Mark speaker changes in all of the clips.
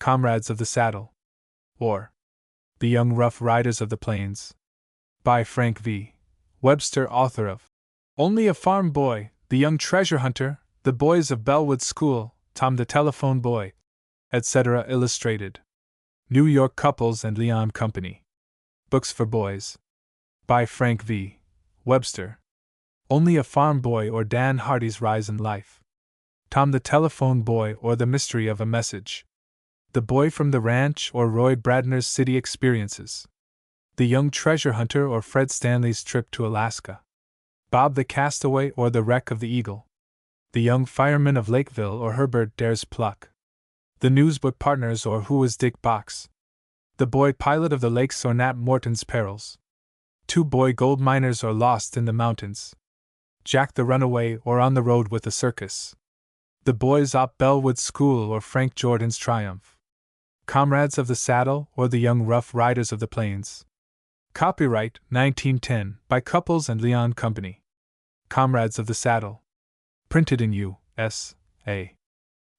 Speaker 1: Comrades of the Saddle, or The Young Rough Riders of the Plains, by Frank V. Webster, author of Only a Farm Boy, The Young Treasure Hunter, The Boys of Bellwood School, Tom the Telephone Boy, etc. Illustrated. New York Couples and Leon Company. Books for Boys. By Frank V. Webster. Only a Farm Boy or Dan Hardy's Rise in Life. Tom the Telephone Boy or The Mystery of a Message. The Boy from the Ranch or Roy Bradner's City Experiences. The Young Treasure Hunter or Fred Stanley's Trip to Alaska. Bob the Castaway or The Wreck of the Eagle. The Young Fireman of Lakeville or Herbert Dares Pluck. The Newsbook Partners or Who Was Dick Box. The Boy Pilot of the Lakes or Nat Morton's Perils. Two Boy Gold Miners or Lost in the Mountains. Jack the Runaway or On the Road with the Circus. The Boys op Bellwood School or Frank Jordan's Triumph. Comrades of the Saddle or The Young Rough Riders of the Plains. Copyright 1910 by Couples and Leon Company. Comrades of the Saddle. Printed in U.S.A.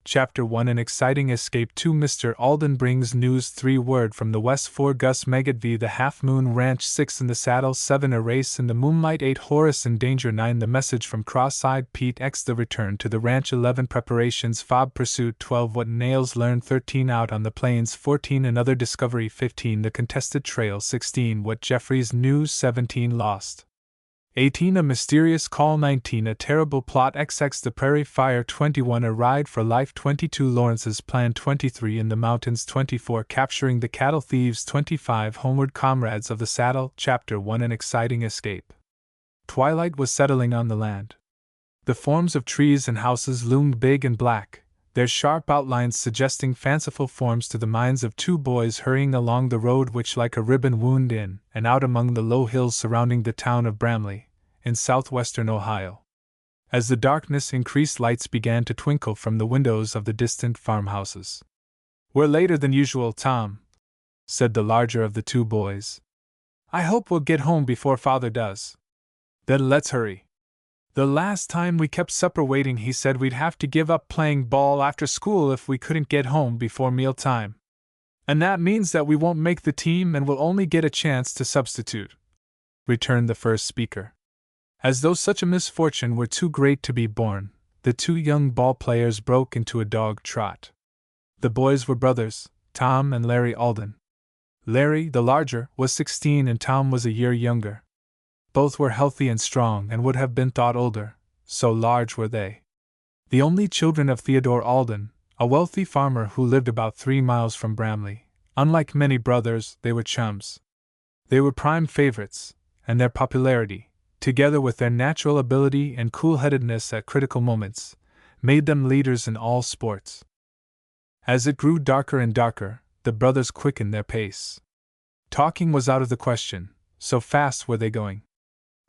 Speaker 1: Chapter 1 An Exciting Escape 2 Mr. Alden Brings News 3 Word from the West 4 Gus Meggett v. The Half Moon Ranch 6 In the Saddle 7 A Race in the Moonlight 8 Horace in Danger 9 The Message from Cross-Eyed Pete X The Return to the Ranch 11 Preparations Fob Pursuit 12 What Nails Learn 13 Out on the Plains 14 Another Discovery 15 The Contested Trail 16 What Jeffries Knew 17 Lost 18 A Mysterious Call 19 A Terrible Plot XX The Prairie Fire 21 A Ride for Life 22 Lawrence's Plan 23 In the Mountains 24 Capturing the Cattle Thieves 25 Homeward Comrades of the Saddle Chapter 1 An Exciting Escape. Twilight was settling on the land. The forms of trees and houses loomed big and black, their sharp outlines suggesting fanciful forms to the minds of two boys hurrying along the road which like a ribbon wound in and out among the low hills surrounding the town of Bramley, in southwestern Ohio. As the darkness increased, lights began to twinkle from the windows of the distant farmhouses. "We're later than usual, Tom," said the larger of the two boys. "I hope we'll get home before Father does." "Then let's hurry. The last time we kept supper waiting he said we'd have to give up playing ball after school if we couldn't get home before mealtime. And that means that we won't make the team and will only get a chance to substitute," returned the first speaker. As though such a misfortune were too great to be borne, the two young ball players broke into a dog trot. The boys were brothers, Tom and Larry Alden. Larry, the larger, was 16 and Tom was a year younger. Both were healthy and strong and would have been thought older, so large were they. The only children of Theodore Alden, a wealthy farmer who lived about 3 miles from Bramley. Unlike many brothers, they were chums. They were prime favorites, and their popularity, together with their natural ability and cool-headedness at critical moments, made them leaders in all sports. As it grew darker and darker, the brothers quickened their pace. Talking was out of the question, so fast were they going.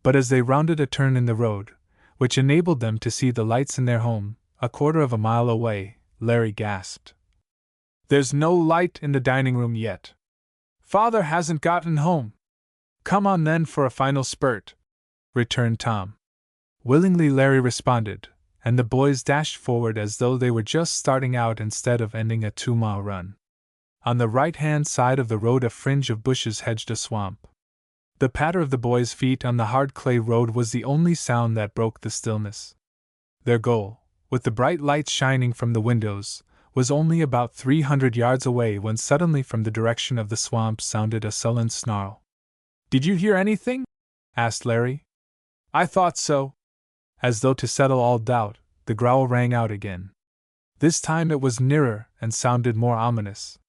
Speaker 1: But as they rounded a turn in the road, which enabled them to see the lights in their home, a quarter of a mile away, Larry gasped. "There's no light in the dining room yet. Father hasn't gotten home." "Come on then for a final spurt," returned Tom. Willingly Larry responded, and the boys dashed forward as though they were just starting out instead of ending a 2-mile run. On the right-hand side of the road a fringe of bushes hedged a swamp. The patter of the boys' feet on the hard clay road was the only sound that broke the stillness. Their goal, with the bright lights shining from the windows, was only about 300 yards away when suddenly from the direction of the swamp sounded a sullen snarl. "Did you hear anything?" asked Larry. "I thought so." As though to settle all doubt, the growl rang out again. This time it was nearer and sounded more ominous.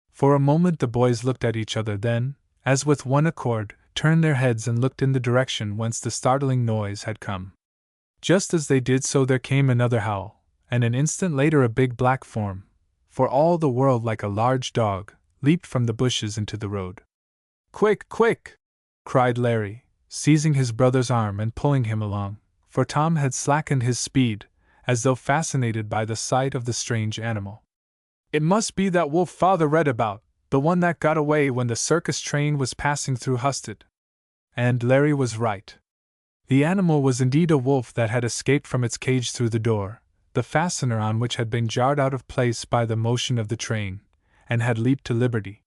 Speaker 1: For a moment the boys looked at each other, then, as with one accord, turned their heads and looked in the direction whence the startling noise had come. Just as they did so there came another howl, and an instant later a big black form, for all the world like a large dog, leaped from the bushes into the road. "Quick, quick!" cried Larry, seizing his brother's arm and pulling him along, for Tom had slackened his speed, as though fascinated by the sight of the strange animal. "It must be that wolf Father read about, the one that got away when the circus train was passing through Husted." And Larry was right. The animal was indeed a wolf that had escaped from its cage through the door, the fastener on which had been jarred out of place by the motion of the train, and had leaped to liberty.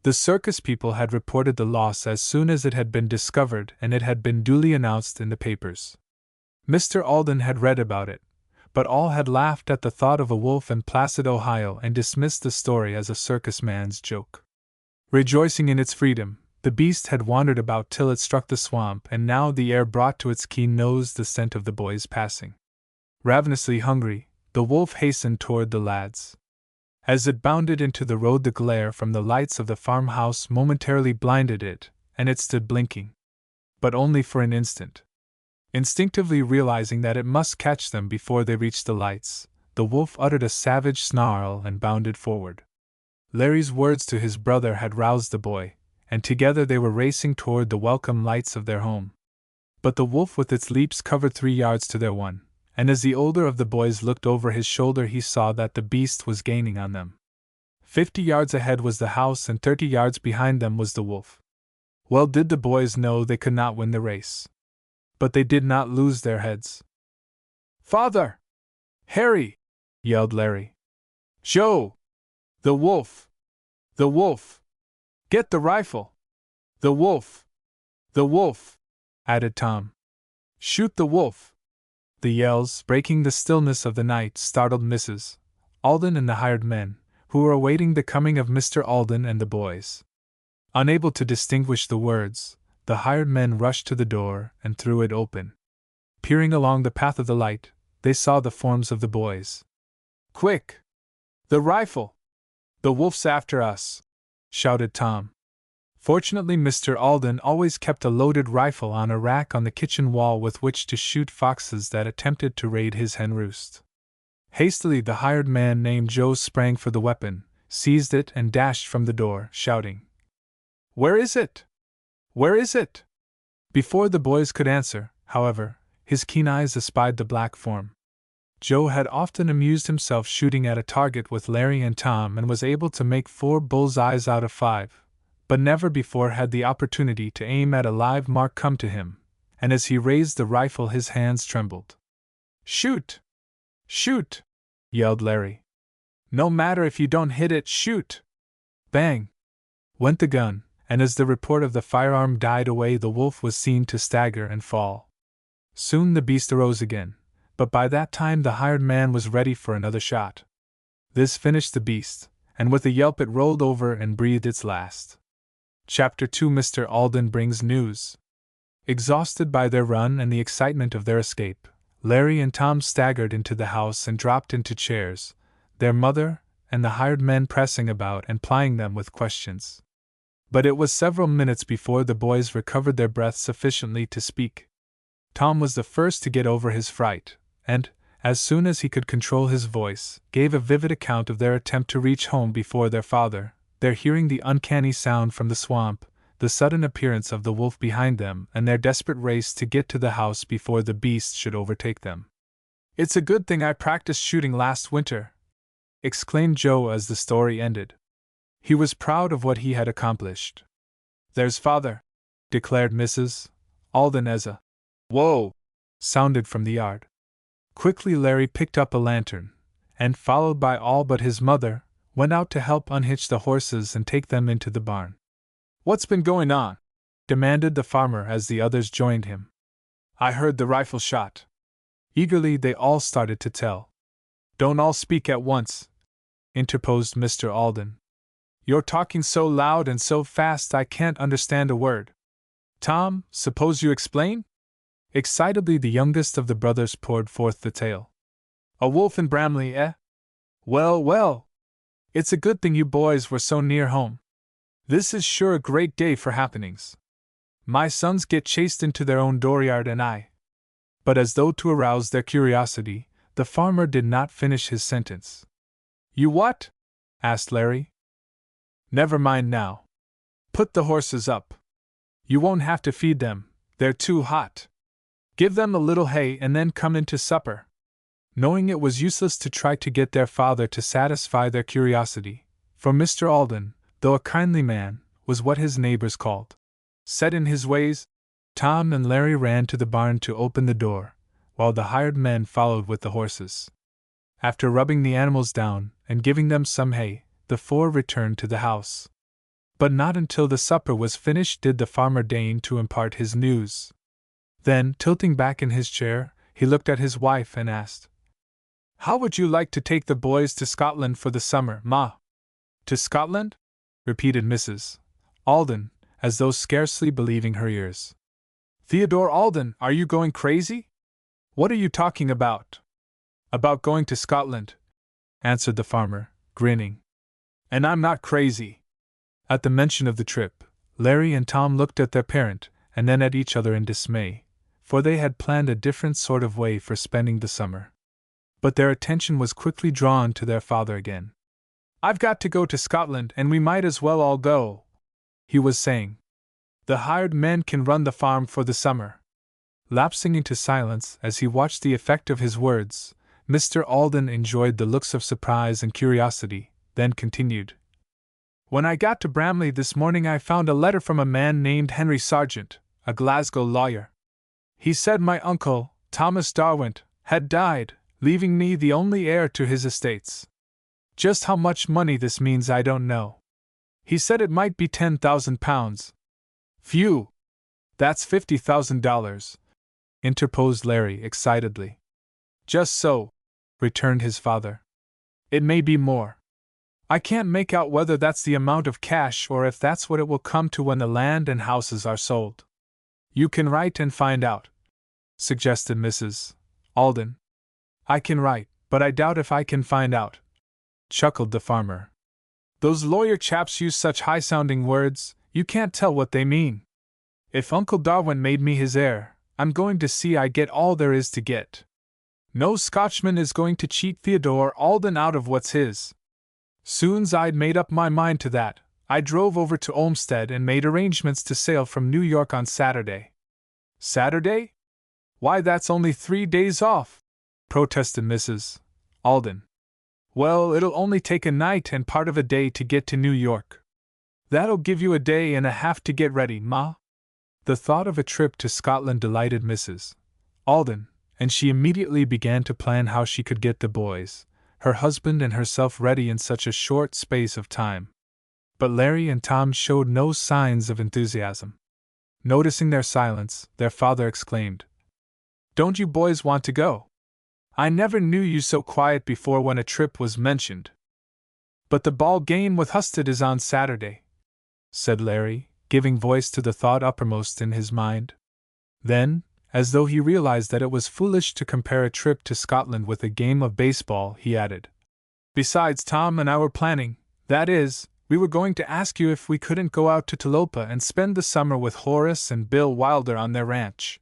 Speaker 1: The circus people had reported the loss as soon as it had been discovered, and it had been duly announced in the papers. Mr. Alden had read about it, but all had laughed at the thought of a wolf in Placid, Ohio, and dismissed the story as a circus man's joke. Rejoicing in its freedom, the beast had wandered about till it struck the swamp, and now the air brought to its keen nose the scent of the boys passing. Ravenously hungry, the wolf hastened toward the lads. As it bounded into the road, the glare from the lights of the farmhouse momentarily blinded it, and it stood blinking. But only for an instant. Instinctively realizing that it must catch them before they reached the lights, the wolf uttered a savage snarl and bounded forward. Larry's words to his brother had roused the boy, and together they were racing toward the welcome lights of their home. But the wolf with its leaps covered 3 yards to their 1, and as the older of the boys looked over his shoulder he saw that the beast was gaining on them. 50 yards ahead was the house and 30 yards behind them was the wolf. Well did the boys know they could not win the race. But they did not lose their heads. "Father! Harry!" yelled Larry. "Joe! The wolf! The wolf! Get the rifle! The wolf! The wolf!" added Tom. "Shoot the wolf!" The yells, breaking the stillness of the night, startled Mrs. Alden and the hired men, who were awaiting the coming of Mr. Alden and the boys. Unable to distinguish the words, the hired men rushed to the door and threw it open. Peering along the path of the light, they saw the forms of the boys. "Quick! The rifle! The wolf's after us!" shouted Tom. Fortunately, Mr. Alden always kept a loaded rifle on a rack on the kitchen wall with which to shoot foxes that attempted to raid his hen roost. Hastily, the hired man named Joe sprang for the weapon, seized it, and dashed from the door, shouting, "Where is it? Where is it?" Before the boys could answer, however, his keen eyes espied the black form. Joe had often amused himself shooting at a target with Larry and Tom and was able to make 4 bull's eyes out of 5, but never before had the opportunity to aim at a live mark come to him, and as he raised the rifle his hands trembled. "Shoot! Shoot!" yelled Larry. "No matter if you don't hit it, shoot!" Bang! Went the gun, and as the report of the firearm died away the wolf was seen to stagger and fall. Soon the beast arose again, but by that time the hired man was ready for another shot. This finished the beast, and with a yelp it rolled over and breathed its last. Chapter 2. Mr. Alden brings news. Exhausted by their run and the excitement of their escape, Larry and Tom staggered into the house and dropped into chairs, their mother and the hired men pressing about and plying them with questions. But it was several minutes before the boys recovered their breath sufficiently to speak. Tom was the first to get over his fright, and, as soon as he could control his voice, gave a vivid account of their attempt to reach home before their father, their hearing the uncanny sound from the swamp, the sudden appearance of the wolf behind them, and their desperate race to get to the house before the beast should overtake them. "It's a good thing I practiced shooting last winter," exclaimed Joe as the story ended. He was proud of what he had accomplished. "There's Father," declared Mrs. Alden as a "Whoa!" sounded from the yard. Quickly Larry picked up a lantern, and, followed by all but his mother, went out to help unhitch the horses and take them into the barn. "What's been going on?" demanded the farmer as the others joined him. "I heard the rifle shot." Eagerly they all started to tell. "Don't all speak at once," interposed Mr. Alden. "You're talking so loud and so fast I can't understand a word. Tom, suppose you explain?" Excitedly the youngest of the brothers poured forth the tale. "A wolf in Bramley, eh? Well, well! It's a good thing you boys were so near home. This is sure a great day for happenings. My sons get chased into their own dooryard and I—" But as though to arouse their curiosity, the farmer did not finish his sentence. "You what?" asked Larry. "Never mind now. Put the horses up. You won't have to feed them, they're too hot. Give them a little hay and then come in to supper." Knowing it was useless to try to get their father to satisfy their curiosity, for Mr. Alden, though a kindly man, was what his neighbors called set in his ways, Tom and Larry ran to the barn to open the door, while the hired men followed with the horses. After rubbing the animals down and giving them some hay, the four returned to the house. But not until the supper was finished did the farmer deign to impart his news. Then, tilting back in his chair, he looked at his wife and asked, "How would you like to take the boys to Scotland for the summer, Ma?" "To Scotland?" repeated Mrs. Alden, as though scarcely believing her ears. "Theodore Alden, are you going crazy? What are you talking about?" "About going to Scotland," answered the farmer, grinning. "And I'm not crazy." At the mention of the trip, Larry and Tom looked at their parent, and then at each other in dismay, for they had planned a different sort of way for spending the summer. But their attention was quickly drawn to their father again. "I've got to go to Scotland, and we might as well all go," he was saying. "The hired men can run the farm for the summer." Lapsing into silence as he watched the effect of his words, Mr. Alden enjoyed the looks of surprise and curiosity, then continued. "When I got to Bramley this morning I found a letter from a man named Henry Sargent, a Glasgow lawyer. He said my uncle, Thomas Darwent, had died, leaving me the only heir to his estates. Just how much money this means I don't know. He said it might be £10,000. Phew! That's $50,000, interposed Larry excitedly. Just so, returned his father. It may be more. I can't make out whether that's the amount of cash or if that's what it will come to when the land and houses are sold. You can write and find out, suggested Mrs. Alden. I can write, but I doubt if I can find out, chuckled the farmer. Those lawyer chaps use such high-sounding words, you can't tell what they mean. If Uncle Darwin made me his heir, I'm going to see I get all there is to get. No Scotchman is going to cheat Theodore Alden out of what's his. Soon's I'd made up my mind to that, I drove over to Olmsted and made arrangements to sail from New York on Saturday. Saturday? Why, that's only 3 days off, protested Mrs. Alden. Well, it'll only take a night and part of a day to get to New York. That'll give you a day and a half to get ready, Ma. The thought of a trip to Scotland delighted Mrs. Alden, and she immediately began to plan how she could get the boys, her husband and herself ready in such a short space of time. But Larry and Tom showed no signs of enthusiasm. Noticing their silence, their father exclaimed, Don't you boys want to go? I never knew you so quiet before when a trip was mentioned. But the ball game with Husted is on Saturday, said Larry, giving voice to the thought uppermost in his mind. Then, as though he realized that it was foolish to compare a trip to Scotland with a game of baseball, he added, Besides, Tom and I were planning, that is, we were going to ask you if we couldn't go out to Talopa and spend the summer with Horace and Bill Wilder on their ranch.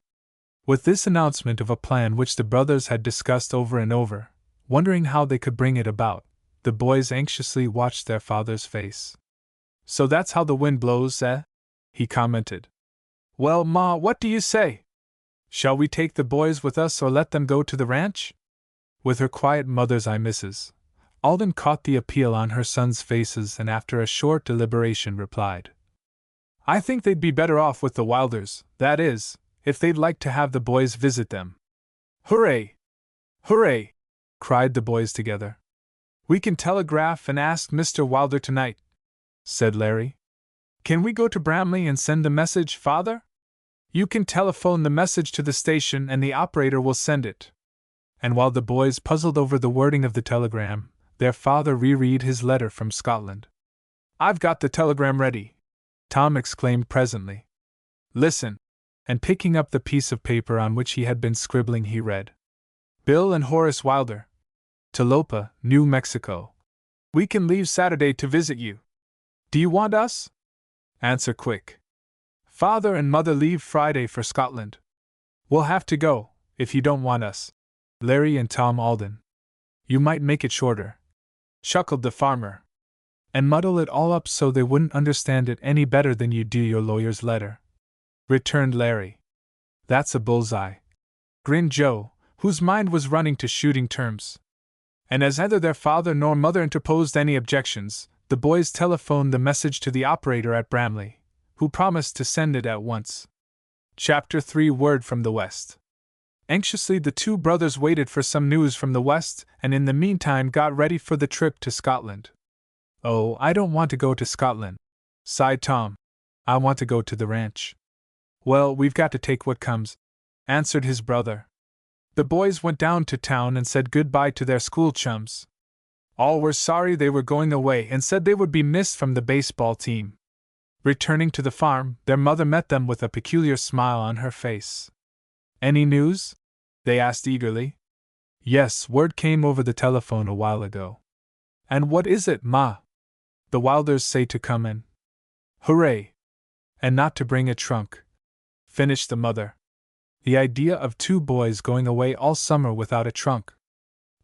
Speaker 1: With this announcement of a plan which the brothers had discussed over and over, wondering how they could bring it about, the boys anxiously watched their father's face. So that's how the wind blows, eh? He commented. Well, Ma, what do you say? Shall we take the boys with us or let them go to the ranch? With her quiet mother's eye, Mrs. Alden caught the appeal on her sons' faces and after a short deliberation replied, I think they'd be better off with the Wilders, that is, if they'd like to have the boys visit them. Hooray! Hooray! Cried the boys together. We can telegraph and ask Mr. Wilder tonight, said Larry. Can we go to Bramley and send the message, Father? You can telephone the message to the station and the operator will send it. And while the boys puzzled over the wording of the telegram, their father reread his letter from Scotland. I've got the telegram ready, Tom exclaimed presently. Listen. And picking up the piece of paper on which he had been scribbling, he read. Bill and Horace Wilder. Talopa, New Mexico. We can leave Saturday to visit you. Do you want us? Answer quick. Father and Mother leave Friday for Scotland. We'll have to go, if you don't want us. Larry and Tom Alden. You might make it shorter, chuckled the farmer, and muddle it all up so they wouldn't understand it any better than you do your lawyer's letter, returned Larry. That's a bullseye, grinned Joe, whose mind was running to shooting terms. And as neither their father nor mother interposed any objections, the boys telephoned the message to the operator at Bramley, who promised to send it at once. Chapter 3 Word from the West. Anxiously the two brothers waited for some news from the West and in the meantime got ready for the trip to Scotland. "Oh, I don't want to go to Scotland," sighed Tom. "I want to go to the ranch." "Well, we've got to take what comes," answered his brother. The boys went down to town and said goodbye to their school chums. All were sorry they were going away and said they would be missed from the baseball team. Returning to the farm, their mother met them with a peculiar smile on her face. "Any news?" they asked eagerly. "Yes, word came over the telephone a while ago." "And what is it, Ma?" "The Wilders say to come in." "Hooray! And not to bring a trunk," finished the mother. The idea of two boys going away all summer without a trunk.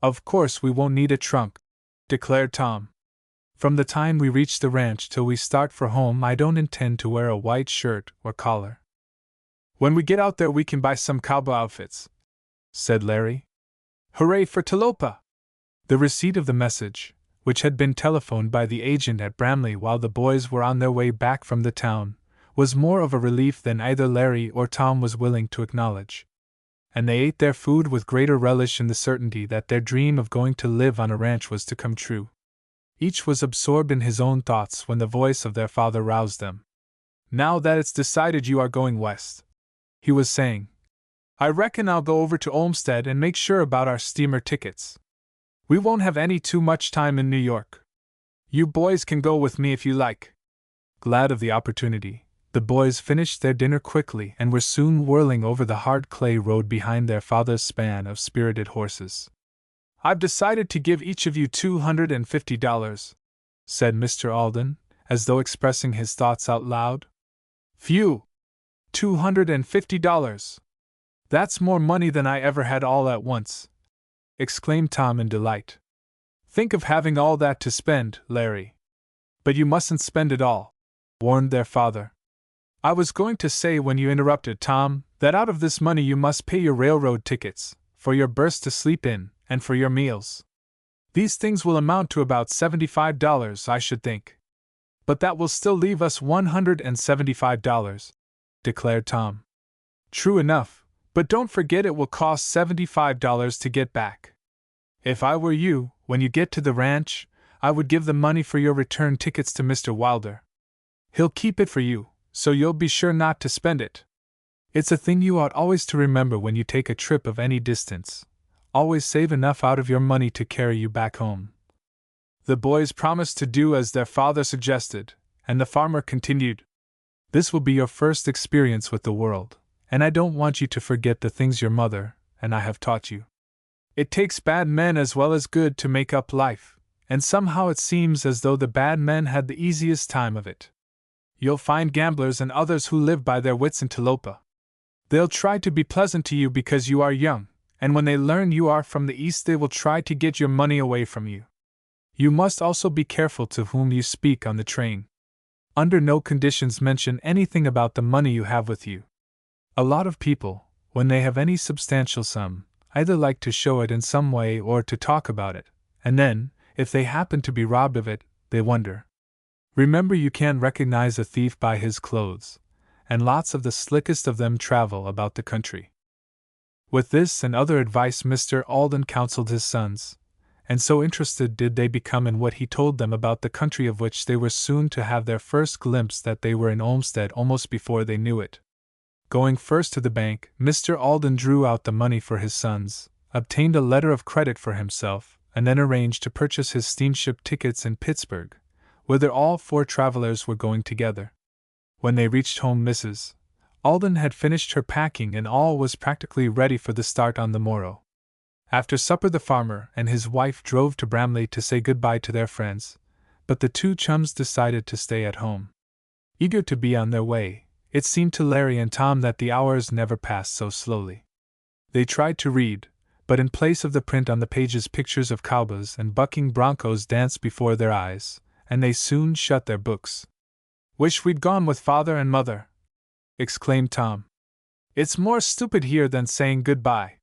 Speaker 1: "Of course we won't need a trunk," declared Tom. "From the time we reach the ranch till we start for home, I don't intend to wear a white shirt or collar. When we get out there, we can buy some cowboy outfits," said Larry. "Hooray for Talopa!" The receipt of the message, which had been telephoned by the agent at Bramley while the boys were on their way back from the town, was more of a relief than either Larry or Tom was willing to acknowledge. And they ate their food with greater relish in the certainty that their dream of going to live on a ranch was to come true. Each was absorbed in his own thoughts when the voice of their father roused them. "Now that it's decided you are going west," he was saying, "I reckon I'll go over to Olmsted and make sure about our steamer tickets. We won't have any too much time in New York. You boys can go with me if you like." Glad of the opportunity, the boys finished their dinner quickly and were soon whirling over the hard clay road behind their father's span of spirited horses. "I've decided to give each of you $250, said Mr. Alden, as though expressing his thoughts out loud. "Phew! $250! That's more money than I ever had all at once," exclaimed Tom in delight. "Think of having all that to spend, Larry." "But you mustn't spend it all," warned their father. "I was going to say when you interrupted, Tom, that out of this money you must pay your railroad tickets, for your berths to sleep in, and for your meals. These things will amount to about $75, I should think." "But that will still leave us $175, declared Tom. "True enough, but don't forget it will cost $75 to get back. If I were you, when you get to the ranch, I would give the money for your return tickets to Mr. Wilder. He'll keep it for you, so you'll be sure not to spend it. It's a thing you ought always to remember when you take a trip of any distance. Always save enough out of your money to carry you back home." The boys promised to do as their father suggested, and the farmer continued, "This will be your first experience with the world, and I don't want you to forget the things your mother and I have taught you. It takes bad men as well as good to make up life, and somehow it seems as though the bad men had the easiest time of it. You'll find gamblers and others who live by their wits in Talopa. They'll try to be pleasant to you because you are young, and when they learn you are from the East they will try to get your money away from you. You must also be careful to whom you speak on the train. Under no conditions mention anything about the money you have with you. A lot of people, when they have any substantial sum, either like to show it in some way or to talk about it, and then, if they happen to be robbed of it, they wonder. Remember you can't recognize a thief by his clothes, and lots of the slickest of them travel about the country." With this and other advice Mr. Alden counseled his sons, and so interested did they become in what he told them about the country of which they were soon to have their first glimpse that they were in Olmsted almost before they knew it. Going first to the bank, Mr. Alden drew out the money for his sons, obtained a letter of credit for himself, and then arranged to purchase his steamship tickets in Pittsburgh, whither all four travelers were going together. When they reached home, Mrs. Alden had finished her packing and all was practically ready for the start on the morrow. After supper the farmer and his wife drove to Bramley to say goodbye to their friends, but the two chums decided to stay at home. Eager to be on their way, it seemed to Larry and Tom that the hours never passed so slowly. They tried to read, but in place of the print on the pages pictures of cowboys and bucking broncos danced before their eyes, and they soon shut their books. "Wish we'd gone with Father and Mother," exclaimed Tom. "It's more stupid here than saying goodbye."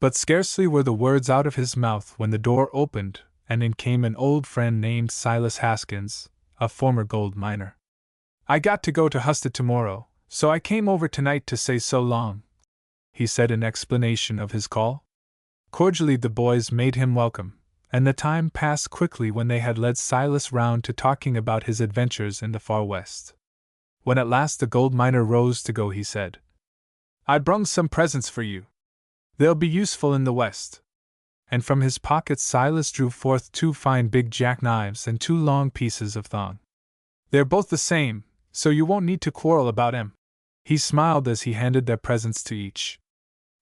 Speaker 1: But scarcely were the words out of his mouth when the door opened, and in came an old friend named Silas Haskins, a former gold miner. "I got to go to Husted tomorrow, so I came over tonight to say so long," he said in explanation of his call. Cordially the boys made him welcome, and the time passed quickly when they had led Silas round to talking about his adventures in the far west. When at last the gold miner rose to go, he said, "I brung some presents for you. They'll be useful in the west." And from his pocket Silas drew forth 2 fine big jackknives and 2 long pieces of thong. "They're both the same, so you won't need to quarrel about 'em." He smiled as he handed their presents to each.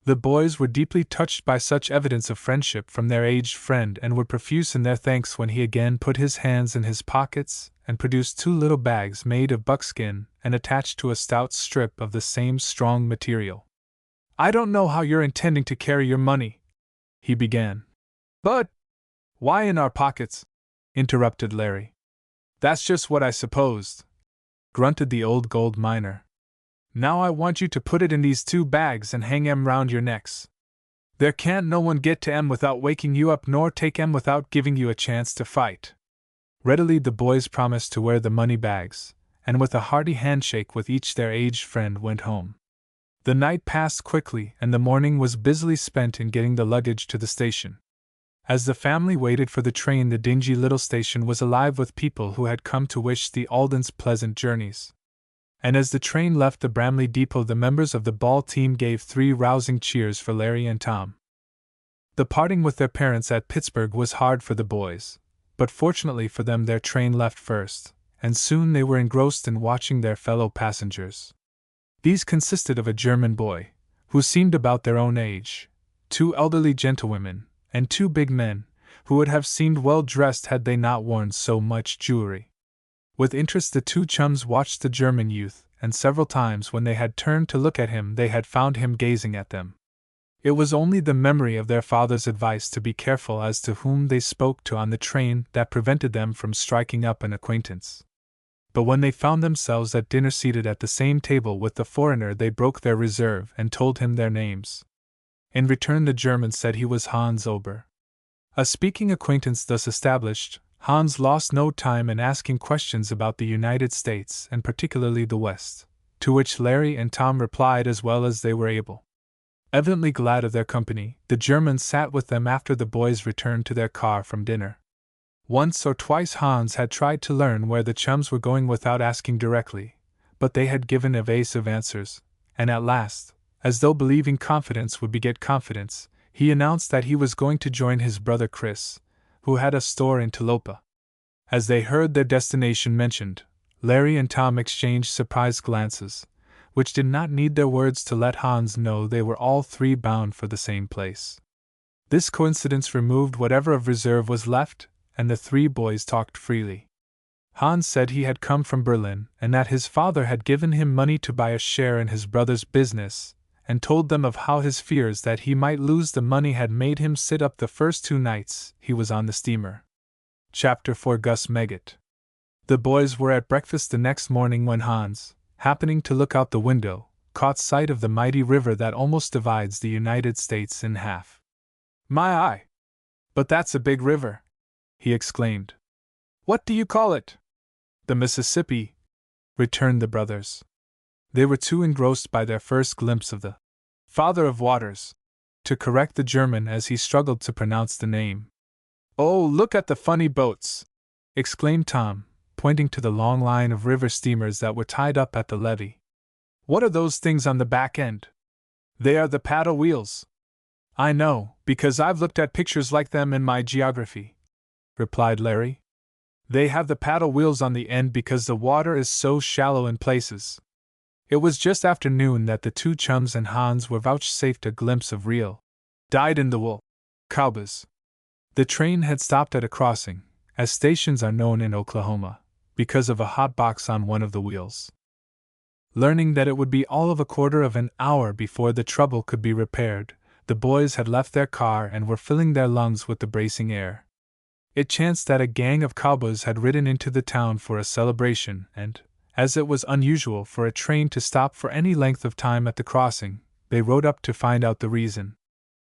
Speaker 1: The boys were deeply touched by such evidence of friendship from their aged friend and were profuse in their thanks when he again put his hands in his pockets and produced 2 little bags made of buckskin and attached to a stout strip of the same strong material. "I don't know how you're intending to carry your money," he began. "But—" "Why in our pockets?" interrupted Larry. "That's just what I supposed," grunted the old gold miner. "Now I want you to put it in these 2 bags and hang 'em round your necks. There can't no one get to 'em without waking you up nor take 'em without giving you a chance to fight." Readily the boys promised to wear the money bags, and with a hearty handshake with each their aged friend went home. The night passed quickly and the morning was busily spent in getting the luggage to the station. As the family waited for the train, the dingy little station was alive with people who had come to wish the Aldens pleasant journeys. And as the train left the Bramley depot, the members of the ball team gave 3 rousing cheers for Larry and Tom. The parting with their parents at Pittsburgh was hard for the boys, but fortunately for them their train left first, and soon they were engrossed in watching their fellow passengers. These consisted of a German boy, who seemed about their own age, 2 elderly gentlewomen, and 2 big men, who would have seemed well dressed had they not worn so much jewelry. With interest the 2 chums watched the German youth, and several times when they had turned to look at him they had found him gazing at them. It was only the memory of their father's advice to be careful as to whom they spoke to on the train that prevented them from striking up an acquaintance. But when they found themselves at dinner seated at the same table with the foreigner they broke their reserve and told him their names. In return the German said he was Hans Ober. A speaking acquaintance thus established, Hans lost no time in asking questions about the United States and particularly the West, to which Larry and Tom replied as well as they were able. Evidently glad of their company, the German sat with them after the boys returned to their car from dinner. Once or twice Hans had tried to learn where the chums were going without asking directly, but they had given evasive answers, and at last, as though believing confidence would beget confidence, he announced that he was going to join his brother Chris, who had a store in Talopa. As they heard their destination mentioned, Larry and Tom exchanged surprised glances, which did not need their words to let Hans know they were all 3 bound for the same place. This coincidence removed whatever of reserve was left, and the 3 boys talked freely. Hans said he had come from Berlin and that his father had given him money to buy a share in his brother's business, and told them of how his fears that he might lose the money had made him sit up the first 2 nights he was on the steamer. Chapter 4 Gus Megget. The boys were at breakfast the next morning when Hans, happening to look out the window, caught sight of the mighty river that almost divides the United States in half. "My eye! But that's a big river!" he exclaimed. "What do you call it?" "The Mississippi," returned the brothers. They were too engrossed by their first glimpse of the Father of Waters to correct the German as he struggled to pronounce the name. "Oh, look at the funny boats!" exclaimed Tom, pointing to the long line of river steamers that were tied up at the levee. "What are those things on the back end?" "They are the paddle wheels." "I know, because I've looked at pictures like them in my geography," replied Larry. "They have the paddle wheels on the end because the water is so shallow in places." It was just after noon that the 2 chums and Hans were vouchsafed a glimpse of real, dyed-in-the-wool cowboys. The train had stopped at a crossing, as stations are known in Oklahoma, because of a hot box on one of the wheels. Learning that it would be all of a quarter of an hour before the trouble could be repaired, the boys had left their car and were filling their lungs with the bracing air. It chanced that a gang of cowboys had ridden into the town for a celebration, and, as it was unusual for a train to stop for any length of time at the crossing, they rode up to find out the reason.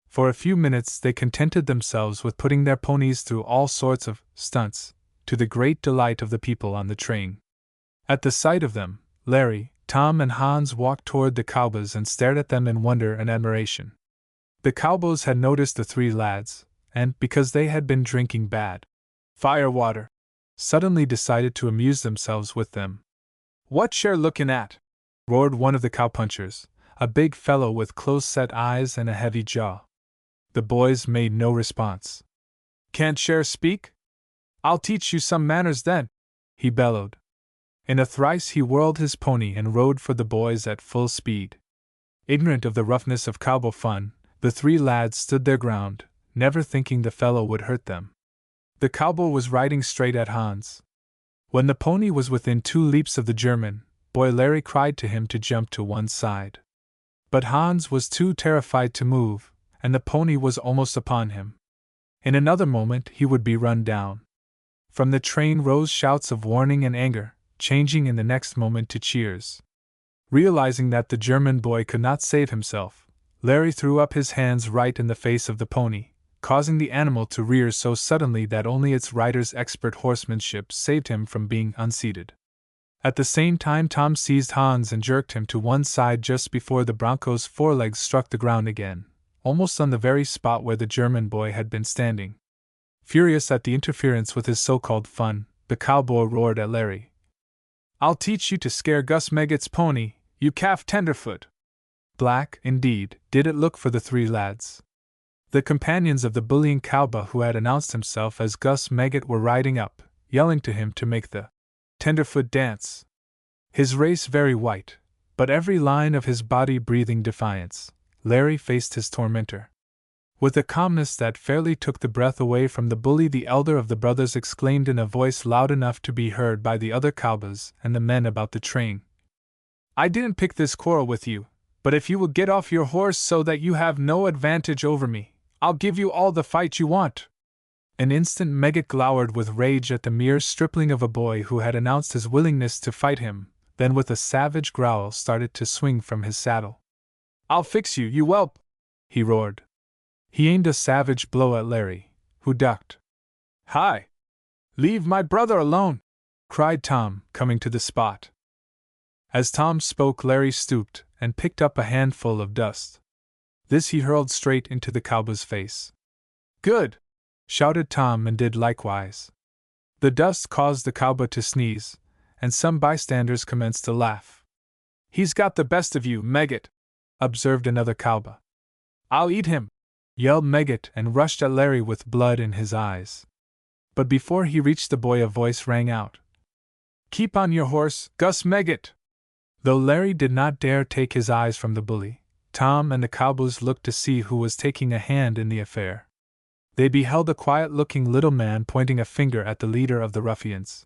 Speaker 1: For a few minutes they contented themselves with putting their ponies through all sorts of stunts, to the great delight of the people on the train. At the sight of them, Larry, Tom, and Hans walked toward the cowboys and stared at them in wonder and admiration. The cowboys had noticed the 3 lads, and, because they had been drinking bad firewater, suddenly decided to amuse themselves with them. "What you're looking at?" roared one of the cowpunchers, a big fellow with close-set eyes and a heavy jaw. The boys made no response. "Can't share speak? I'll teach you some manners then," he bellowed. In a trice he whirled his pony and rode for the boys at full speed. Ignorant of the roughness of cowboy fun, the three lads stood their ground, never thinking the fellow would hurt them. The cowboy was riding straight at Hans. When the pony was within 2 leaps of the German, boy Larry cried to him to jump to one side. But Hans was too terrified to move, and the pony was almost upon him. In another moment he would be run down. From the train rose shouts of warning and anger, changing in the next moment to cheers. Realizing that the German boy could not save himself, Larry threw up his hands right in the face of the pony, causing the animal to rear so suddenly that only its rider's expert horsemanship saved him from being unseated. At the same time Tom seized Hans and jerked him to one side just before the bronco's forelegs struck the ground again, almost on the very spot where the German boy had been standing. Furious at the interference with his so-called fun, the cowboy roared at Larry. "I'll teach you to scare Gus Meggett's pony, you calf tenderfoot!" Black, indeed, did it look for the three lads. The companions of the bullying cowboy who had announced himself as Gus Meggett were riding up, yelling to him to make the tenderfoot dance. His race very white, but every line of his body breathing defiance, Larry faced his tormentor. With a calmness that fairly took the breath away from the bully, the elder of the brothers exclaimed in a voice loud enough to be heard by the other cowboys and the men about the train. "I didn't pick this quarrel with you, but if you will get off your horse so that you have no advantage over me, I'll give you all the fight you want." An instant Meggett glowered with rage at the mere stripling of a boy who had announced his willingness to fight him, then with a savage growl started to swing from his saddle. "I'll fix you, you whelp!" he roared. He aimed a savage blow at Larry, who ducked. "Hi! Leave my brother alone!" cried Tom, coming to the spot. As Tom spoke, Larry stooped and picked up a handful of dust. This he hurled straight into the cowboy's face. "Good!" shouted Tom, and did likewise. The dust caused the cowboy to sneeze, and some bystanders commenced to laugh. "He's got the best of you, Meggett," observed another cowboy. "I'll eat him!" yelled Meggett, and rushed at Larry with blood in his eyes. But before he reached the boy, a voice rang out. "Keep on your horse, Gus Meggett!" Though Larry did not dare take his eyes from the bully, Tom and the cowboys looked to see who was taking a hand in the affair. They beheld a quiet-looking little man pointing a finger at the leader of the ruffians.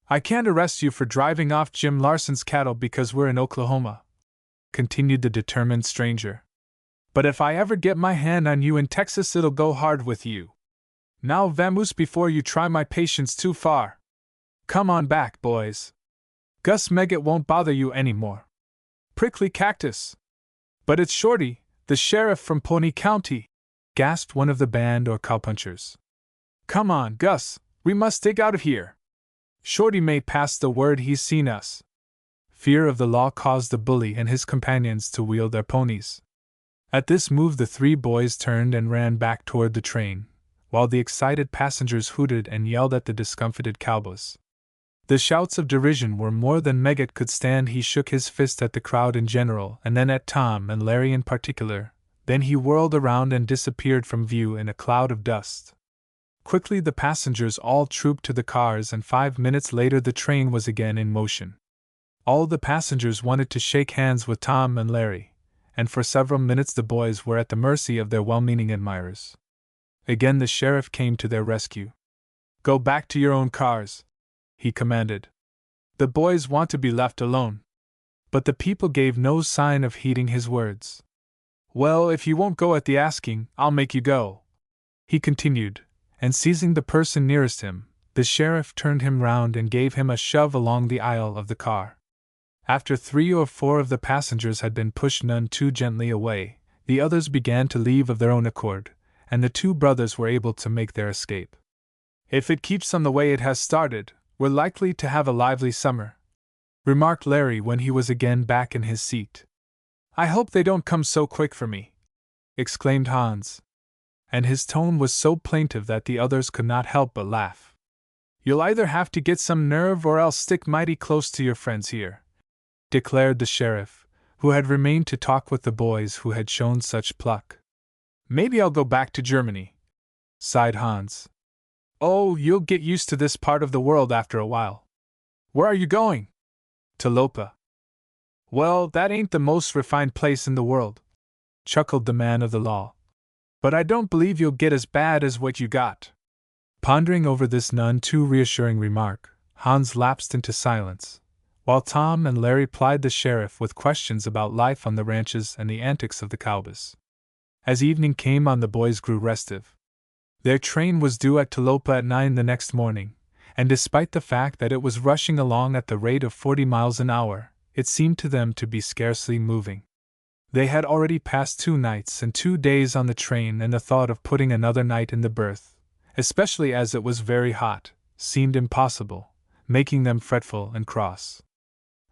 Speaker 1: "I can't arrest you for driving off Jim Larson's cattle because we're in Oklahoma," continued the determined stranger. "But if I ever get my hand on you in Texas, it'll go hard with you. Now vamoose before you try my patience too far. Come on back, boys. Gus Meggett won't bother you any more. Prickly cactus!" "But it's Shorty, the sheriff from Pony County," gasped one of the band or cowpunchers. "Come on, Gus, we must dig out of here. Shorty may pass the word he's seen us." Fear of the law caused the bully and his companions to wheel their ponies. At this move the three boys turned and ran back toward the train, while the excited passengers hooted and yelled at the discomfited cowboys. The shouts of derision were more than Meggett could stand. He shook his fist at the crowd in general and then at Tom and Larry in particular. Then he whirled around and disappeared from view in a cloud of dust. Quickly the passengers all trooped to the cars, and 5 minutes later the train was again in motion. All the passengers wanted to shake hands with Tom and Larry, and for several minutes the boys were at the mercy of their well-meaning admirers. Again the sheriff came to their rescue. "Go back to your own cars," he commanded. "The boys want to be left alone." But the people gave no sign of heeding his words. "Well, if you won't go at the asking, I'll make you go," he continued, and seizing the person nearest him, the sheriff turned him round and gave him a shove along the aisle of the car. After 3 or 4 of the passengers had been pushed none too gently away, the others began to leave of their own accord, and the 2 brothers were able to make their escape. "If it keeps on the way it has started, we're likely to have a lively summer," remarked Larry when he was again back in his seat. "I hope they don't come so quick for me," exclaimed Hans. and his tone was so plaintive that the others could not help but laugh. "You'll either have to get some nerve or else stick mighty close to your friends here," declared the sheriff, who had remained to talk with the boys who had shown such pluck. "Maybe I'll go back to Germany," sighed Hans. "Oh, you'll get used to this part of the world after a while." "Where are you going?" "To Lopa." "Well, that ain't the most refined place in the world," chuckled the man of the law. "But I don't believe you'll get as bad as what you got." Pondering over this none too reassuring remark, Hans lapsed into silence, while Tom and Larry plied the sheriff with questions about life on the ranches and the antics of the cowboys. As evening came on, the boys grew restive. Their train was due at Talopa at 9 the next morning, and despite the fact that it was rushing along at the rate of 40 miles an hour, it seemed to them to be scarcely moving. They had already passed 2 nights and 2 days on the train, and the thought of putting another night in the berth, especially as it was very hot, seemed impossible, making them fretful and cross.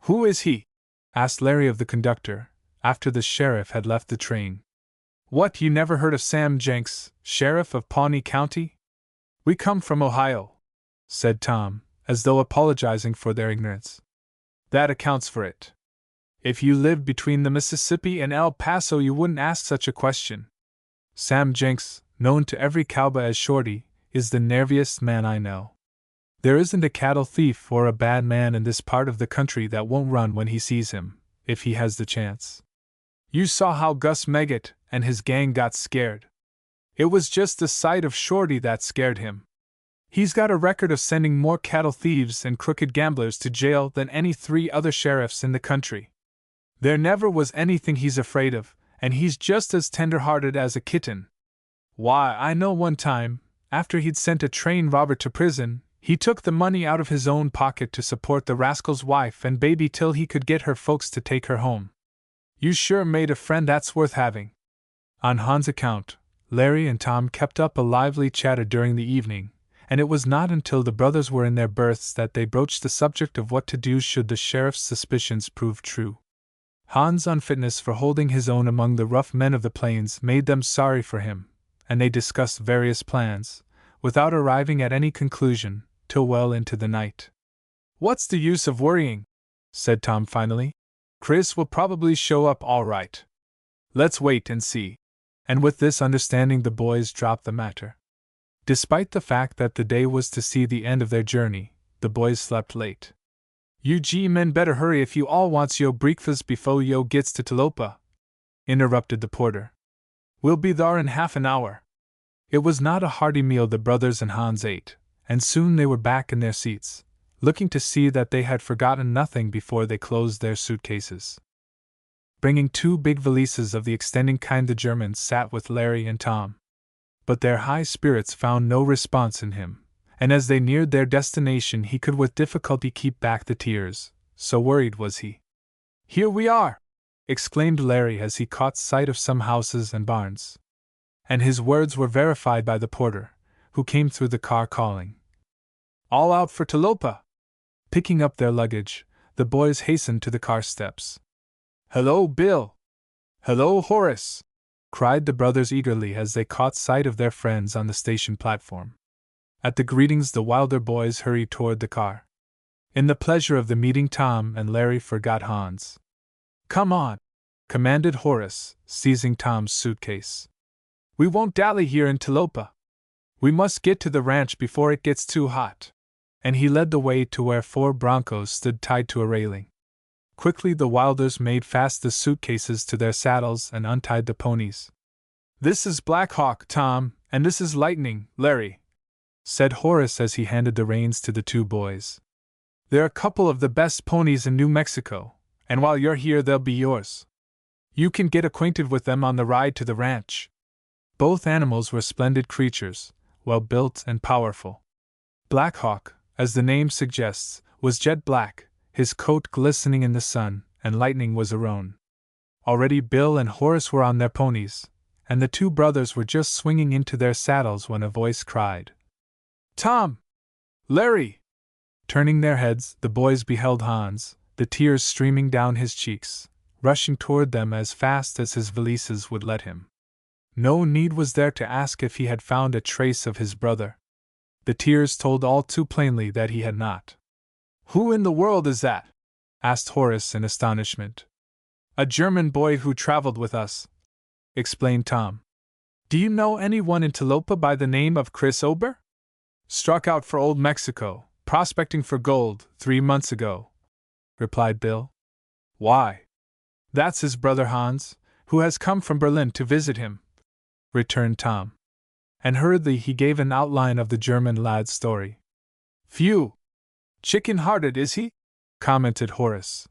Speaker 1: "Who is he?" asked Larry of the conductor, after the sheriff had left the train. "What, you never heard of Sam Jenks, sheriff of Pawnee County?" "We come from Ohio," said Tom, as though apologizing for their ignorance. "That accounts for it. If you lived between the Mississippi and El Paso, you wouldn't ask such a question. Sam Jenks, known to every cowboy as Shorty, is the nerviest man I know. There isn't a cattle thief or a bad man in this part of the country that won't run when he sees him, if he has the chance. You saw how Gus Meggett and his gang got scared. It was just the sight of Shorty that scared him. He's got a record of sending more cattle thieves and crooked gamblers to jail than any 3 other sheriffs in the country. There never was anything he's afraid of, and he's just as tender-hearted as a kitten. Why, I know one time, after he'd sent a train robber to prison, he took the money out of his own pocket to support the rascal's wife and baby till he could get her folks to take her home. You sure made a friend that's worth having." On Hans' account, Larry and Tom kept up a lively chatter during the evening, and it was not until the brothers were in their berths that they broached the subject of what to do should the sheriff's suspicions prove true. Hans' unfitness for holding his own among the rough men of the plains made them sorry for him, and they discussed various plans, without arriving at any conclusion, till well into the night. "What's the use of worrying?" said Tom finally. "Chris will probably show up all right. Let's wait and see." And with this understanding, the boys dropped the matter. Despite the fact that the day was to see the end of their journey, the boys slept late. "You men better hurry if you all wants yo breakfast befo' yo gets to Talopa," interrupted the porter. "We'll be thar in half an hour." It was not a hearty meal the brothers and Hans ate, and soon they were back in their seats, looking to see that they had forgotten nothing before they closed their suitcases. Bringing 2 big valises of the extending kind, the German sat with Larry and Tom. But their high spirits found no response in him, and as they neared their destination he could with difficulty keep back the tears, so worried was he. "Here we are!" exclaimed Larry as he caught sight of some houses and barns. And his words were verified by the porter, who came through the car calling, "All out for Talopa!" Picking up their luggage, the boys hastened to the car steps. "Hello, Bill!" "Hello, Horace!" cried the brothers eagerly as they caught sight of their friends on the station platform. At the greetings, the Wilder boys hurried toward the car. In the pleasure of the meeting, Tom and Larry forgot Hans. "Come on!" commanded Horace, seizing Tom's suitcase. "We won't dally here in Talopa. We must get to the ranch before it gets too hot." And he led the way to where 4 broncos stood tied to a railing. Quickly the Wilders made fast the suitcases to their saddles and untied the ponies. "This is Black Hawk, Tom, and this is Lightning, Larry," said Horace as he handed the reins to the 2 boys. "They're a couple of the best ponies in New Mexico, and while you're here they'll be yours. You can get acquainted with them on the ride to the ranch." Both animals were splendid creatures, well built and powerful. Black Hawk, as the name suggests, was jet black, his coat glistening in the sun, and Lightning was a roan. Already Bill and Horace were on their ponies, and the 2 brothers were just swinging into their saddles when a voice cried, "Tom! Larry!" Turning their heads, the boys beheld Hans, the tears streaming down his cheeks, rushing toward them as fast as his valises would let him. No need was there to ask if he had found a trace of his brother. The tears told all too plainly that he had not. "Who in the world is that?" asked Horace in astonishment. "A German boy who traveled with us," explained Tom. "Do you know anyone in Talopa by the name of Chris Ober? Struck out for Old Mexico, prospecting for gold, 3 months ago," replied Bill. "Why, that's his brother Hans, who has come from Berlin to visit him," returned Tom. And hurriedly he gave an outline of the German lad's story. "Phew! Chicken-hearted, is he?" commented Horace.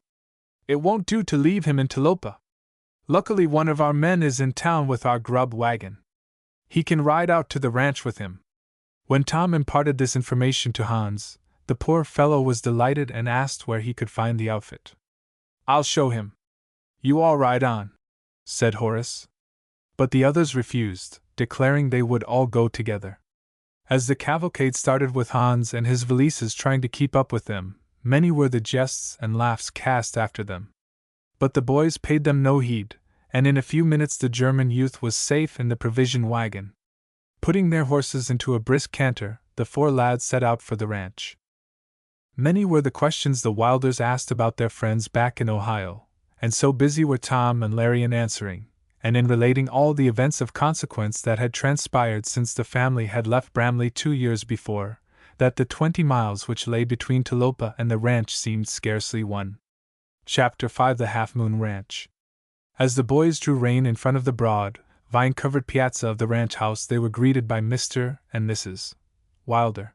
Speaker 1: "It won't do to leave him in Talopa. Luckily one of our men is in town with our grub wagon. He can ride out to the ranch with him." When Tom imparted this information to Hans, the poor fellow was delighted and asked where he could find the outfit. "I'll show him. You all ride on," said Horace. But the others refused, declaring they would all go together. As the cavalcade started with Hans and his valises trying to keep up with them, many were the jests and laughs cast after them. But the boys paid them no heed, and in a few minutes the German youth was safe in the provision wagon. Putting their horses into a brisk canter, the 4 lads set out for the ranch. Many were the questions the Wilders asked about their friends back in Ohio, and so busy were Tom and Larry in answering, and in relating all the events of consequence that had transpired since the family had left Bramley 2 years before, that the 20 miles which lay between Talopa and the ranch seemed scarcely one. Chapter 5: The Half Moon Ranch. As the boys drew rein in front of the broad, vine-covered piazza of the ranch house, they were greeted by Mr. and Mrs. Wilder.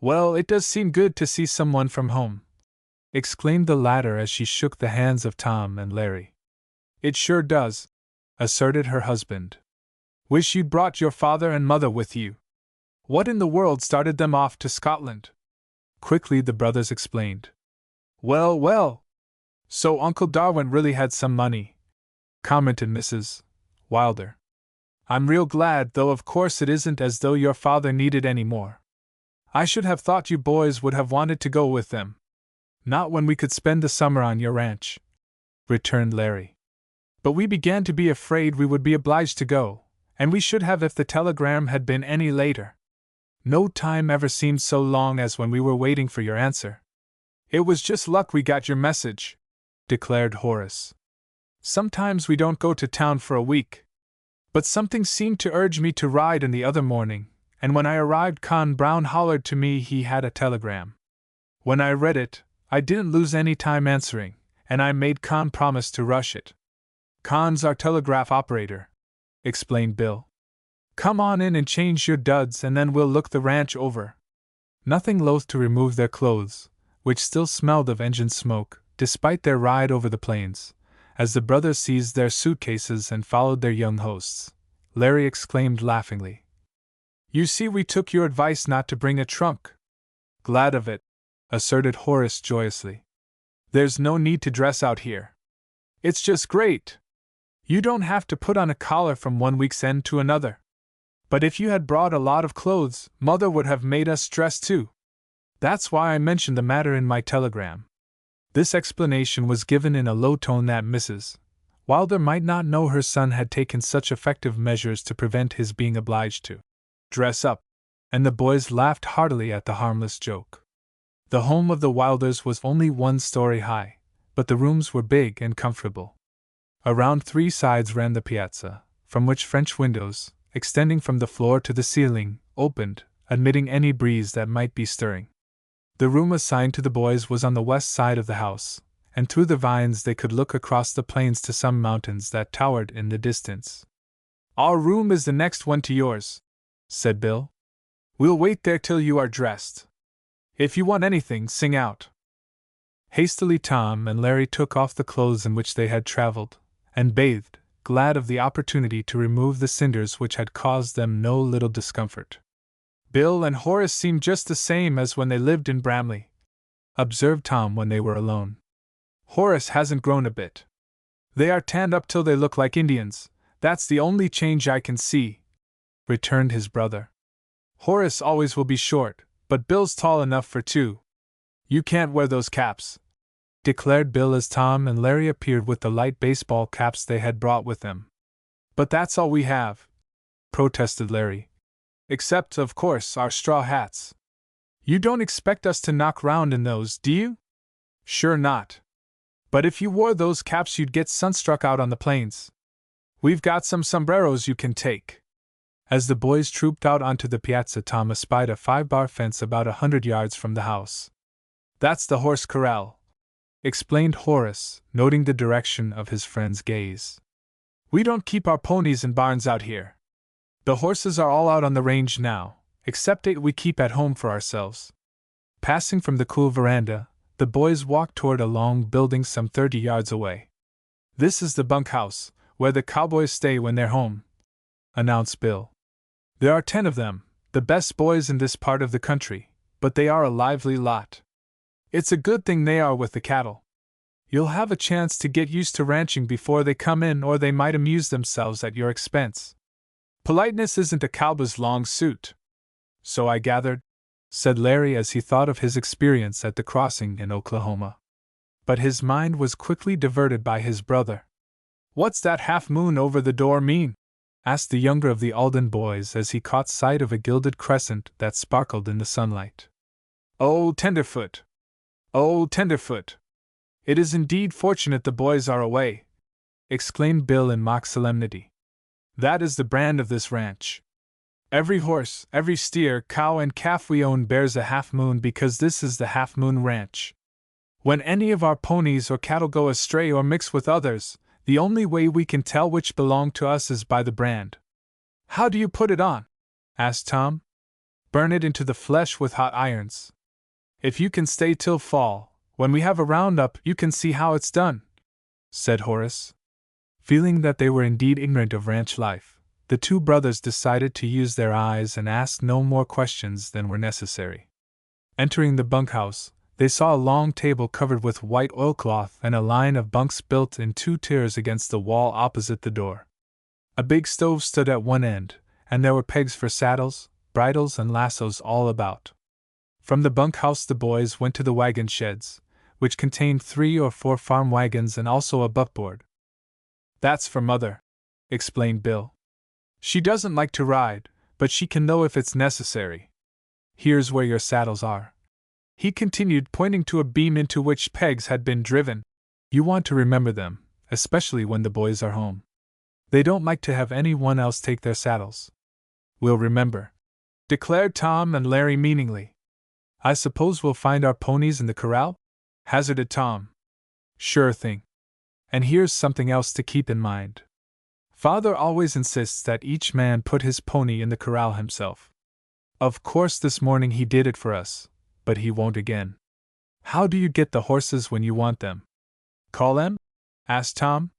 Speaker 1: "Well, it does seem good to see someone from home," exclaimed the latter as she shook the hands of Tom and Larry. "It sure does," asserted her husband. "Wish you'd brought your father and mother with you. What in the world started them off to Scotland?" Quickly the brothers explained. "Well, well! So Uncle Darwin really had some money," commented Mrs. Wilder. "I'm real glad, though of course it isn't as though your father needed any more. I should have thought you boys would have wanted to go with them." "Not when we could spend the summer on your ranch," returned Larry. "But we began to be afraid we would be obliged to go, and we should have if the telegram had been any later. No time ever seemed so long as when we were waiting for your answer." "It was just luck we got your message," declared Horace. "Sometimes we don't go to town for a week. But something seemed to urge me to ride in the other morning, and when I arrived Con Brown hollered to me he had a telegram. When I read it, I didn't lose any time answering, and I made Con promise to rush it. Con's our telegraph operator," explained Bill. "Come on in and change your duds and then we'll look the ranch over." Nothing loath to remove their clothes, which still smelled of engine smoke, despite their ride over the plains, as the brothers seized their suitcases and followed their young hosts, Larry exclaimed laughingly, "You see, we took your advice not to bring a trunk." "Glad of it," asserted Horace joyously. "There's no need to dress out here. It's just great. You don't have to put on a collar from one week's end to another. But if you had brought a lot of clothes, Mother would have made us dress too. That's why I mentioned the matter in my telegram." This explanation was given in a low tone that Mrs. Wilder might not know her son had taken such effective measures to prevent his being obliged to dress up, and the boys laughed heartily at the harmless joke. The home of the Wilders was only 1 story high, but the rooms were big and comfortable. Around 3 sides ran the piazza, from which French windows, extending from the floor to the ceiling, opened, admitting any breeze that might be stirring. The room assigned to the boys was on the west side of the house, and through the vines they could look across the plains to some mountains that towered in the distance. "Our room is the next one to yours," said Bill. "We'll wait there till you are dressed. If you want anything, sing out." Hastily Tom and Larry took off the clothes in which they had traveled, and bathed, glad of the opportunity to remove the cinders which had caused them no little discomfort. "Bill and Horace seem just the same as when they lived in Bramley," observed Tom when they were alone. "Horace hasn't grown a bit. They are tanned up till they look like Indians, that's the only change I can see," returned his brother. "Horace always will be short, but Bill's tall enough for 2. You can't wear those caps," declared Bill as Tom and Larry appeared with the light baseball caps they had brought with them. But that's all we have, protested Larry. Except, of course, our straw hats. You don't expect us to knock round in those, do you? Sure not. But if you wore those caps, you'd get sunstruck out on the plains. We've got some sombreros you can take. As the boys trooped out onto the piazza, Tom espied a 5-bar fence about 100 yards from the house. That's the horse corral, explained Horace, noting the direction of his friend's gaze. We don't keep our ponies in barns out here. The horses are all out on the range now, except 8 we keep at home for ourselves. Passing from the cool veranda, the boys walked toward a long building some 30 yards away. This is the bunkhouse, where the cowboys stay when they're home, announced Bill. There are 10 of them, the best boys in this part of the country, but they are a lively lot. It's a good thing they are with the cattle. You'll have a chance to get used to ranching before they come in, or they might amuse themselves at your expense. Politeness isn't a cowboy's long suit. So I gathered, said Larry as he thought of his experience at the crossing in Oklahoma. But his mind was quickly diverted by his brother. What's that half-moon over the door mean? Asked the younger of the Alden boys as he caught sight of a gilded crescent that sparkled in the sunlight. Oh, tenderfoot! Oh, tenderfoot! It is indeed fortunate the boys are away, exclaimed Bill in mock solemnity. That is the brand of this ranch. Every horse, every steer, cow, and calf we own bears a half-moon because this is the half-moon ranch. When any of our ponies or cattle go astray or mix with others, the only way we can tell which belong to us is by the brand. How do you put it on? Asked Tom. Burn it into the flesh with hot irons. If you can stay till fall, when we have a roundup, you can see how it's done, said Horace. Feeling that they were indeed ignorant of ranch life, the two brothers decided to use their eyes and ask no more questions than were necessary. Entering the bunkhouse, they saw a long table covered with white oilcloth and a line of bunks built in 2 tiers against the wall opposite the door. A big stove stood at one end, and there were pegs for saddles, bridles, and lassos all about. From the bunkhouse the boys went to the wagon sheds, which contained 3 or 4 farm wagons and also a buckboard. That's for Mother, explained Bill. She doesn't like to ride, but she can know if it's necessary. Here's where your saddles are, he continued, pointing to a beam into which pegs had been driven. You want to remember them, especially when the boys are home. They don't like to have anyone else take their saddles. We'll remember, declared Tom and Larry meaningly. I suppose we'll find our ponies in the corral? Hazarded Tom. Sure thing. And here's something else to keep in mind. Father always insists that each man put his pony in the corral himself. Of course this morning he did it for us, but he won't again. How do you get the horses when you want them? Call them? Asked Tom.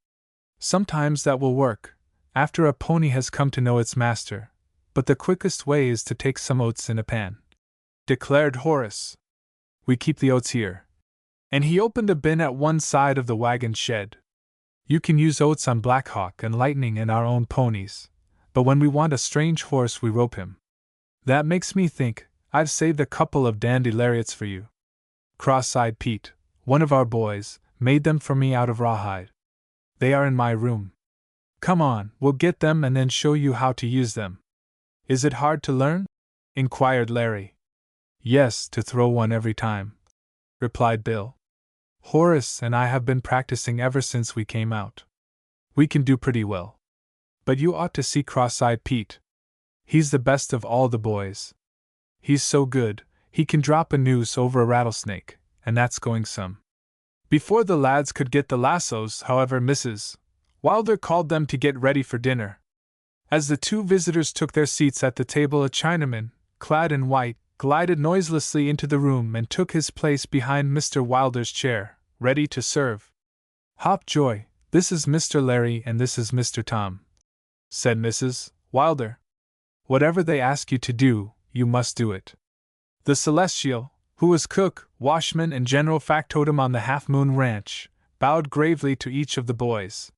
Speaker 1: Sometimes that will work, after a pony has come to know its master, but the quickest way is to take some oats in a pan, declared Horace. We keep the oats here. And he opened a bin at one side of the wagon shed. You can use oats on Black Hawk and Lightning and our own ponies, but when we want a strange horse we rope him. That makes me think I've saved a couple of dandy lariats for you. Cross-eyed Pete, one of our boys, made them for me out of rawhide. They are in my room. Come on, we'll get them and then show you how to use them. Is it hard to learn? Inquired Larry. Yes, to throw one every time, replied Bill. Horace and I have been practicing ever since we came out. We can do pretty well. But you ought to see Cross-eyed Pete. He's the best of all the boys. He's so good, he can drop a noose over a rattlesnake, and that's going some. Before the lads could get the lassos, however, Mrs. Wilder called them to get ready for dinner. As the 2 visitors took their seats at the table, a Chinaman, clad in white, glided noiselessly into the room and took his place behind Mr. Wilder's chair, ready to serve. Hop Joy, this is Mr. Larry and this is Mr. Tom, said Mrs. Wilder. Whatever they ask you to do, you must do it. The Celestial, who was cook, washman, and general factotum on the Half Moon Ranch, bowed gravely to each of the boys.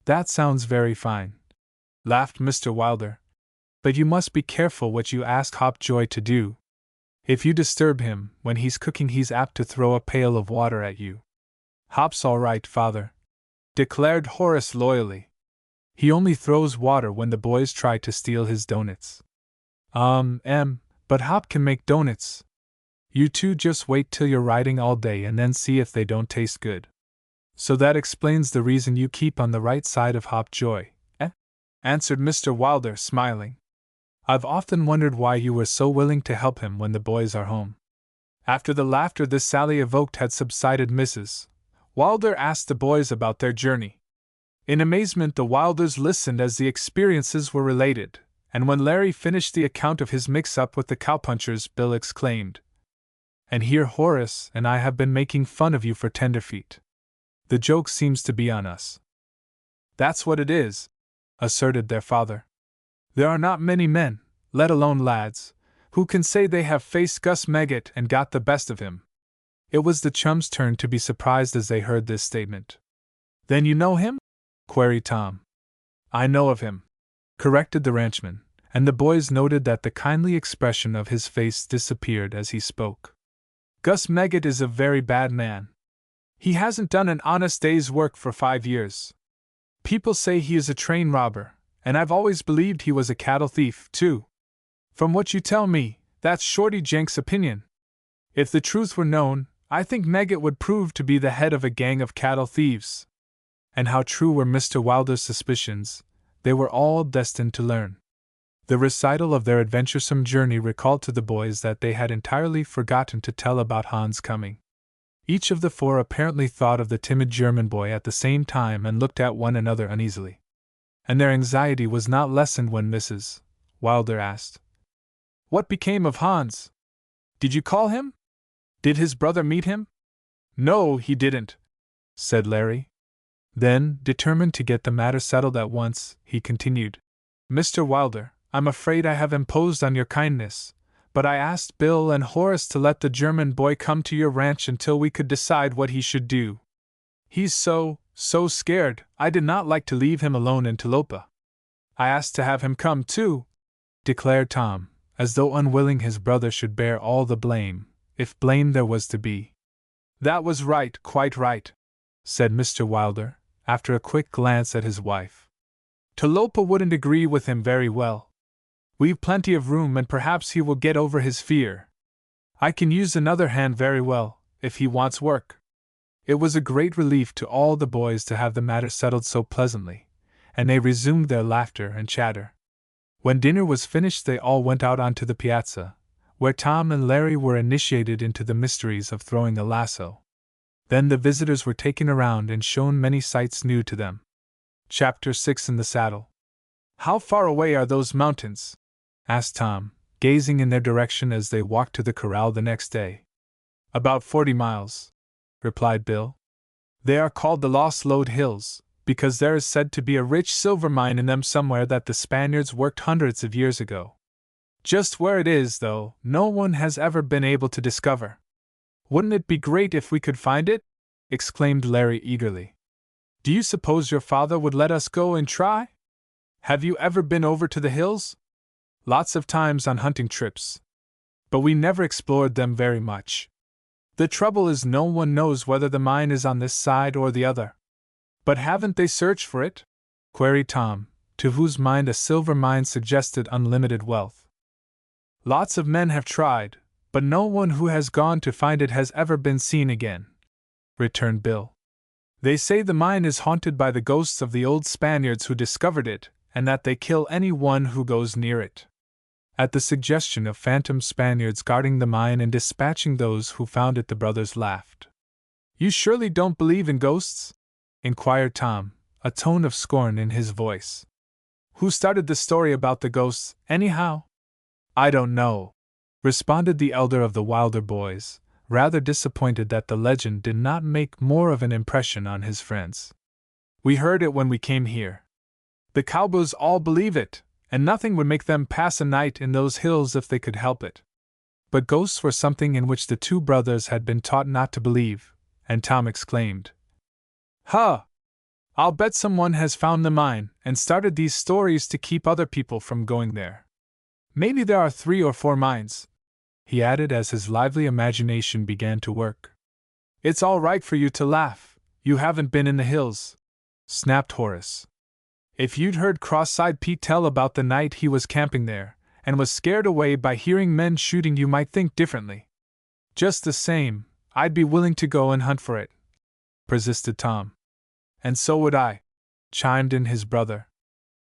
Speaker 1: That sounds very fine, laughed Mr. Wilder. But you must be careful what you ask Hop Joy to do. If you disturb him when he's cooking, he's apt to throw a pail of water at you. Hop's all right, Father, declared Horace loyally. He only throws water when the boys try to steal his doughnuts. But Hop can make doughnuts. You two just wait till you're riding all day and then see if they don't taste good. So that explains the reason you keep on the right side of Hop Joy, eh? Answered Mr. Wilder, smiling. I've often wondered why you were so willing to help him when the boys are home. After the laughter this sally evoked had subsided, Mrs. Wilder asked the boys about their journey. In amazement, the Wilders listened as the experiences were related, and when Larry finished the account of his mix-up with the cowpunchers, Bill exclaimed, "And here Horace and I have been making fun of you for tenderfeet. The joke seems to be on us." "That's what it is," asserted their father. "There are not many men, let alone lads, who can say they have faced Gus Meggett and got the best of him." It was the chums' turn to be surprised as they heard this statement. "Then you know him?" queried Tom. "I know of him," corrected the ranchman, and the boys noted that the kindly expression of his face disappeared as he spoke. "Gus Meggett is a very bad man. He hasn't done an honest day's work for 5 years. People say he is a train robber, and I've always believed he was a cattle thief, too. From what you tell me, that's Shorty Jenks' opinion. If the truth were known, I think Meggett would prove to be the head of a gang of cattle thieves." And how true were Mr. Wilder's suspicions, they were all destined to learn. The recital of their adventuresome journey recalled to the boys that they had entirely forgotten to tell about Hans' coming. Each of the four apparently thought of the timid German boy at the same time and looked at one another uneasily. And their anxiety was not lessened when Mrs. Wilder asked, "What became of Hans? Did you call him? Did his brother meet him?" "No, he didn't," said Larry. Then, determined to get the matter settled at once, he continued, "Mr. Wilder, I'm afraid I have imposed on your kindness, but I asked Bill and Horace to let the German boy come to your ranch until we could decide what he should do. He's so scared, I did not like to leave him alone in Talopa. I asked to have him come too," declared Tom, as though unwilling his brother should bear all the blame, if blame there was to be. "That was right, quite right," said Mr. Wilder, after a quick glance at his wife. "Talopa wouldn't agree with him very well. We've plenty of room and perhaps he will get over his fear. I can use another hand very well, if he wants work." It was a great relief to all the boys to have the matter settled so pleasantly, and they resumed their laughter and chatter. When dinner was finished, they all went out onto the piazza, where Tom and Larry were initiated into the mysteries of throwing a lasso. Then the visitors were taken around and shown many sights new to them. Chapter 6 in the Saddle. "How far away are those mountains?" asked Tom, gazing in their direction as they walked to the corral the next day. "About 40 miles, replied Bill. "They are called the Lost Lode Hills, because there is said to be a rich silver mine in them somewhere that the Spaniards worked hundreds of years ago. Just where it is, though, no one has ever been able to discover." "Wouldn't it be great if we could find it?" exclaimed Larry eagerly. "Do you suppose your father would let us go and try? Have you ever been over to the hills?" "Lots of times on hunting trips. But we never explored them very much. The trouble is no one knows whether the mine is on this side or the other." "But haven't they searched for it?" queried Tom, to whose mind a silver mine suggested unlimited wealth. "Lots of men have tried, but no one who has gone to find it has ever been seen again," returned Bill. "They say the mine is haunted by the ghosts of the old Spaniards who discovered it, and that they kill any one who goes near it." At the suggestion of phantom Spaniards guarding the mine and dispatching those who found it, the brothers laughed. "You surely don't believe in ghosts?" inquired Tom, a tone of scorn in his voice. "Who started the story about the ghosts, anyhow?" "I don't know," responded the elder of the Wilder boys, rather disappointed that the legend did not make more of an impression on his friends. "We heard it when we came here. The cowboys all believe it, and nothing would make them pass a night in those hills if they could help it." But ghosts were something in which the two brothers had been taught not to believe, and Tom exclaimed, "Huh! I'll bet someone has found the mine and started these stories to keep other people from going there. Maybe there are 3 or 4 mines," he added as his lively imagination began to work. "It's all right for you to laugh, you haven't been in the hills," snapped Horace. If you'd heard Cross-eyed Pete tell about the night he was camping there, and was scared away by hearing men shooting, you might think differently. Just the same, I'd be willing to go and hunt for it, persisted Tom. And so would I, chimed in his brother.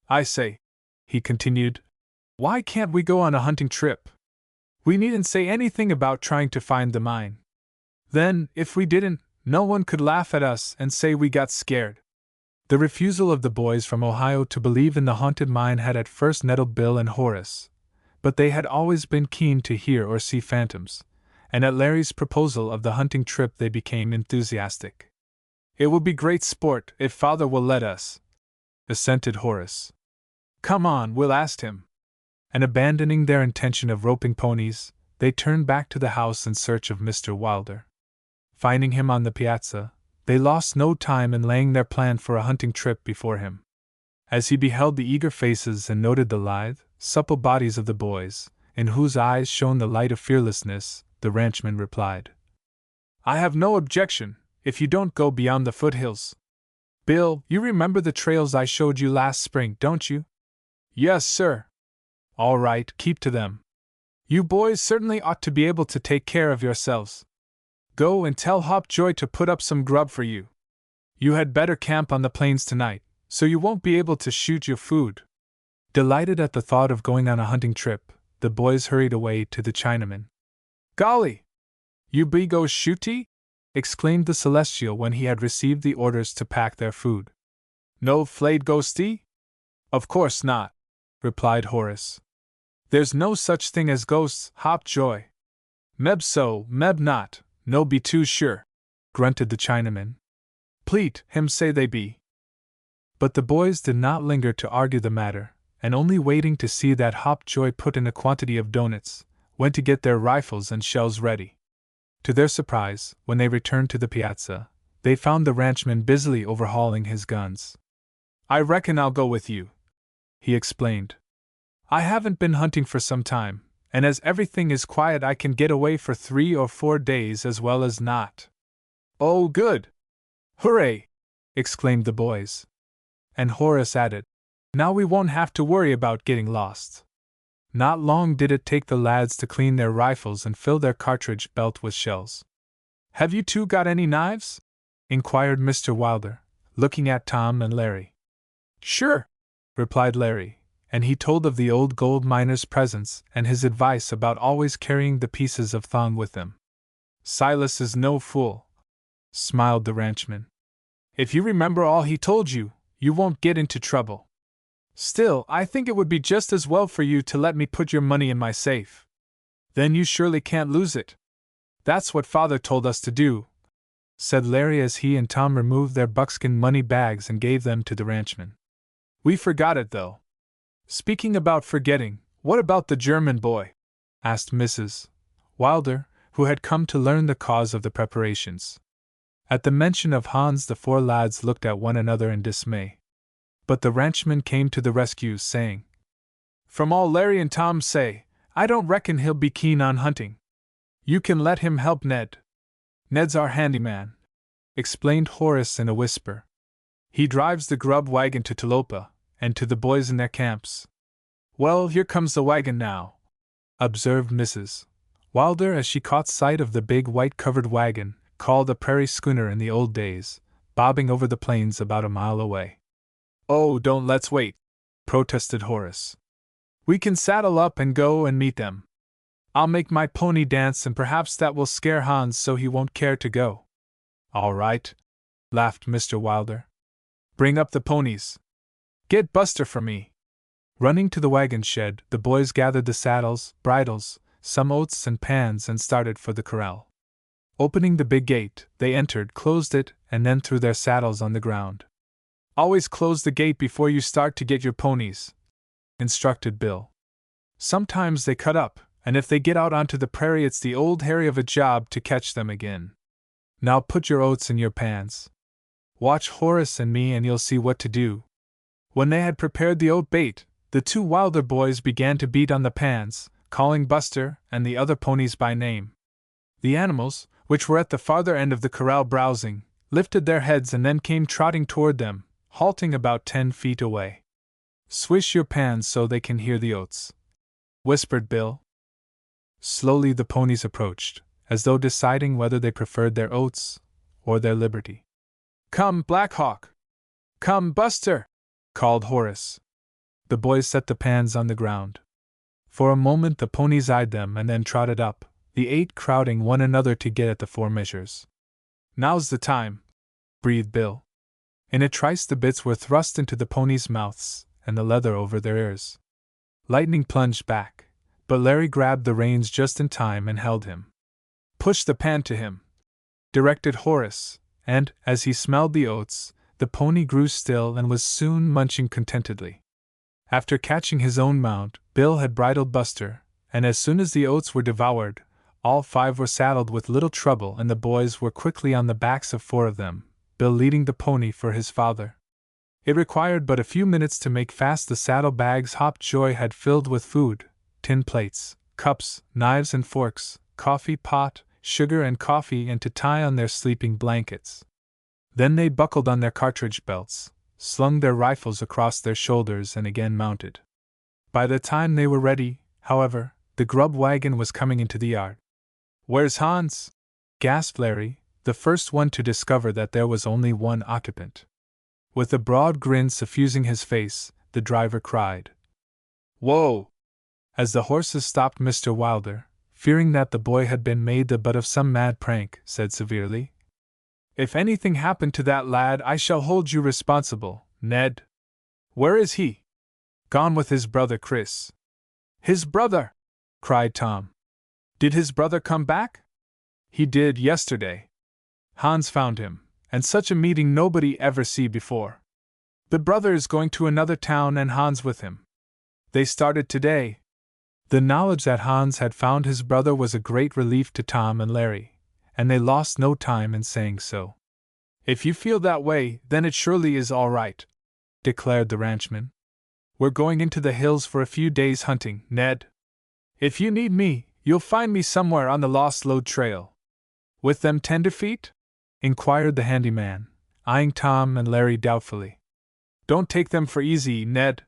Speaker 1: I say, he continued, why can't we go on a hunting trip? We needn't say anything about trying to find the mine. Then, if we didn't, no one could laugh at us and say we got scared. The refusal of the boys from Ohio to believe in the haunted mine had at first nettled Bill and Horace, but they had always been keen to hear or see phantoms, and at Larry's proposal of the hunting trip they became enthusiastic. It will be great sport if Father will let us, assented Horace. Come on, we'll ask him. And abandoning their intention of roping ponies, they turned back to the house in search of Mr. Wilder. Finding him on the piazza, they lost no time in laying their plan for a hunting trip before him. As he beheld the eager faces and noted the lithe, supple bodies of the boys, in whose eyes shone the light of fearlessness, the ranchman replied, I have no objection, if you don't go beyond the foothills. Bill, you remember the trails I showed you last spring, don't you? Yes, sir. All right, keep to them. You boys certainly ought to be able to take care of yourselves. Go and tell Hopjoy to put up some grub for you. You had better camp on the plains tonight, so you won't be able to shoot your food. Delighted at the thought of going on a hunting trip, the boys hurried away to the Chinaman. Golly! You be go shooty? Exclaimed the Celestial when he had received the orders to pack their food. No flayed ghosty? Of course not, replied Horace. There's no such thing as ghosts, Hopjoy. Meb so, meb not, no be too sure, grunted the Chinaman. Pleat, him say they be. But the boys did not linger to argue the matter, and only waiting to see that Hopjoy put in a quantity of doughnuts, went to get their rifles and shells ready. To their surprise, when they returned to the piazza, they found the ranchman busily overhauling his guns. I reckon I'll go with you, he explained. I haven't been hunting for some time, and as everything is quiet I can get away for 3 or 4 days as well as not. Oh, good! Hooray! Exclaimed the boys. And Horace added, Now we won't have to worry about getting lost. Not long did it take the lads to clean their rifles and fill their cartridge belt with shells. Have you two got any knives? Inquired Mr. Wilder, looking at Tom and Larry. Sure, replied Larry, and he told of the old gold miner's presence and his advice about always carrying the pieces of thong with them. Silas is no fool, smiled the ranchman. If you remember all he told you, you won't get into trouble. Still, I think it would be just as well for you to let me put your money in my safe. Then you surely can't lose it. That's what Father told us to do, said Larry as he and Tom removed their buckskin money bags and gave them to the ranchman. We forgot it, though. Speaking about forgetting, what about the German boy? Asked Mrs. Wilder, who had come to learn the cause of the preparations. At the mention of Hans, the 4 lads looked at one another in dismay. But the ranchman came to the rescue, saying, From all Larry and Tom say, I don't reckon he'll be keen on hunting. You can let him help Ned. Ned's our handyman, explained Horace in a whisper. He drives the grub wagon to Talopa, and to the boys in their camps. Well, here comes the wagon now, observed Mrs. Wilder as she caught sight of the big white-covered wagon, called a prairie schooner in the old days, bobbing over the plains about a mile away. Oh, don't let's wait, protested Horace. We can saddle up and go and meet them. I'll make my pony dance and perhaps that will scare Hans so he won't care to go. All right, laughed Mr. Wilder. Bring up the ponies. Get Buster for me. Running to the wagon shed, the boys gathered the saddles, bridles, some oats and pans and started for the corral. Opening the big gate, they entered, closed it, and then threw their saddles on the ground. Always close the gate before you start to get your ponies, instructed Bill. Sometimes they cut up, and if they get out onto the prairie it's the old hairy of a job to catch them again. Now put your oats in your pans. Watch Horace and me and you'll see what to do. When they had prepared the oat bait, the 2 Wilder boys began to beat on the pans, calling Buster and the other ponies by name. The animals, which were at the farther end of the corral browsing, lifted their heads and then came trotting toward them, halting about 10 feet away. "Swish your pans so they can hear the oats," whispered Bill. Slowly the ponies approached, as though deciding whether they preferred their oats or their liberty. "Come, Black Hawk! Come, Buster!" called Horace. The boys set the pans on the ground. For a moment the ponies eyed them and then trotted up, the 8 crowding one another to get at the 4 measures. "Now's the time," breathed Bill. In a trice the bits were thrust into the ponies' mouths and the leather over their ears. Lightning plunged back, but Larry grabbed the reins just in time and held him. "Push the pan to him," directed Horace, and, as he smelled the oats, the pony grew still and was soon munching contentedly. After catching his own mount, Bill had bridled Buster, and as soon as the oats were devoured, all 5 were saddled with little trouble and the boys were quickly on the backs of 4 of them, Bill leading the pony for his father. It required but a few minutes to make fast the saddlebags Hop Joy had filled with food: tin plates, cups, knives and forks, coffee pot, sugar and coffee, and to tie on their sleeping blankets. Then they buckled on their cartridge belts, slung their rifles across their shoulders and again mounted. By the time they were ready, however, the grub wagon was coming into the yard. "Where's Hans?" gasped Larry, the first one to discover that there was only one occupant. With a broad grin suffusing his face, the driver cried, "Whoa!" as the horses stopped. Mr. Wilder, fearing that the boy had been made the butt of some mad prank, said severely, "If anything happened to that lad, I shall hold you responsible, Ned." "Where is he?" "Gone with his brother Chris." "His brother!" cried Tom. "Did his brother come back?" "He did, yesterday. Hans found him, and such a meeting nobody ever see before. The brother is going to another town and Hans with him. They started today." The knowledge that Hans had found his brother was a great relief to Tom and Larry, and they lost no time in saying so. "If you feel that way, then it surely is all right," declared the ranchman. "We're going into the hills for a few days hunting, Ned. If you need me, you'll find me somewhere on the Lost Lode Trail." "With them tenderfeet?" inquired the handyman, eyeing Tom and Larry doubtfully. "Don't take them for easy, Ned.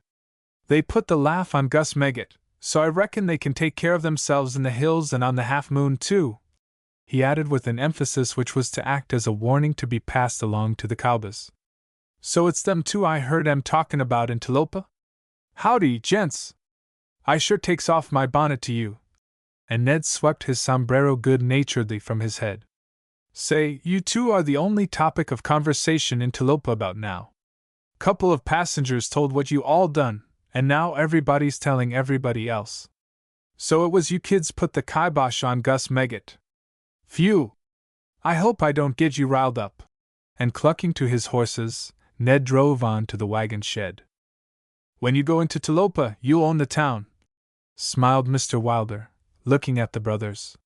Speaker 1: They put the laugh on Gus Meggett, so I reckon they can take care of themselves in the hills and on the Half Moon, too," he added with an emphasis which was to act as a warning to be passed along to the cowboys. "So it's them two I heard 'em talkin' about in Talopa? Howdy, gents! I sure takes off my bonnet to you," and Ned swept his sombrero good-naturedly from his head. "Say, you two are the only topic of conversation in Talopa about now. Couple of passengers told what you all done, and now everybody's telling everybody else. So it was you kids put the kibosh on Gus Meggett. Phew! I hope I don't get you riled up." And clucking to his horses, Ned drove on to the wagon shed. "When you go into Talopa, you'll own the town," smiled Mr. Wilder, looking at the brothers.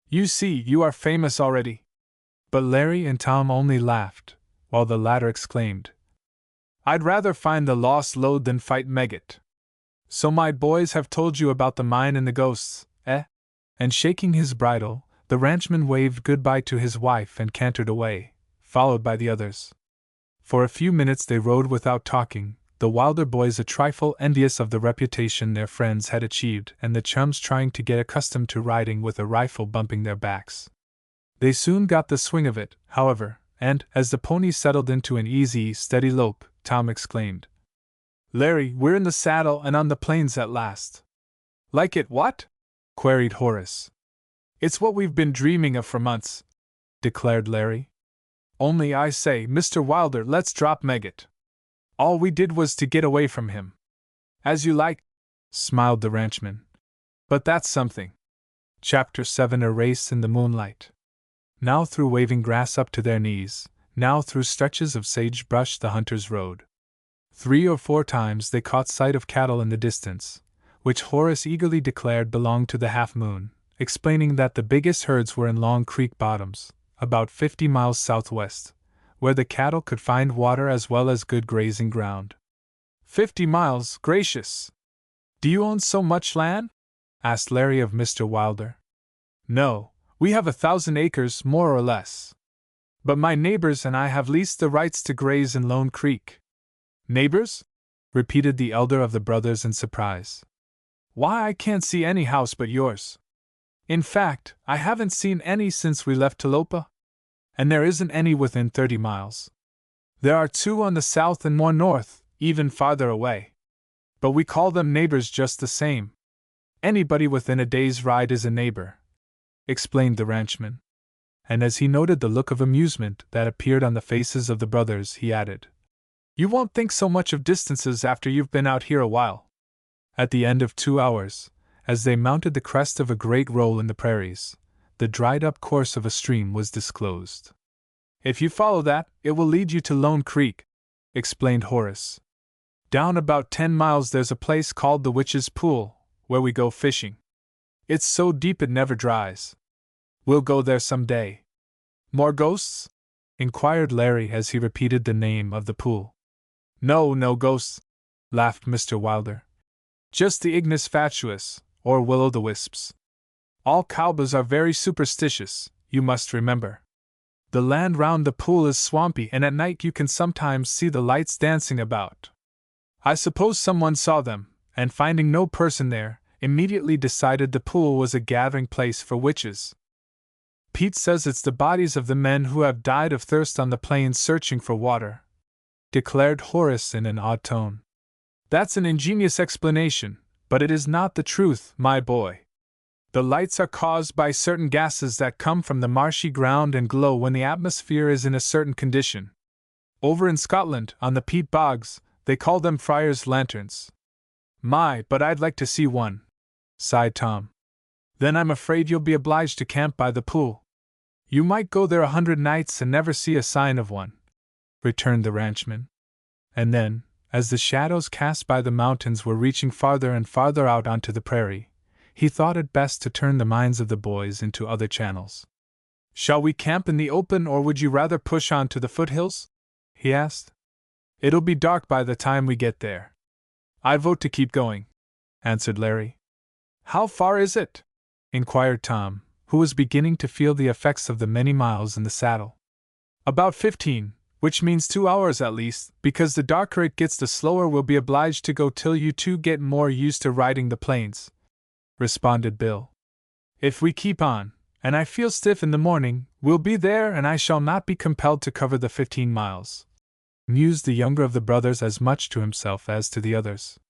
Speaker 1: "You see, you are famous already." But Larry and Tom only laughed, while the latter exclaimed, "I'd rather find the lost lode than fight Meggett. So my boys have told you about the mine and the ghosts, eh?" And shaking his bridle, the ranchman waved goodbye to his wife and cantered away, followed by the others. For a few minutes they rode without talking, the Wilder boys a trifle envious of the reputation their friends had achieved and the chums trying to get accustomed to riding with a rifle bumping their backs. They soon got the swing of it, however, and, as the ponies settled into an easy, steady lope, Tom exclaimed, "Larry, we're in the saddle and on the plains at last." "Like it what?" queried Horace. "It's what we've been dreaming of for months," declared Larry. "Only I say, Mr. Wilder, let's drop Meggett. All we did was to get away from him." "As you like," smiled the ranchman. "But that's something." Chapter 7: A Race in the Moonlight. Now through waving grass up to their knees, now through stretches of sagebrush the hunters rode. 3 or 4 times they caught sight of cattle in the distance, which Horace eagerly declared belonged to the Half Moon, explaining that the biggest herds were in Long Creek bottoms, about 50 miles southwest, where the cattle could find water as well as good grazing ground. 50 miles, gracious! Do you own so much land? Asked Larry of Mr. Wilder. No, we have 1,000 acres, more or less. But my neighbors and I have leased the rights to graze in Lone Creek. Neighbors? Repeated the elder of the brothers in surprise. Why, I can't see any house but yours. In fact, I haven't seen any since we left Talopa. And there isn't any within 30 miles. There are 2 on the south and more north, even farther away. But we call them neighbors just the same. Anybody within a day's ride is a neighbor, explained the ranchman. And as he noted the look of amusement that appeared on the faces of the brothers, he added, You won't think so much of distances after you've been out here a while. At the end of 2 hours, as they mounted the crest of a great roll in the prairies, the dried-up course of a stream was disclosed. If you follow that, it will lead you to Lone Creek, explained Horace. Down about 10 miles there's a place called the Witch's Pool, where we go fishing. It's so deep it never dries. We'll go there some day. More ghosts? Inquired Larry as he repeated the name of the pool. No ghosts, laughed Mr. Wilder. Just the ignis fatuus, or will-o'-the-wisps. All cowboys are very superstitious, you must remember. The land round the pool is swampy, and at night you can sometimes see the lights dancing about. I suppose someone saw them, and finding no person there, immediately decided the pool was a gathering place for witches. Pete says it's the bodies of the men who have died of thirst on the plains searching for water, declared Horace in an odd tone. That's an ingenious explanation, but it is not the truth, my boy. The lights are caused by certain gases that come from the marshy ground and glow when the atmosphere is in a certain condition. Over in Scotland, on the peat bogs, they call them friars' lanterns. My, but I'd like to see one, sighed Tom. Then I'm afraid you'll be obliged to camp by the pool. You might go there 100 nights and never see a sign of one, returned the ranchman. And then, as the shadows cast by the mountains were reaching farther and farther out onto the prairie, he thought it best to turn the minds of the boys into other channels. Shall we camp in the open, or would you rather push on to the foothills? He asked. It'll be dark by the time we get there. I vote to keep going, answered Larry. How far is it? Inquired Tom, who was beginning to feel the effects of the many miles in the saddle. About 15, which means 2 hours at least, because the darker it gets the slower we'll be obliged to go till you two get more used to riding the plains, responded Bill. If we keep on, and I feel stiff in the morning, we'll be there and I shall not be compelled to cover the 15 miles, mused the younger of the brothers as much to himself as to the others.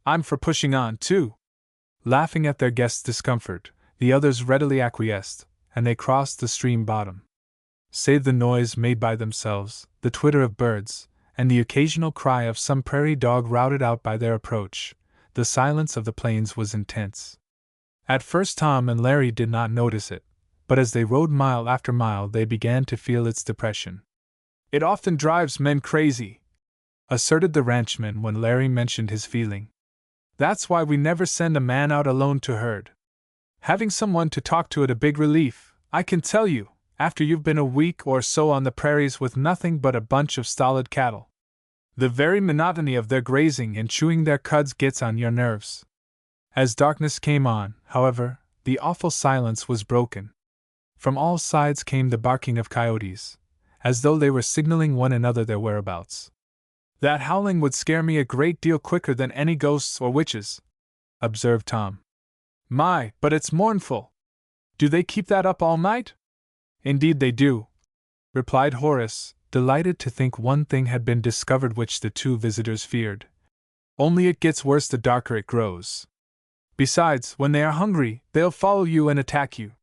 Speaker 1: I'm for pushing on, too. Laughing at their guest's discomfort, the others readily acquiesced, and they crossed the stream bottom. Save the noise made by themselves, the twitter of birds, and the occasional cry of some prairie dog routed out by their approach, the silence of the plains was intense. At first Tom and Larry did not notice it, but as they rode mile after mile they began to feel its depression. It often drives men crazy, asserted the ranchman when Larry mentioned his feeling. That's why we never send a man out alone to herd. Having someone to talk to is a big relief, I can tell you, after you've been a week or so on the prairies with nothing but a bunch of stolid cattle. The very monotony of their grazing and chewing their cuds gets on your nerves. As darkness came on, however, the awful silence was broken. From all sides came the barking of coyotes, as though they were signaling one another their whereabouts. That howling would scare me a great deal quicker than any ghosts or witches, observed Tom. My, but it's mournful. Do they keep that up all night? Indeed they do, replied Horace, delighted to think one thing had been discovered which the two visitors feared. Only it gets worse the darker it grows. Besides, when they are hungry, they'll follow you and attack you.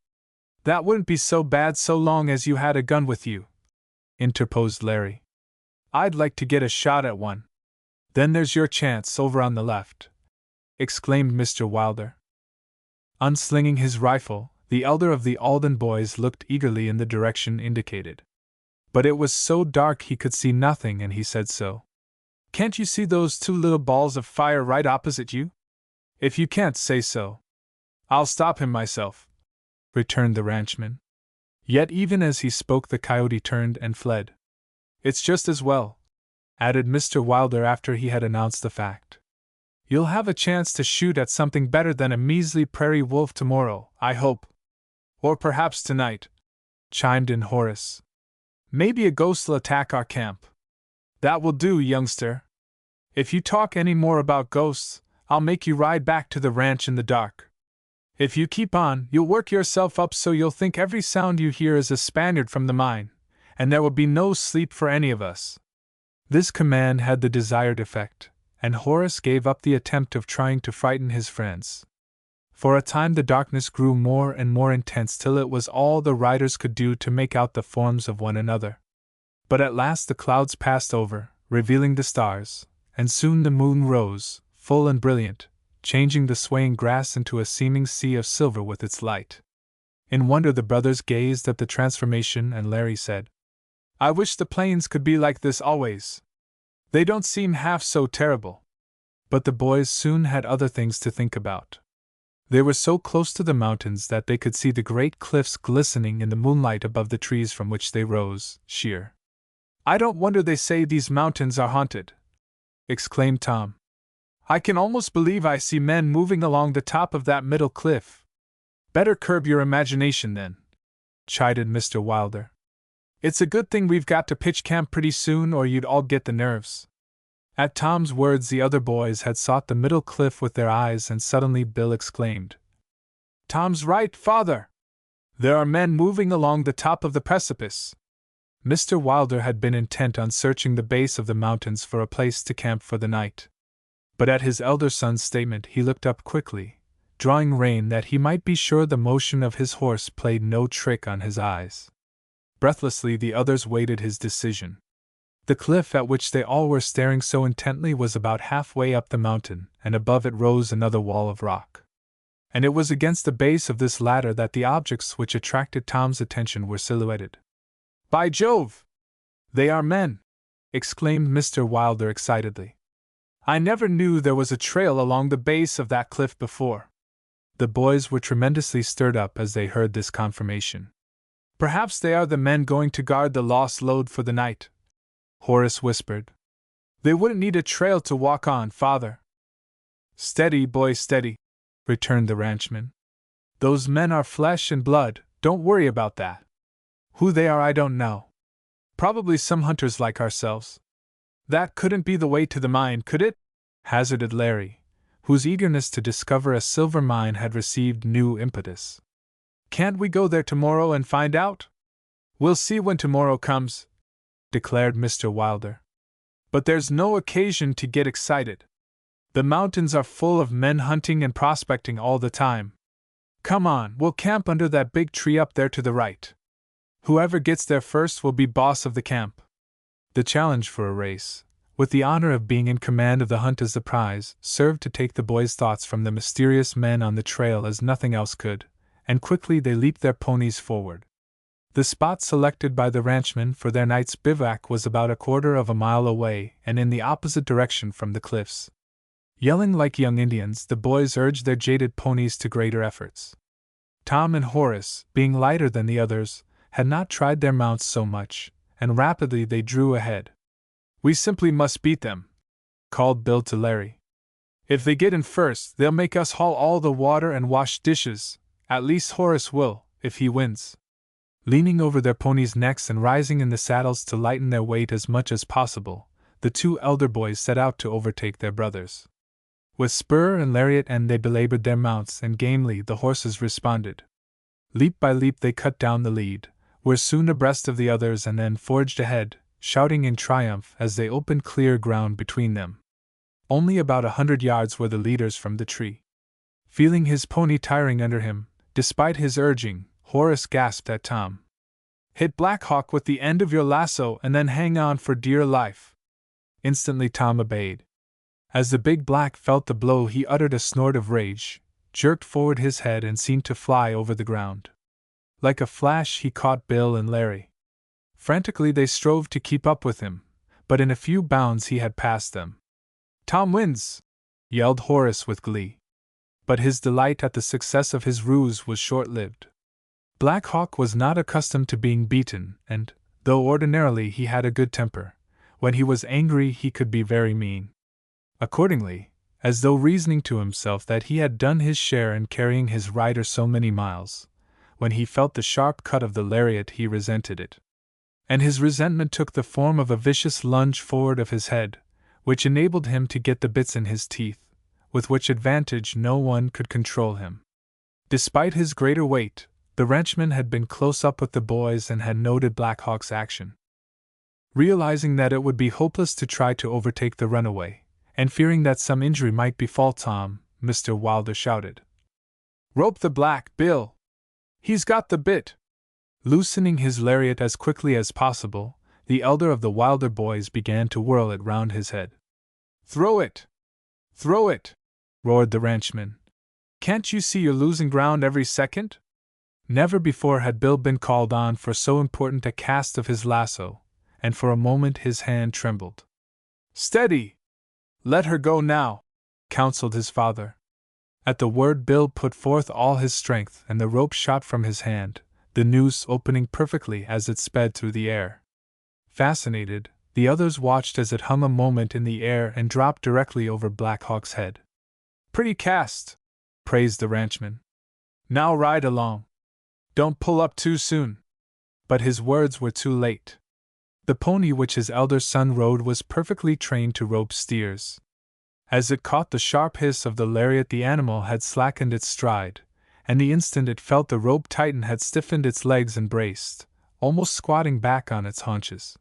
Speaker 1: That wouldn't be so bad so long as you had a gun with you, interposed Larry. I'd like to get a shot at one. Then there's your chance over on the left, exclaimed Mr. Wilder. Unslinging his rifle, the elder of the Alden boys looked eagerly in the direction indicated. But it was so dark he could see nothing, and he said so. Can't you see those 2 little balls of fire right opposite you? If you can't say so, I'll stop him myself, returned the ranchman. Yet even as he spoke the coyote turned and fled. It's just as well, added Mr. Wilder after he had announced the fact. You'll have a chance to shoot at something better than a measly prairie wolf tomorrow, I hope. Or perhaps tonight, chimed in Horace. Maybe a ghost'll attack our camp. That will do, youngster, If you talk any more about ghosts, I'll make you ride back to the ranch in the dark. If you keep on, you'll work yourself up so you'll think every sound you hear is a Spaniard from the mine, and there will be no sleep for any of us." This command had the desired effect, and Horace gave up the attempt of trying to frighten his friends. For a time the darkness grew more and more intense till it was all the riders could do to make out the forms of one another. But at last the clouds passed over, revealing the stars, and soon the moon rose, full and brilliant, changing the swaying grass into a seeming sea of silver with its light. In wonder the brothers gazed at the transformation, and Larry said, "I wish the plains could be like this always. They don't seem half so terrible." But the boys soon had other things to think about. They were so close to the mountains that they could see the great cliffs glistening in the moonlight above the trees from which they rose, sheer. "I don't wonder they say these mountains are haunted," exclaimed Tom. "I can almost believe I see men moving along the top of that middle cliff." "Better curb your imagination, then," chided Mr. Wilder. "It's a good thing we've got to pitch camp pretty soon, or you'd all get the nerves." At Tom's words, the other boys had sought the middle cliff with their eyes, and suddenly Bill exclaimed, "Tom's right, Father! There are men moving along the top of the precipice." Mr. Wilder had been intent on searching the base of the mountains for a place to camp for the night. But at his elder son's statement he looked up quickly, drawing rein that he might be sure the motion of his horse played no trick on his eyes. Breathlessly the others waited his decision. The cliff at which they all were staring so intently was about halfway up the mountain, and above it rose another wall of rock. And it was against the base of this latter that the objects which attracted Tom's attention were silhouetted. "By Jove! They are men!" exclaimed Mr. Wilder excitedly. "I never knew there was a trail along the base of that cliff before." The boys were tremendously stirred up as they heard this confirmation. "Perhaps they are the men going to guard the lost lode for the night," Horace whispered. "They wouldn't need a trail to walk on, Father." "Steady, boy, steady," returned the ranchman. "Those men are flesh and blood, don't worry about that. Who they are I don't know. Probably some hunters like ourselves." "That couldn't be the way to the mine, could it?" hazarded Larry, whose eagerness to discover a silver mine had received new impetus. "Can't we go there tomorrow and find out?" "We'll see when tomorrow comes," declared Mr. Wilder. "But there's no occasion to get excited. The mountains are full of men hunting and prospecting all the time. Come on, we'll camp under that big tree up there to the right. Whoever gets there first will be boss of the camp." The challenge for a race, with the honor of being in command of the hunt as the prize, served to take the boys' thoughts from the mysterious men on the trail as nothing else could, and quickly they leaped their ponies forward. The spot selected by the ranchmen for their night's bivouac was about a quarter of a mile away and in the opposite direction from the cliffs. Yelling like young Indians, the boys urged their jaded ponies to greater efforts. Tom and Horace, being lighter than the others, had not tried their mounts so much, and rapidly they drew ahead. "We simply must beat them," called Bill to Larry. "If they get in first, they'll make us haul all the water and wash dishes. At least Horace will, if he wins." Leaning over their ponies' necks and rising in the saddles to lighten their weight as much as possible, the two elder boys set out to overtake their brothers. With spur and lariat end they belabored their mounts, and gamely the horses responded. Leap by leap they cut down the lead, were soon abreast of the others, and then forged ahead, shouting in triumph as they opened clear ground between them. Only about 100 yards were the leaders from the tree. Feeling his pony tiring under him, despite his urging, Horace gasped at Tom. "Hit Black Hawk with the end of your lasso and then hang on for dear life." Instantly Tom obeyed. As the big black felt the blow he uttered a snort of rage, jerked forward his head and seemed to fly over the ground. Like a flash he caught Bill and Larry. Frantically they strove to keep up with him, but in a few bounds he had passed them. "Tom wins!" yelled Horace with glee. But his delight at the success of his ruse was short-lived. Black Hawk was not accustomed to being beaten, and, though ordinarily he had a good temper, when he was angry he could be very mean. Accordingly, as though reasoning to himself that he had done his share in carrying his rider so many miles, when he felt the sharp cut of the lariat he resented it. And his resentment took the form of a vicious lunge forward of his head, which enabled him to get the bits in his teeth, with which advantage no one could control him. Despite his greater weight, the ranchman had been close up with the boys and had noted Black Hawk's action. Realizing that it would be hopeless to try to overtake the runaway, and fearing that some injury might befall Tom, Mr. Wilder shouted, "Rope the black, Bill! He's got the bit!" Loosening his lariat as quickly as possible, the elder of the Wilder boys began to whirl it round his head. "Throw it! Throw it!" roared the ranchman. "Can't you see you're losing ground every second?" Never before had Bill been called on for so important a cast of his lasso, and for a moment his hand trembled. "Steady! Let her go now," counseled his father. At the word Bill put forth all his strength and the rope shot from his hand, the noose opening perfectly as it sped through the air. Fascinated, the others watched as it hung a moment in the air and dropped directly over Black Hawk's head. "Pretty cast," praised the ranchman. "Now ride along. Don't pull up too soon." But his words were too late. The pony which his elder son rode was perfectly trained to rope steers. As it caught the sharp hiss of the lariat, the animal had slackened its stride, and the instant it felt the rope tighten had stiffened its legs and braced, almost squatting back on its haunches.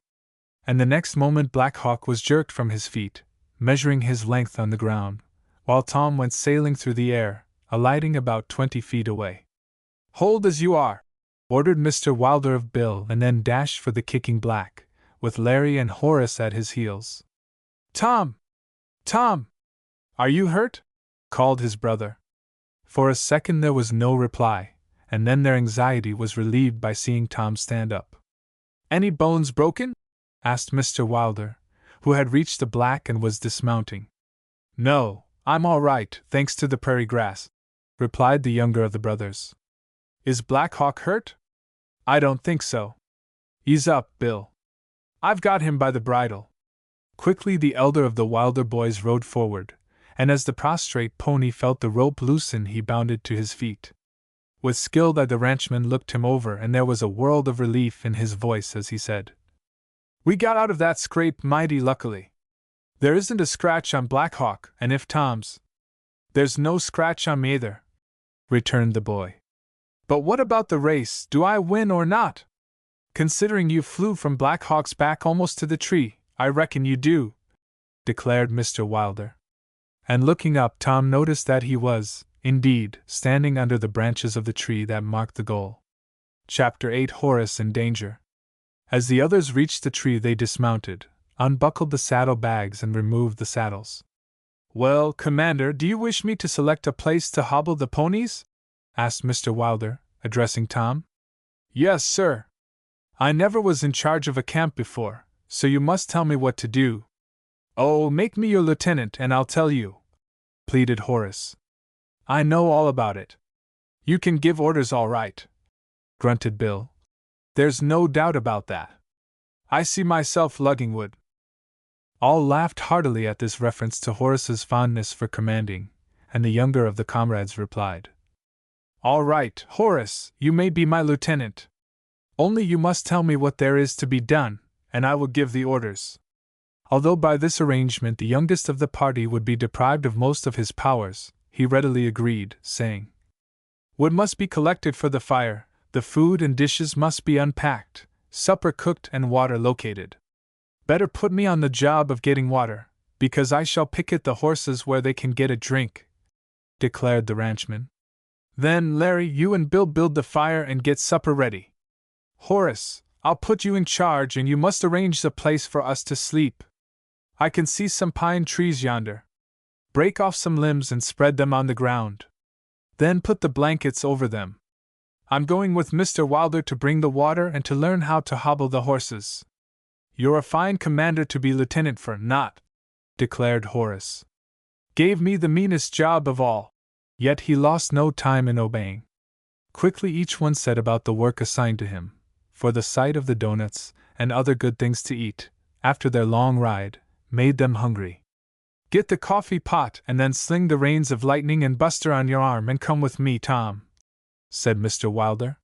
Speaker 1: And the next moment Black Hawk was jerked from his feet, measuring his length on the ground, while Tom went sailing through the air, alighting about 20 feet away. "Hold as you are!" ordered Mr. Wilder of Bill, and then dashed for the kicking black, with Larry and Horace at his heels. "Tom! Tom! Are you hurt?" called his brother. For a second there was no reply, and then their anxiety was relieved by seeing Tom stand up. "Any bones broken?" asked Mr. Wilder, who had reached the black and was dismounting. "No, I'm all right, thanks to the prairie grass," replied the younger of the brothers. "Is Black Hawk hurt?" "I don't think so. Ease up, Bill. I've got him by the bridle." Quickly the elder of the Wilder boys rode forward, and as the prostrate pony felt the rope loosen he bounded to his feet. With skill the ranchman looked him over, and there was a world of relief in his voice as he said, "We got out of that scrape mighty luckily. There isn't a scratch on Black Hawk, and if Tom's—" "There's no scratch on me either," returned the boy. "But what about the race, do I win or not? Considering you flew from Black Hawk's back almost to the tree, I reckon you do," declared Mr. Wilder. And looking up, Tom noticed that he was, indeed, standing under the branches of the tree that marked the goal. Chapter 8: Horace in Danger. As the others reached the tree they dismounted, unbuckled the saddle bags and removed the saddles. "Well, Commander, do you wish me to select a place to hobble the ponies?" asked Mr. Wilder, addressing Tom. "Yes, sir. I never was in charge of a camp before, so you must tell me what to do." "Oh, make me your lieutenant and I'll tell you," pleaded Horace. "I know all about it." "You can give orders all right," grunted Bill. "There's no doubt about that. I see myself lugging wood." All laughed heartily at this reference to Horace's fondness for commanding, and the younger of the comrades replied, "All right, Horace, you may be my lieutenant. Only you must tell me what there is to be done, and I will give the orders." Although by this arrangement the youngest of the party would be deprived of most of his powers, he readily agreed, saying, "Wood must be collected for the fire, the food and dishes must be unpacked, supper cooked and water located. Better put me on the job of getting water, because I shall picket the horses where they can get a drink," declared the ranchman. "Then, Larry, you and Bill build the fire and get supper ready. Horace, I'll put you in charge and you must arrange the place for us to sleep. I can see some pine trees yonder. Break off some limbs and spread them on the ground. Then put the blankets over them. I'm going with Mr. Wilder to bring the water and to learn how to hobble the horses." "You're a fine commander to be lieutenant for, not," declared Horace. "Gave me the meanest job of all." Yet he lost no time in obeying. Quickly each one set about the work assigned to him, for the sight of the doughnuts and other good things to eat, after their long ride, made them hungry. "Get the coffee pot and then sling the reins of Lightning and Buster on your arm and come with me, Tom," said Mr. Wilder.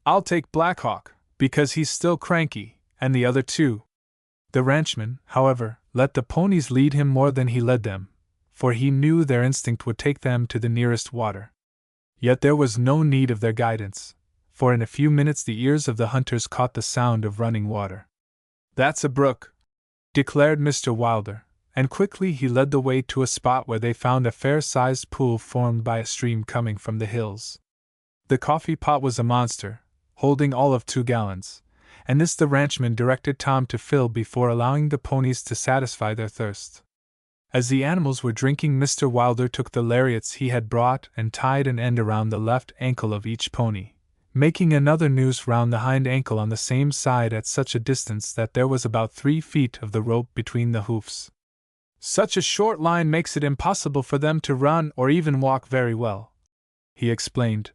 Speaker 1: "I'll take Black Hawk, because he's still cranky, and the other two." The ranchman, however, let the ponies lead him more than he led them, for he knew their instinct would take them to the nearest water. Yet there was no need of their guidance, for in a few minutes the ears of the hunters caught the sound of running water. "That's a brook," declared Mr. Wilder, and quickly he led the way to a spot where they found a fair-sized pool formed by a stream coming from the hills. The coffee pot was a monster, holding all of 2 gallons, and this the ranchman directed Tom to fill before allowing the ponies to satisfy their thirst. As the animals were drinking, Mr. Wilder took the lariats he had brought and tied an end around the left ankle of each pony, making another noose round the hind ankle on the same side at such a distance that there was about 3 feet of the rope between the hoofs. "Such a short line makes it impossible for them to run or even walk very well," he explained,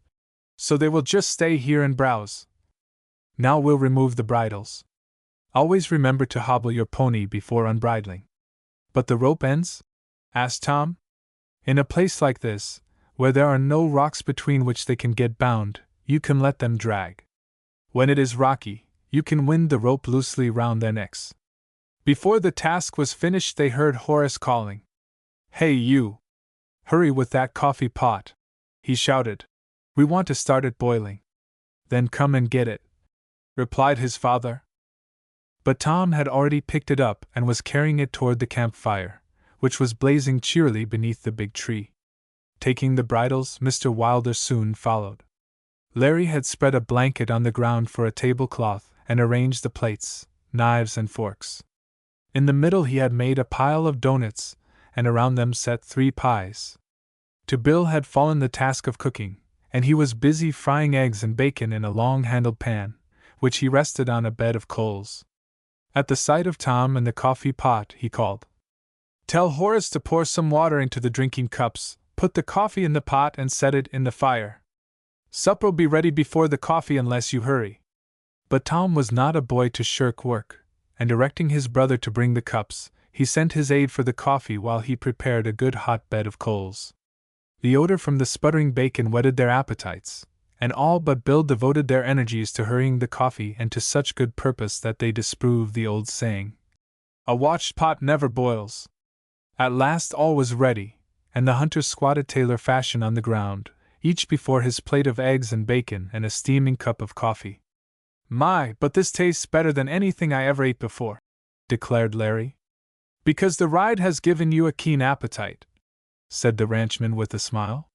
Speaker 1: "so they will just stay here and browse. Now we'll remove the bridles. Always remember to hobble your pony before unbridling." "But the rope ends?" asked Tom. "In a place like this, where there are no rocks between which they can get bound, you can let them drag. When it is rocky, you can wind the rope loosely round their necks." Before the task was finished, they heard Horace calling. "Hey, you! Hurry with that coffee pot!" he shouted. "We want to start it boiling." "Then come and get it," replied his father. But Tom had already picked it up and was carrying it toward the campfire, which was blazing cheerily beneath the big tree. Taking the bridles, Mr. Wilder soon followed. Larry had spread a blanket on the ground for a tablecloth and arranged the plates, knives, and forks. In the middle he had made a pile of doughnuts, and around them set 3 pies. To Bill had fallen the task of cooking, and he was busy frying eggs and bacon in a long-handled pan, which he rested on a bed of coals. At the sight of Tom and the coffee pot, he called, "Tell Horace to pour some water into the drinking cups, put the coffee in the pot and set it in the fire. Supper'll be ready before the coffee unless you hurry." But Tom was not a boy to shirk work, and directing his brother to bring the cups, he sent his aide for the coffee while he prepared a good hot bed of coals. The odor from the sputtering bacon whetted their appetites, and all but Bill devoted their energies to hurrying the coffee, and to such good purpose that they disproved the old saying, "A watched pot never boils." At last all was ready, and the hunters squatted tailor fashion on the ground, each before his plate of eggs and bacon and a steaming cup of coffee. "My, but this tastes better than anything I ever ate before," declared Larry. "Because the ride has given you a keen appetite," said the ranchman with a smile.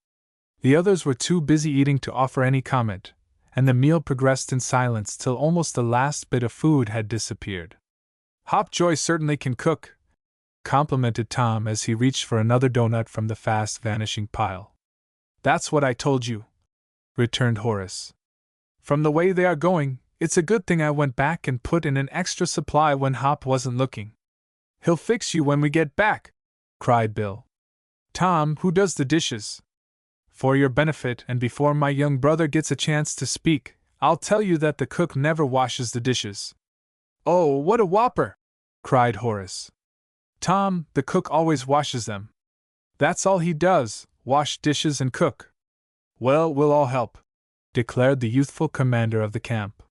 Speaker 1: The others were too busy eating to offer any comment, and the meal progressed in silence till almost the last bit of food had disappeared. "Hopjoy certainly can cook," complimented Tom as he reached for another doughnut from the fast-vanishing pile. "That's what I told you," returned Horace. "From the way they are going, it's a good thing I went back and put in an extra supply when Hop wasn't looking." "He'll fix you when we get back," cried Bill. "Tom, who does the dishes? For your benefit and before my young brother gets a chance to speak, I'll tell you that the cook never washes the dishes." "Oh, what a whopper!" cried Horace. "Tom, the cook always washes them. That's all he does, wash dishes and cook." "Well, we'll all help," declared the youthful commander of the camp.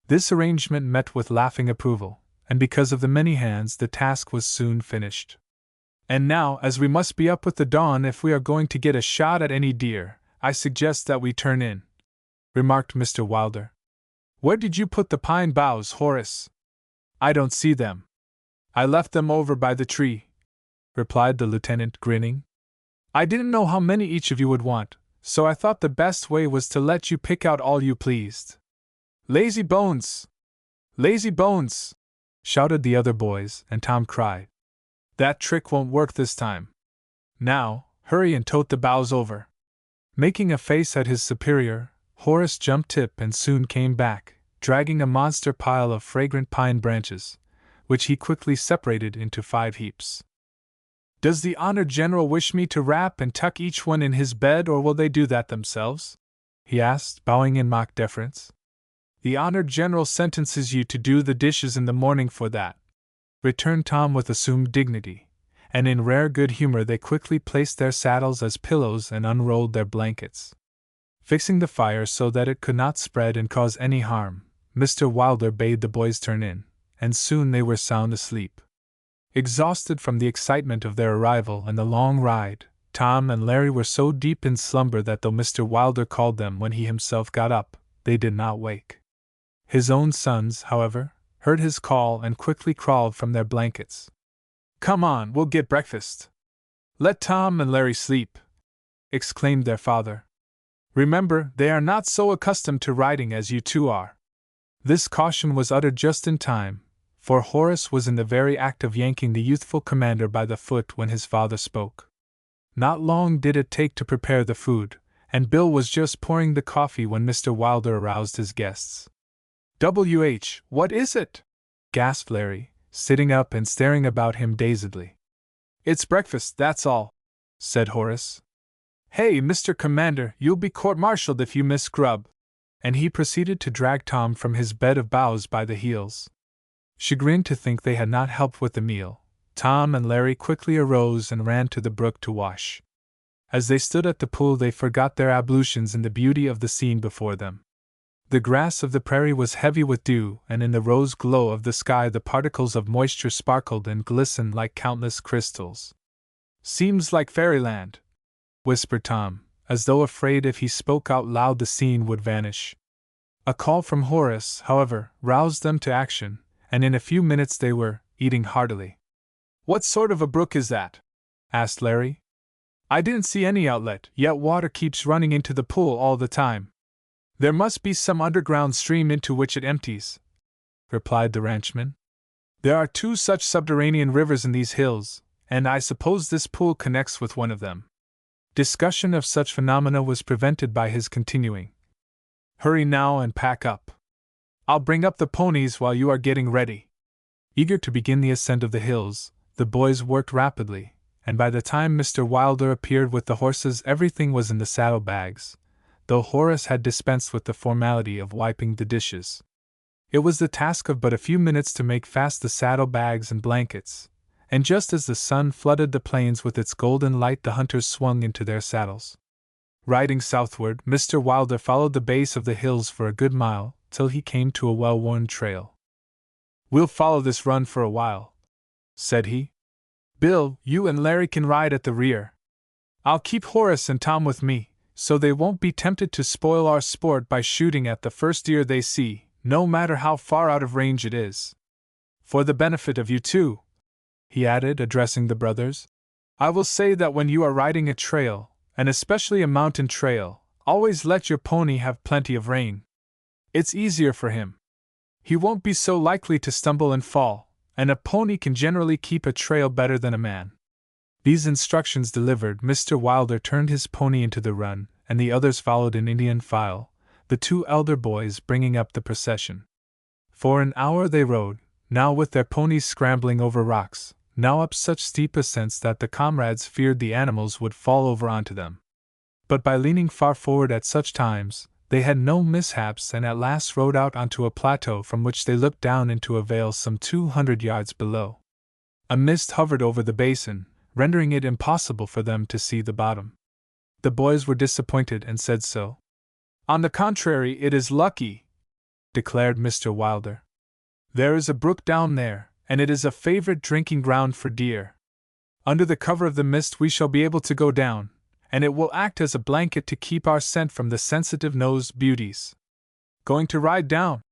Speaker 1: This arrangement met with laughing approval, and because of the many hands the task was soon finished. "And now, as we must be up with the dawn if we are going to get a shot at any deer, I suggest that we turn in," remarked Mr. Wilder. "Where did you put the pine boughs, Horace?" "I don't see them." "I left them over by the tree," replied the lieutenant, grinning. "I didn't know how many each of you would want, so I thought the best way was to let you pick out all you pleased." "Lazy bones! Lazy bones!" shouted the other boys, and Tom cried, "That trick won't work this time. Now, hurry and tote the boughs over." Making a face at his superior, Horace jumped tip and soon came back, dragging a monster pile of fragrant pine branches, which he quickly separated into 5 heaps. "Does the honored general wish me to wrap and tuck each one in his bed, or will they do that themselves?" he asked, bowing in mock deference. "The honored general sentences you to do the dishes in the morning for that," returned Tom with assumed dignity, and in rare good humor they quickly placed their saddles as pillows and unrolled their blankets. Fixing the fire so that it could not spread and cause any harm, Mr. Wilder bade the boys turn in, and soon they were sound asleep. Exhausted from the excitement of their arrival and the long ride, Tom and Larry were so deep in slumber that though Mr. Wilder called them when he himself got up, they did not wake. His own sons, however, heard his call and quickly crawled from their blankets. "Come on, we'll get breakfast. Let Tom and Larry sleep," exclaimed their father. "Remember, they are not so accustomed to riding as you two are." This caution was uttered just in time, for Horace was in the very act of yanking the youthful commander by the foot when his father spoke. Not long did it take to prepare the food, and Bill was just pouring the coffee when Mr. Wilder aroused his guests. "WH, what is it?" gasped Larry, sitting up and staring about him dazedly. "It's breakfast, that's all," said Horace. "Hey, Mr. Commander, you'll be court-martialed if you miss grub," and he proceeded to drag Tom from his bed of boughs by the heels. Chagrined to think they had not helped with the meal, Tom and Larry quickly arose and ran to the brook to wash. As they stood at the pool, they forgot their ablutions in the beauty of the scene before them. The grass of the prairie was heavy with dew, and in the rose glow of the sky the particles of moisture sparkled and glistened like countless crystals. "Seems like fairyland," whispered Tom, as though afraid if he spoke out loud the scene would vanish. A call from Horace, however, roused them to action, and in a few minutes they were eating heartily. "What sort of a brook is that?" asked Larry. "I didn't see any outlet, yet water keeps running into the pool all the time." "There must be some underground stream into which it empties," replied the ranchman. "There are 2 such subterranean rivers in these hills, and I suppose this pool connects with one of them." Discussion of such phenomena was prevented by his continuing. "Hurry now and pack up. I'll bring up the ponies while you are getting ready." Eager to begin the ascent of the hills, the boys worked rapidly, and by the time Mr. Wilder appeared with the horses everything was in the saddlebags, though Horace had dispensed with the formality of wiping the dishes. It was the task of but a few minutes to make fast the saddlebags and blankets, and just as the sun flooded the plains with its golden light the hunters swung into their saddles. Riding southward, Mr. Wilder followed the base of the hills for a good mile, till he came to a well-worn trail. "We'll follow this run for a while," said he. "Bill, you and Larry can ride at the rear. I'll keep Horace and Tom with me, so they won't be tempted to spoil our sport by shooting at the first deer they see, no matter how far out of range it is. For the benefit of you too," he added, addressing the brothers, "I will say that when you are riding a trail, and especially a mountain trail, always let your pony have plenty of rein. It's easier for him. He won't be so likely to stumble and fall, and a pony can generally keep a trail better than a man." These instructions delivered, Mr. Wilder turned his pony into the run, and the others followed in Indian file, the 2 elder boys bringing up the procession. For an hour they rode, now with their ponies scrambling over rocks, now up such steep ascents that the comrades feared the animals would fall over onto them. But by leaning far forward at such times, they had no mishaps and at last rode out onto a plateau from which they looked down into a vale some 200 yards below. A mist hovered over the basin, rendering it impossible for them to see the bottom. The boys were disappointed and said so. "On the contrary, it is lucky," declared Mr. Wilder. "There is a brook down there, and it is a favorite drinking ground for deer. Under the cover of the mist we shall be able to go down, and it will act as a blanket to keep our scent from the sensitive-nosed beauties." "Going to ride down?"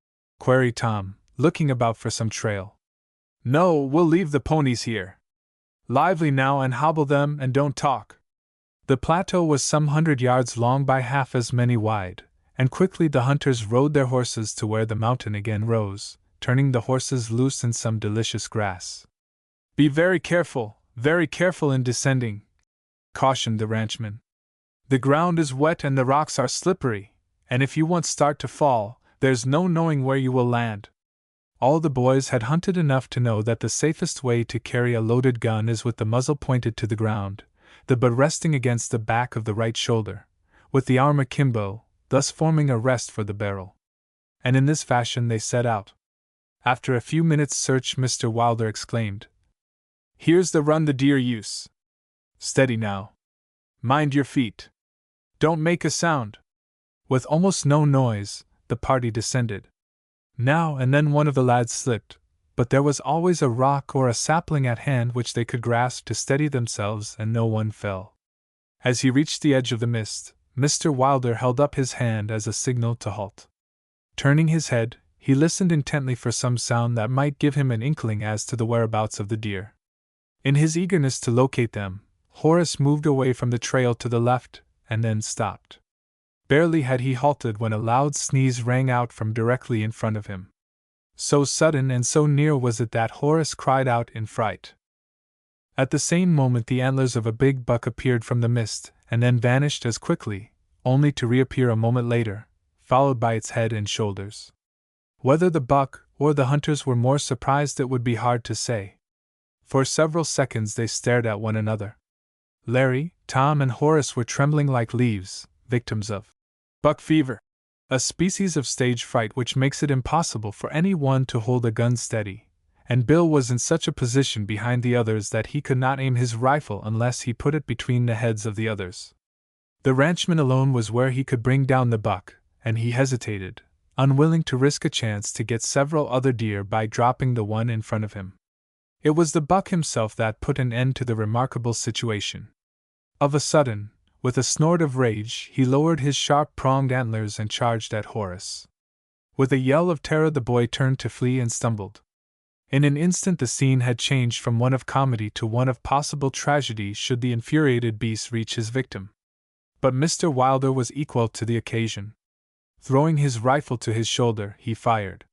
Speaker 1: queried Tom, looking about for some trail. "No, we'll leave the ponies here. Lively now and hobble them and don't talk." The plateau was some 100 yards long by half as many wide, and quickly the hunters rode their horses to where the mountain again rose, turning the horses loose in some delicious grass. "Be very careful in descending," cautioned the ranchman. "The ground is wet and the rocks are slippery, and if you once start to fall, there's no knowing where you will land." All the boys had hunted enough to know that the safest way to carry a loaded gun is with the muzzle pointed to the ground, the butt resting against the back of the right shoulder, with the arm akimbo, thus forming a rest for the barrel. And in this fashion they set out. After a few minutes' search, Mr. Wilder exclaimed, "Here's the run the deer use. Steady now. Mind your feet. Don't make a sound." With almost no noise, the party descended. Now and then one of the lads slipped, but there was always a rock or a sapling at hand which they could grasp to steady themselves, and no one fell. As he reached the edge of the mist, Mr. Wilder held up his hand as a signal to halt. Turning his head, he listened intently for some sound that might give him an inkling as to the whereabouts of the deer. In his eagerness to locate them, Horace moved away from the trail to the left, and then stopped. Barely had he halted when a loud sneeze rang out from directly in front of him. So sudden and so near was it that Horace cried out in fright. At the same moment the antlers of a big buck appeared from the mist, and then vanished as quickly, only to reappear a moment later, followed by its head and shoulders. Whether the buck or the hunters were more surprised it would be hard to say. For several seconds they stared at one another. Larry, Tom, and Horace were trembling like leaves, victims of buck fever, a species of stage fright which makes it impossible for any one to hold a gun steady, and Bill was in such a position behind the others that he could not aim his rifle unless he put it between the heads of the others. The ranchman alone was where he could bring down the buck, and he hesitated, unwilling to risk a chance to get several other deer by dropping the one in front of him. It was the buck himself that put an end to the remarkable situation. Of a sudden, with a snort of rage, he lowered his sharp-pronged antlers and charged at Horace. With a yell of terror the boy turned to flee and stumbled. In an instant the scene had changed from one of comedy to one of possible tragedy should the infuriated beast reach his victim. But Mr. Wilder was equal to the occasion. Throwing his rifle to his shoulder, he fired.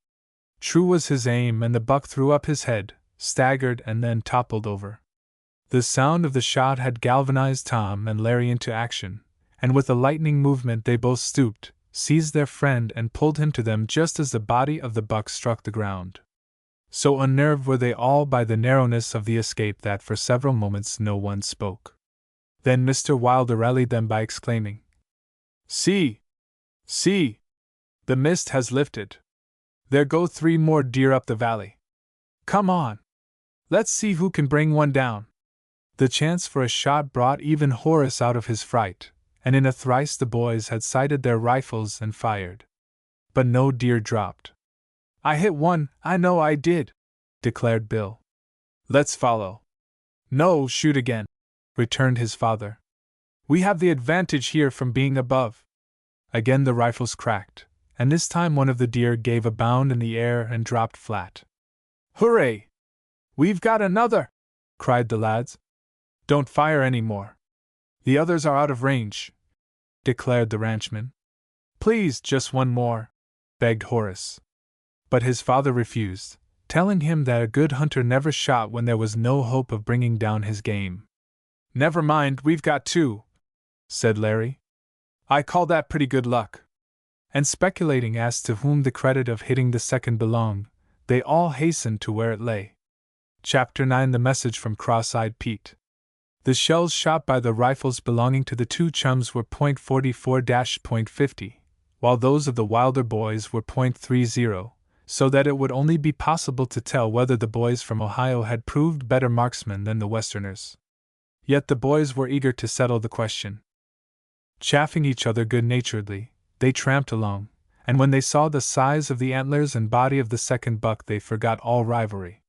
Speaker 1: True was his aim, and the buck threw up his head, staggered, and then toppled over. The sound of the shot had galvanized Tom and Larry into action, and with a lightning movement they both stooped, seized their friend, and pulled him to them just as the body of the buck struck the ground. So unnerved were they all by the narrowness of the escape that for several moments no one spoke. Then Mr. Wilder rallied them by exclaiming, "See! See! The mist has lifted. There go 3 more deer up the valley. Come on! Let's see who can bring one down." The chance for a shot brought even Horace out of his fright, and in a thrice the boys had sighted their rifles and fired. But no deer dropped. "I hit one, I know I did," declared Bill. "Let's follow." "No, shoot again," returned his father. "We have the advantage here from being above." Again the rifles cracked, and this time one of the deer gave a bound in the air and dropped flat. "Hooray! We've got another!" cried the lads. "Don't fire any more. The others are out of range," declared the ranchman. "Please, just one more," begged Horace. But his father refused, telling him that a good hunter never shot when there was no hope of bringing down his game. "Never mind, we've got 2, said Larry. "I call that pretty good luck." And speculating as to whom the credit of hitting the second belonged, they all hastened to where it lay. Chapter 9: The Message from Cross-Eyed Pete. The shells shot by the rifles belonging to the 2 chums were .44-.50, while those of the Wilder boys were .30, so that it would only be possible to tell whether the boys from Ohio had proved better marksmen than the Westerners. Yet the boys were eager to settle the question. Chaffing each other good-naturedly, they tramped along, and when they saw the size of the antlers and body of the second buck they forgot all rivalry.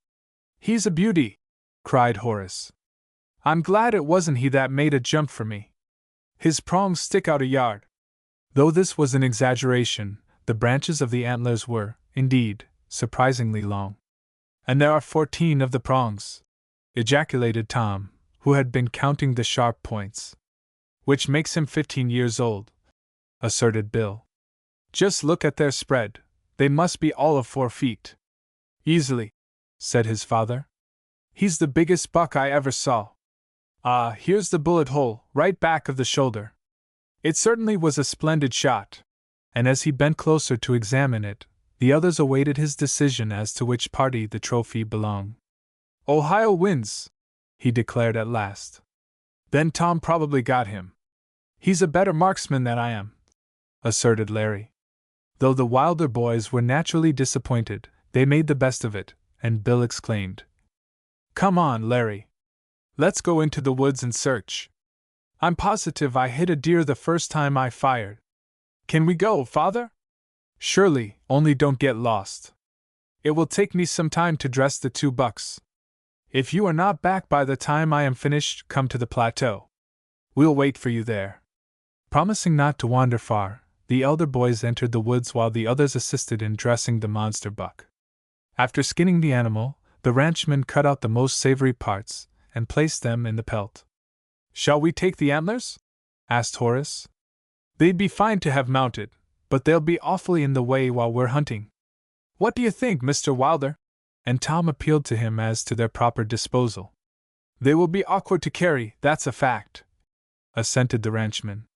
Speaker 1: "He's a beauty!" cried Horace. "I'm glad it wasn't he that made a jump for me. His prongs stick out a yard." Though this was an exaggeration, the branches of the antlers were, indeed, surprisingly long. "And there are 14 of the prongs," ejaculated Tom, who had been counting the sharp points. "Which makes him 15 years old," asserted Bill. "Just look at their spread, they must be all of 4 feet. "Easily," said his father. "He's the biggest buck I ever saw. Ah, here's the bullet hole, right back of the shoulder. It certainly was a splendid shot." And as he bent closer to examine it, the others awaited his decision as to which party the trophy belonged. "Ohio wins," he declared at last. "Then Tom probably got him. He's a better marksman than I am," asserted Larry. Though the Wilder boys were naturally disappointed, they made the best of it, and Bill exclaimed, "Come on, Larry. Let's go into the woods and search. I'm positive I hit a deer the first time I fired. Can we go, Father?" "Surely, only don't get lost." It will take me some time to dress the 2 bucks. If you are not back by the time I am finished, come to the plateau. We'll wait for you there." Promising not to wander far, the elder boys entered the woods while the others assisted in dressing the monster buck. After skinning the animal, the ranchman cut out the most savory parts and placed them in the pelt. "Shall we take the antlers?" asked Horace. "They'd be fine to have mounted, but they'll be awfully in the way while we're hunting. What do you think, Mr. Wilder?" And Tom appealed to him as to their proper disposal. "They will be awkward to carry, that's a fact," assented the ranchman.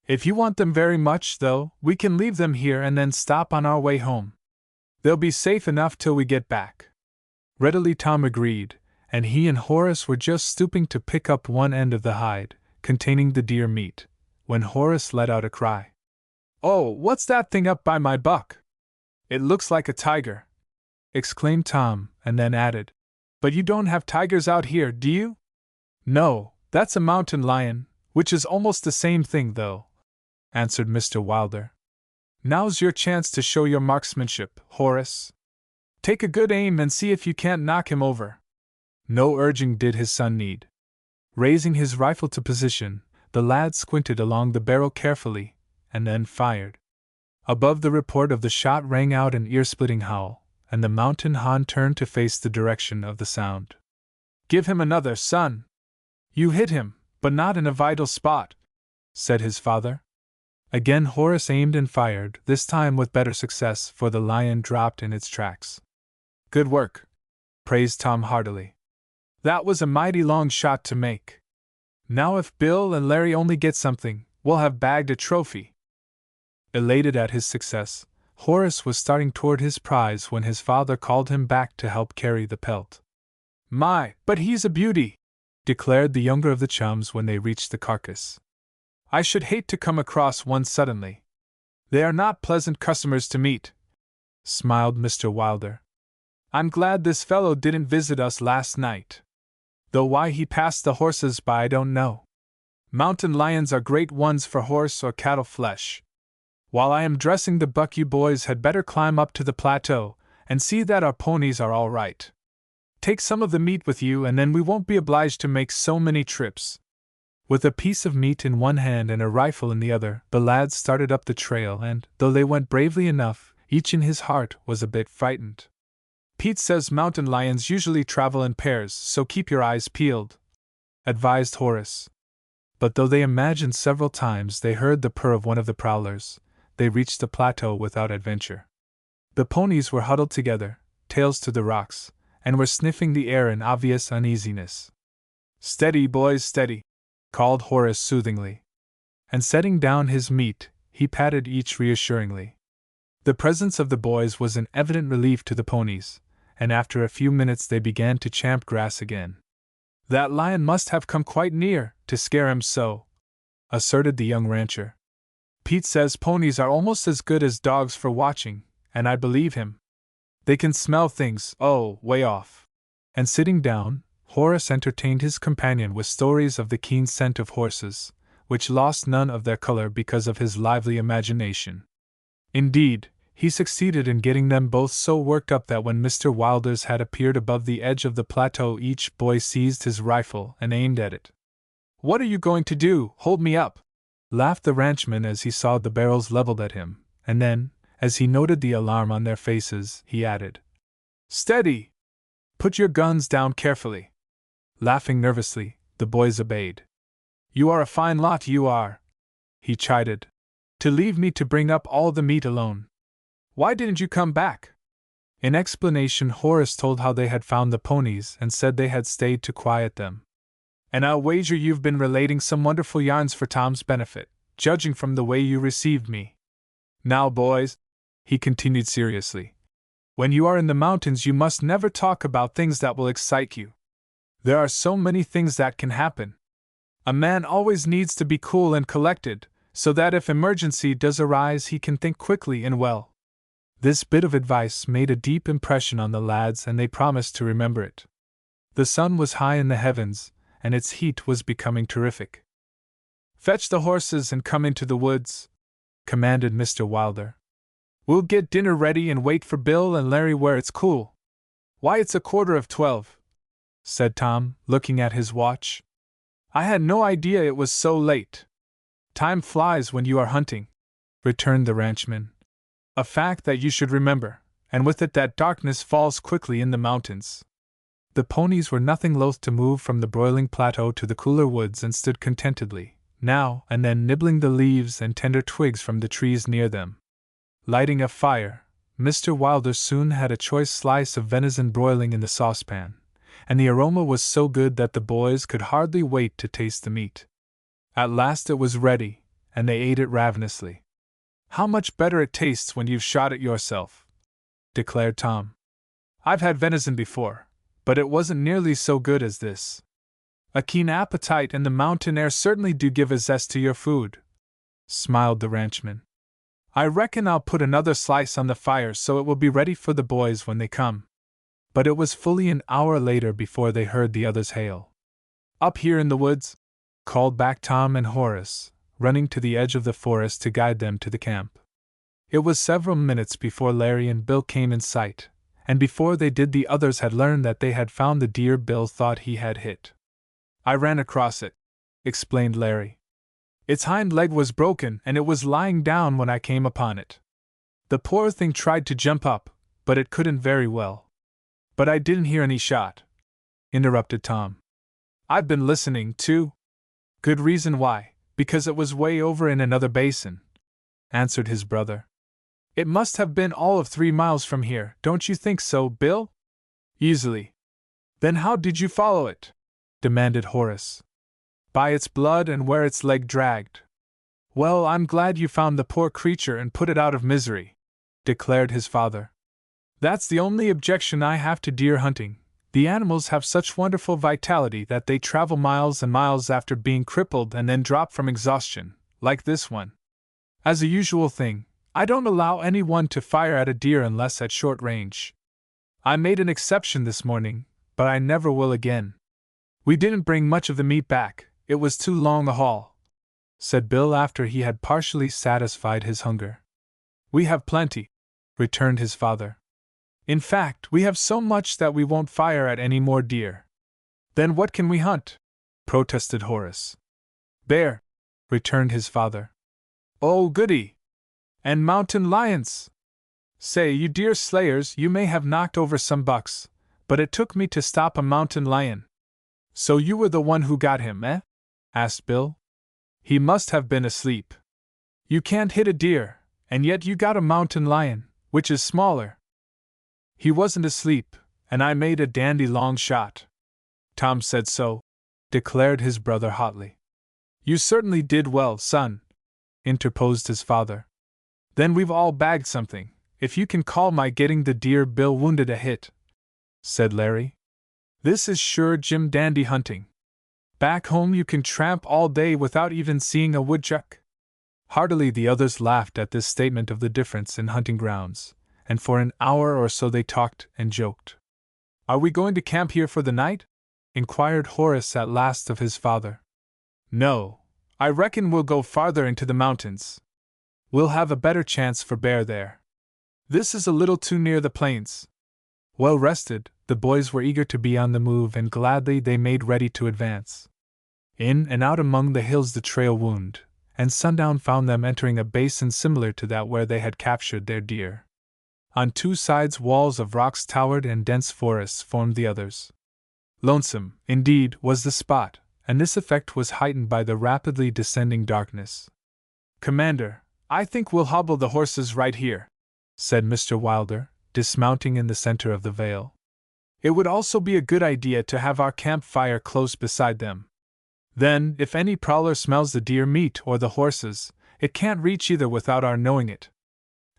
Speaker 1: "If you want them very much, though, we can leave them here and then stop on our way home. They'll be safe enough till we get back." Readily Tom agreed, and he and Horace were just stooping to pick up one end of the hide, containing the deer meat, when Horace let out a cry. "Oh, what's that thing up by my buck? It looks like a tiger," exclaimed Tom, and then added, "But you don't have tigers out here, do you?" "No, that's a mountain lion, which is almost the same thing, though," answered Mr. Wilder. "Now's your chance to show your marksmanship, Horace. Take a good aim and see if you can't knock him over." No urging did his son need. Raising his rifle to position, the lad squinted along the barrel carefully, and then fired. Above the report of the shot rang out an ear-splitting howl, and the mountain Han turned to face the direction of the sound. "Give him another, son. You hit him, but not in a vital spot," said his father. Again Horace aimed and fired, this time with better success, for the lion dropped in its tracks. "Good work," praised Tom heartily. "That was a mighty long shot to make. Now if Bill and Larry only get something, we'll have bagged a trophy." Elated at his success, Horace was starting toward his prize when his father called him back to help carry the pelt. "My, but he's a beauty!" declared the younger of the chums when they reached the carcass. "I should hate to come across one suddenly. They are not pleasant customers to meet," smiled Mr. Wilder. "I'm glad this fellow didn't visit us last night. Though why he passed the horses by I don't know. Mountain lions are great ones for horse or cattle flesh. While I am dressing the buck, you boys had better climb up to the plateau and see that our ponies are all right. Take some of the meat with you, and then we won't be obliged to make so many trips." With a piece of meat in one hand and a rifle in the other, the lads started up the trail, and, though they went bravely enough, each in his heart was a bit frightened. "Pete says mountain lions usually travel in pairs, so keep your eyes peeled," advised Horace. But though they imagined several times they heard the purr of one of the prowlers, they reached the plateau without adventure. The ponies were huddled together, tails to the rocks, and were sniffing the air in obvious uneasiness. "Steady, boys, steady," called Horace soothingly. And setting down his meat, he patted each reassuringly. The presence of the boys was an evident relief to the ponies, and after a few minutes they began to champ grass again. "That lion must have come quite near, to scare him so," asserted the young rancher. "Pete says ponies are almost as good as dogs for watching, and I believe him. They can smell things, oh, way off." And sitting down, Horace entertained his companion with stories of the keen scent of horses, which lost none of their color because of his lively imagination. Indeed, he succeeded in getting them both so worked up that when Mr. Wilder's had appeared above the edge of the plateau, each boy seized his rifle and aimed at it. "What are you going to do? Hold me up!" laughed the ranchman as he saw the barrels leveled at him, and then, as he noted the alarm on their faces, he added, "Steady! Put your guns down carefully." Laughing nervously, the boys obeyed. "You are a fine lot, you are," he chided, "to leave me to bring up all the meat alone. Why didn't you come back?" In explanation, Horace told how they had found the ponies and said they had stayed to quiet them. "And I'll wager you've been relating some wonderful yarns for Tom's benefit, judging from the way you received me. Now, boys," he continued seriously, "when you are in the mountains you must never talk about things that will excite you. There are so many things that can happen. A man always needs to be cool and collected, so that if emergency does arise he can think quickly and well." This bit of advice made a deep impression on the lads, and they promised to remember it. The sun was high in the heavens, and its heat was becoming terrific. "Fetch the horses and come into the woods," commanded Mr. Wilder. We'll get dinner ready and wait for Bill and Larry where it's cool. Why, it's 11:15, said Tom, looking at his watch. I had no idea it was so late. Time flies when you are hunting, returned the ranchman. A fact that you should remember, and with it that darkness falls quickly in the mountains. The ponies were nothing loath to move from the broiling plateau to the cooler woods and stood contentedly, now and then nibbling the leaves and tender twigs from the trees near them. Lighting a fire, Mr. Wilder soon had a choice slice of venison broiling in the saucepan, and the aroma was so good that the boys could hardly wait to taste the meat. At last it was ready, and they ate it ravenously. How much better it tastes when you've shot it yourself, declared Tom. I've had venison before, but it wasn't nearly so good as this. A keen appetite and the mountain air certainly do give a zest to your food, smiled the ranchman. I reckon I'll put another slice on the fire so it will be ready for the boys when they come. But it was fully an hour later before they heard the others hail. Up here in the woods, called back Tom and Horace, running to the edge of the forest to guide them to the camp. It was several minutes before Larry and Bill came in sight, and before they did the others had learned that they had found the deer Bill thought he had hit. I ran across it, explained Larry. Its hind leg was broken and it was lying down when I came upon it. The poor thing tried to jump up, but it couldn't very well. But I didn't hear any shot, interrupted Tom. I've been listening, too. Good reason why, because it was way over in another basin, answered his brother. It must have been all of 3 miles from here, don't you think so, Bill? Easily. Then how did you follow it? Demanded Horace. By its blood and where its leg dragged. Well, I'm glad you found the poor creature and put it out of misery, declared his father. That's the only objection I have to deer hunting. The animals have such wonderful vitality that they travel miles and miles after being crippled and then drop from exhaustion, like this one. As a usual thing, I don't allow anyone to fire at a deer unless at short range. I made an exception this morning, but I never will again. We didn't bring much of the meat back, it was too long a haul, said Bill after he had partially satisfied his hunger. We have plenty, returned his father. In fact, we have so much that we won't fire at any more deer. Then what can we hunt? Protested Horace. Bear, returned his father. Oh, goody! And mountain lions! Say, you deer slayers, you may have knocked over some bucks, but it took me to stop a mountain lion. So you were the one who got him, eh? Asked Bill. He must have been asleep. You can't hit a deer, and yet you got a mountain lion, which is smaller. He wasn't asleep, and I made a dandy long shot. Tom said so, declared his brother hotly. You certainly did well, son, interposed his father. Then we've all bagged something, if you can call my getting the deer Bill wounded a hit, said Larry. This is sure Jim dandy hunting. Back home you can tramp all day without even seeing a woodchuck. Heartily the others laughed at this statement of the difference in hunting grounds, and for an hour or so they talked and joked. Are we going to camp here for the night? Inquired Horace at last of his father. No, I reckon we'll go farther into the mountains. We'll have a better chance for bear there. This is a little too near the plains. Well rested, the boys were eager to be on the move and gladly they made ready to advance. In and out among the hills the trail wound, and sundown found them entering a basin similar to that where they had captured their deer. On two sides walls of rocks towered and dense forests formed the others. Lonesome, indeed, was the spot, and this effect was heightened by the rapidly descending darkness. Commander, I think we'll hobble the horses right here, said Mr. Wilder, dismounting in the center of the vale. It would also be a good idea to have our campfire close beside them. Then, if any prowler smells the deer meat or the horses, it can't reach either without our knowing it.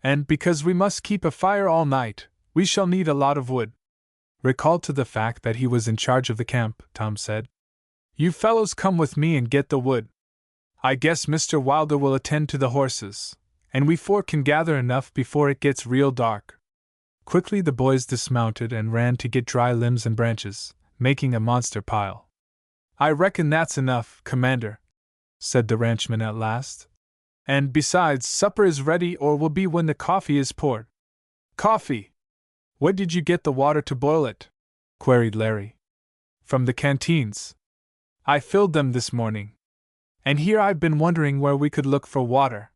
Speaker 1: And because we must keep a fire all night, we shall need a lot of wood. Recalled to the fact that he was in charge of the camp, Tom said, You fellows come with me and get the wood. I guess Mr. Wilder will attend to the horses, and we four can gather enough before it gets real dark. Quickly the boys dismounted and ran to get dry limbs and branches, making a monster pile. I reckon that's enough, Commander, said the ranchman at last. And besides, supper is ready or will be when the coffee is poured. Coffee! Where did you get the water to boil it? Queried Larry. From the canteens. I filled them this morning. And here I've been wondering where we could look for water.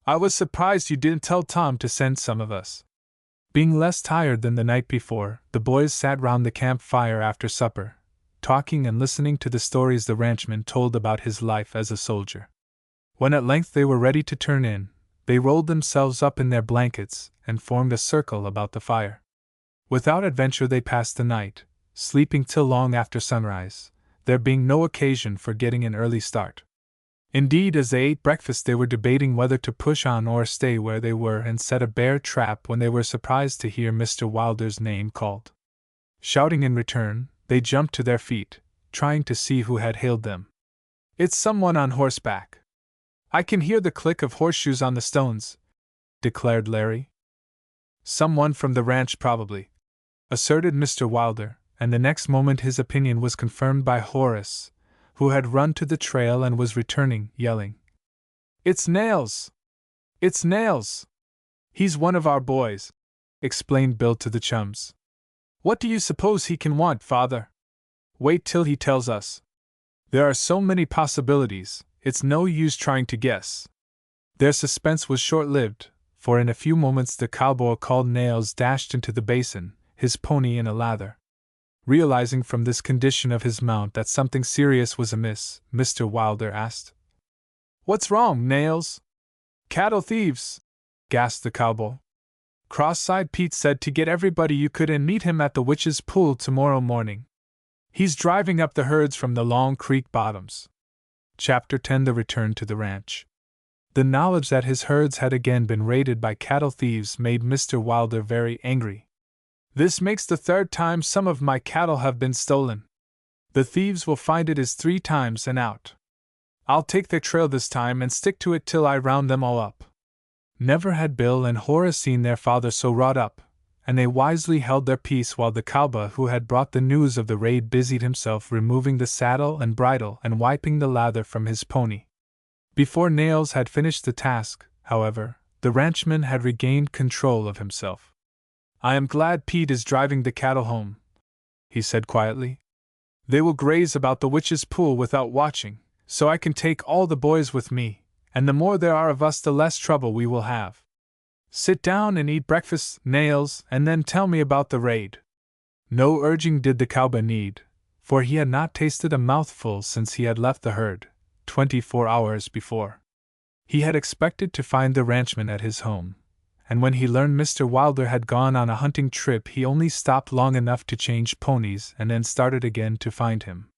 Speaker 1: I was surprised you didn't tell Tom to send some of us. Being less tired than the night before, the boys sat round the campfire after supper, talking and listening to the stories the ranchman told about his life as a soldier. When at length they were ready to turn in, they rolled themselves up in their blankets and formed a circle about the fire. Without adventure they passed the night, sleeping till long after sunrise, there being no occasion for getting an early start. Indeed, as they ate breakfast they were debating whether to push on or stay where they were and set a bear trap when they were surprised to hear Mr. Wilder's name called. Shouting in return, they jumped to their feet, trying to see who had hailed them. It's someone on horseback. I can hear the click of horseshoes on the stones, declared Larry. Someone from the ranch probably, asserted Mr. Wilder, and the next moment his opinion was confirmed by Horace, who had run to the trail and was returning, yelling, It's Nails! It's Nails! He's one of our boys, explained Bill to the chums. What do you suppose he can want, Father? Wait till he tells us. There are so many possibilities, it's no use trying to guess. Their suspense was short-lived, for in a few moments the cowboy called Nails dashed into the basin, his pony in a lather. Realizing from this condition of his mount that something serious was amiss, Mr. Wilder asked, What's wrong, Nails? Cattle thieves, gasped the cowboy. Cross-eyed Pete said to get everybody you could and meet him at the Witch's Pool tomorrow morning. He's driving up the herds from the Long Creek bottoms. Chapter 10 The Return to the Ranch. The knowledge that his herds had again been raided by cattle thieves made Mr. Wilder very angry. This makes the third time some of my cattle have been stolen. The thieves will find it is 3 times and out. I'll take their trail this time and stick to it till I round them all up. Never had Bill and Horace seen their father so wrought up, and they wisely held their peace while the cowboy who had brought the news of the raid busied himself removing the saddle and bridle and wiping the lather from his pony. Before Nails had finished the task, however, the ranchman had regained control of himself. I am glad Pete is driving the cattle home, he said quietly. They will graze about the Witch's Pool without watching, so I can take all the boys with me, and the more there are of us the less trouble we will have. Sit down and eat breakfast, Nails, and then tell me about the raid. No urging did the cowboy need, for he had not tasted a mouthful since he had left the herd, 24 hours before. He had expected to find the ranchman at his home, and when he learned Mr. Wilder had gone on a hunting trip he only stopped long enough to change ponies and then started again to find him.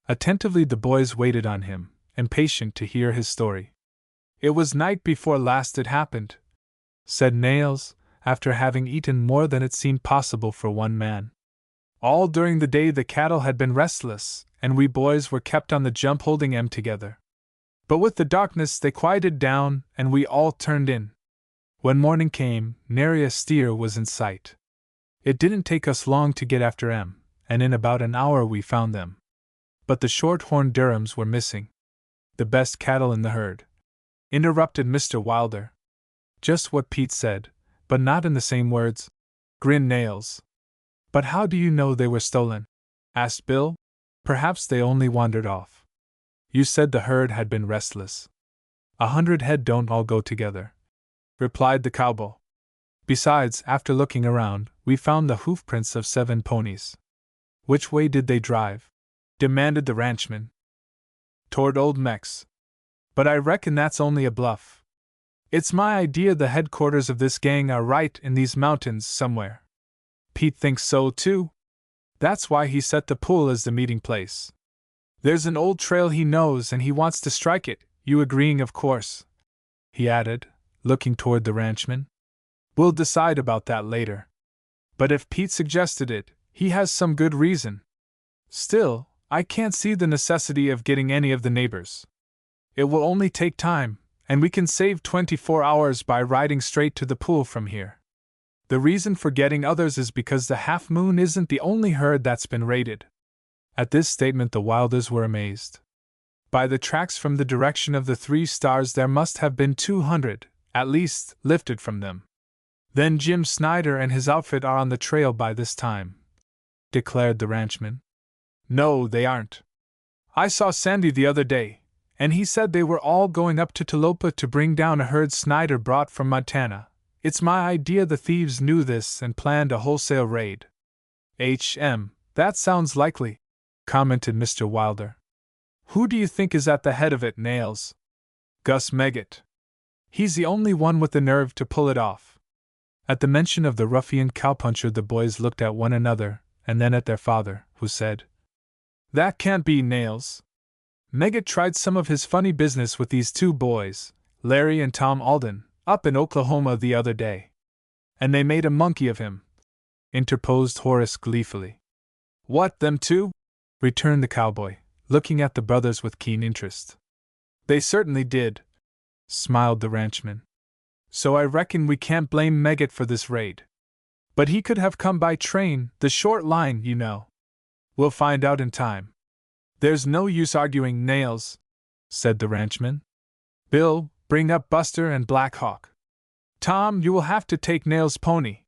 Speaker 1: Attentively the boys waited on him, impatient to hear his story. It was night before last it happened, said Nails, after having eaten more than it seemed possible for one man. All during the day the cattle had been restless, and we boys were kept on the jump holding 'em together. But with the darkness they quieted down and we all turned in. When morning came, nary a steer was in sight. It didn't take us long to get after 'em, and in about an hour we found them. But the short-horned Durhams were missing. The best cattle in the herd, interrupted Mr. Wilder. Just what Pete said, but not in the same words, grinned Nails. But how do you know they were stolen? Asked Bill. Perhaps they only wandered off. You said the herd had been restless. 100 head don't all go together, replied the cowboy. Besides, after looking around, we found the hoofprints of 7 ponies. Which way did they drive? Demanded the ranchman. Toward Old Mex. But I reckon that's only a bluff. It's my idea the headquarters of this gang are right in these mountains somewhere. Pete thinks so too. That's why he set the pool as the meeting place. There's an old trail he knows and he wants to strike it, you agreeing of course, he added, looking toward the ranchman. We'll decide about that later. But if Pete suggested it, he has some good reason. Still, I can't see the necessity of getting any of the neighbors. It will only take time, and we can save 24 hours by riding straight to the pool from here. The reason for getting others is because the Half Moon isn't the only herd that's been raided. At this statement the Wilders were amazed. By the tracks from the direction of the 3 stars there must have been 200, at least, lifted from them. Then Jim Snyder and his outfit are on the trail by this time, declared the ranchman. No, they aren't. I saw Sandy the other day, and he said they were all going up to Talopa to bring down a herd Snyder brought from Montana. It's my idea the thieves knew this and planned a wholesale raid. That sounds likely, commented Mr. Wilder. Who do you think is at the head of it, Nails? Gus Meggett. He's the only one with the nerve to pull it off. At the mention of the ruffian cowpuncher the boys looked at one another, and then at their father, who said, That can't be, Nails. Meggett tried some of his funny business with these 2 boys, Larry and Tom Alden, up in Oklahoma the other day. And they made a monkey of him, interposed Horace gleefully. What, them 2? Returned the cowboy, looking at the brothers with keen interest. They certainly did, smiled the ranchman. So I reckon we can't blame Meggett for this raid. But he could have come by train, the short line, you know. We'll find out in time. There's no use arguing, Nails, said the ranchman. Bill, bring up Buster and Black Hawk. Tom, you will have to take Nails' pony.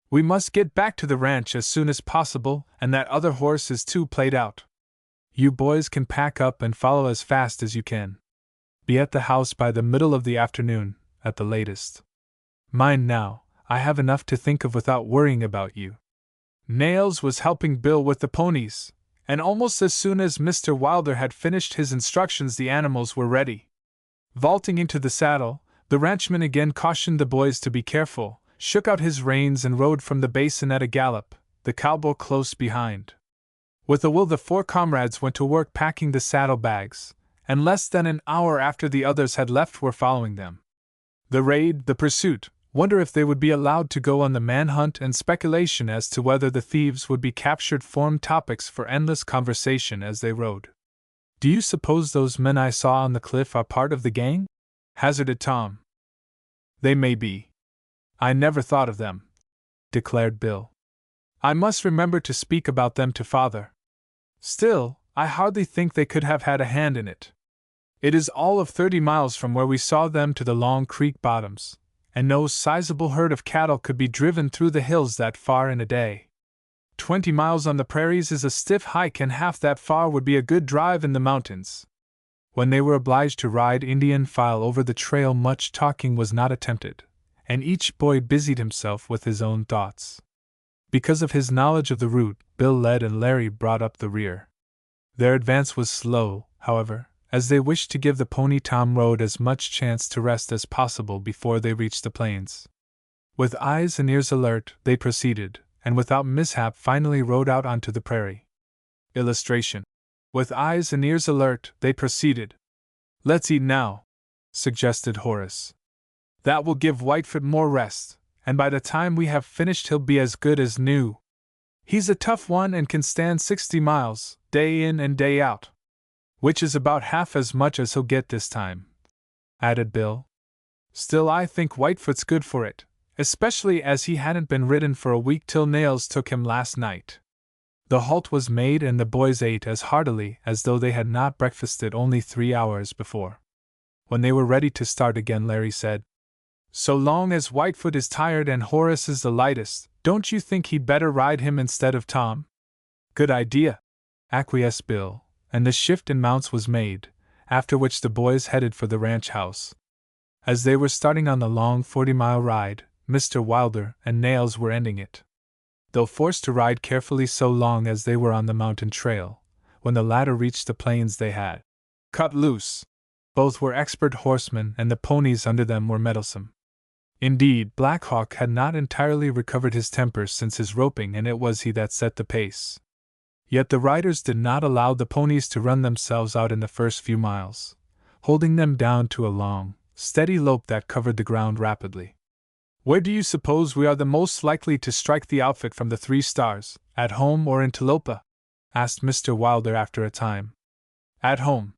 Speaker 1: We must get back to the ranch as soon as possible, and that other horse is too played out. You boys can pack up and follow as fast as you can. Be at the house by the middle of the afternoon, at the latest. Mind now, I have enough to think of without worrying about you. Nails was helping Bill with the ponies, and almost as soon as Mr. Wilder had finished his instructions the animals were ready. Vaulting into the saddle, the ranchman again cautioned the boys to be careful, shook out his reins and rode from the basin at a gallop, the cowboy close behind. With a will the 4 comrades went to work packing the saddlebags, and less than an hour after the others had left were following them. The raid, the pursuit, wonder if they would be allowed to go on the manhunt, and speculation as to whether the thieves would be captured formed topics for endless conversation as they rode. Do you suppose those men I saw on the cliff are part of the gang? Hazarded Tom. They may be. I never thought of them, declared Bill. I must remember to speak about them to Father. Still, I hardly think they could have had a hand in it. It is all of 30 miles from where we saw them to the Long Creek bottoms, and no sizable herd of cattle could be driven through the hills that far in a day. 20 miles on the prairies is a stiff hike, and half that far would be a good drive in the mountains. When they were obliged to ride Indian file over the trail, much talking was not attempted, and each boy busied himself with his own thoughts. Because of his knowledge of the route, Bill led and Larry brought up the rear. Their advance was slow, however, as they wished to give the pony Tom rode as much chance to rest as possible before they reached the plains. With eyes and ears alert, they proceeded, and without mishap finally rode out onto the prairie. Illustration. With eyes and ears alert, they proceeded. Let's eat now, suggested Horace. That will give Whitefoot more rest, and by the time we have finished he'll be as good as new. He's a tough one and can stand 60 miles, day in and day out. Which is about half as much as he'll get this time, added Bill. Still, I think Whitefoot's good for it, especially as he hadn't been ridden for a week till Nails took him last night. The halt was made and the boys ate as heartily as though they had not breakfasted only 3 hours before. When they were ready to start again, Larry said, So long as Whitefoot is tired and Horace is the lightest, don't you think he'd better ride him instead of Tom? Good idea, acquiesced Bill, and the shift in mounts was made, after which the boys headed for the ranch house. As they were starting on the long 40-mile ride, Mr. Wilder and Nails were ending it. Though forced to ride carefully so long as they were on the mountain trail, when the latter reached the plains they had cut loose. Both were expert horsemen and the ponies under them were mettlesome. Indeed, Black Hawk had not entirely recovered his temper since his roping, and it was he that set the pace. Yet the riders did not allow the ponies to run themselves out in the first few miles, holding them down to a long, steady lope that covered the ground rapidly. Where do you suppose we are the most likely to strike the outfit from the 3 stars, at home or in Talopa? Asked Mr. Wilder after a time. At home.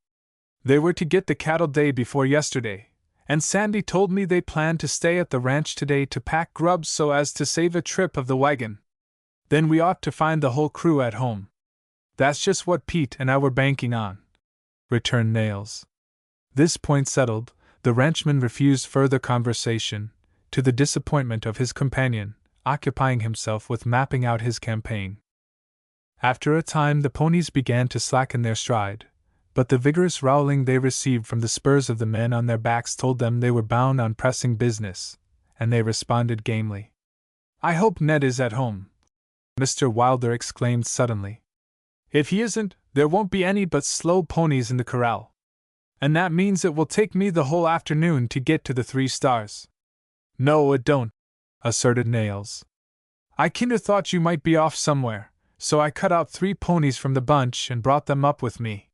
Speaker 1: They were to get the cattle day before yesterday, and Sandy told me they planned to stay at the ranch today to pack grubs so as to save a trip of the wagon. Then we ought to find the whole crew at home. That's just what Pete and I were banking on, returned Nails. This point settled, the ranchman refused further conversation, to the disappointment of his companion, occupying himself with mapping out his campaign. After a time the ponies began to slacken their stride, but the vigorous rowelling they received from the spurs of the men on their backs told them they were bound on pressing business, and they responded gamely. "I hope Ned is at home," Mr. Wilder exclaimed suddenly. "If he isn't, there won't be any but slow ponies in the corral. And that means it will take me the whole afternoon to get to the 3 Stars. "No, it don't," asserted Nails. "I kinder thought you might be off somewhere, so I cut out 3 ponies from the bunch and brought them up with me.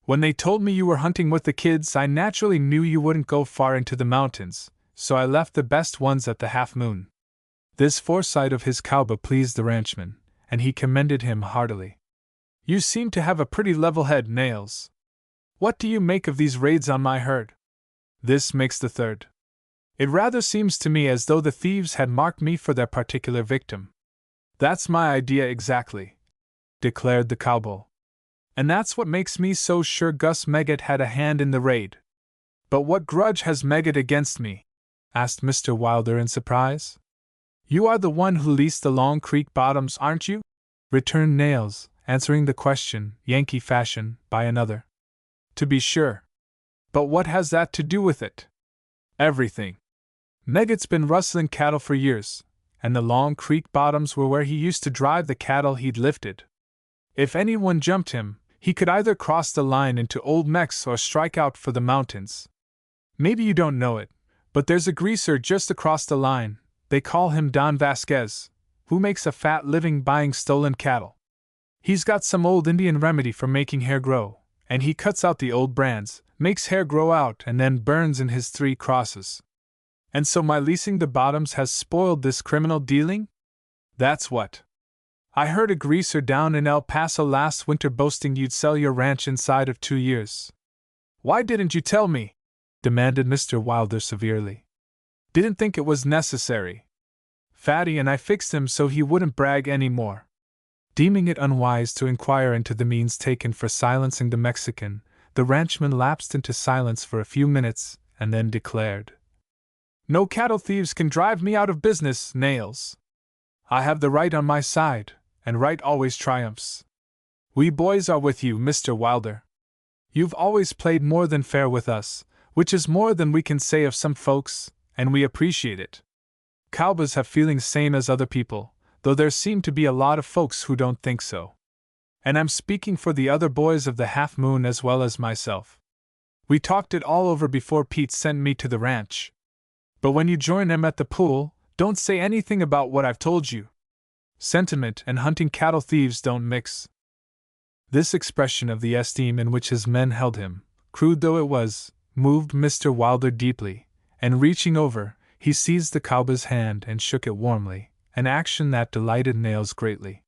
Speaker 1: When they told me you were hunting with the kids, I naturally knew you wouldn't go far into the mountains, so I left the best ones at the Half Moon." This foresight of his cowboy pleased the ranchman, and he commended him heartily. "You seem to have a pretty level head, Nails. What do you make of these raids on my herd? This makes the 3rd. It rather seems to me as though the thieves had marked me for their particular victim." "That's my idea exactly," declared the cowboy. "And that's what makes me so sure Gus Meggett had a hand in the raid." "But what grudge has Meggett against me?" asked Mr. Wilder in surprise. "You are the one who leased the Long Creek bottoms, aren't you?" returned Nails, answering the question, Yankee fashion, by another. "To be sure. But what has that to do with it?" "Everything. Meggett's been rustling cattle for years, and the Long Creek bottoms were where he used to drive the cattle he'd lifted. If anyone jumped him, he could either cross the line into Old Mex or strike out for the mountains. Maybe you don't know it, but there's a greaser just across the line, they call him Don Vasquez, who makes a fat living buying stolen cattle. He's got some old Indian remedy for making hair grow, and he cuts out the old brands, makes hair grow out, and then burns in his 3 crosses. And so my leasing the bottoms has spoiled this criminal dealing? That's what. I heard a greaser down in El Paso last winter boasting you'd sell your ranch inside of 2 years. Why didn't you tell me?" demanded Mr. Wilder severely. "Didn't think it was necessary. Fatty and I fixed him so he wouldn't brag any more." Deeming it unwise to inquire into the means taken for silencing the Mexican, the ranchman lapsed into silence for a few minutes, and then declared, "No cattle thieves can drive me out of business, Nails. I have the right on my side, and right always triumphs. We boys are with you, Mr. Wilder. You've always played more than fair with us, which is more than we can say of some folks, and we appreciate it. Cowboys have feelings same as other people, though there seem to be a lot of folks who don't think so. And I'm speaking for the other boys of the Half Moon as well as myself. We talked it all over before Pete sent me to the ranch. But when you join him at the pool, don't say anything about what I've told you. Sentiment and hunting cattle thieves don't mix." This expression of the esteem in which his men held him, crude though it was, moved Mr. Wilder deeply, and reaching over, he seized the cowboy's hand and shook it warmly, an action that delighted Nails greatly.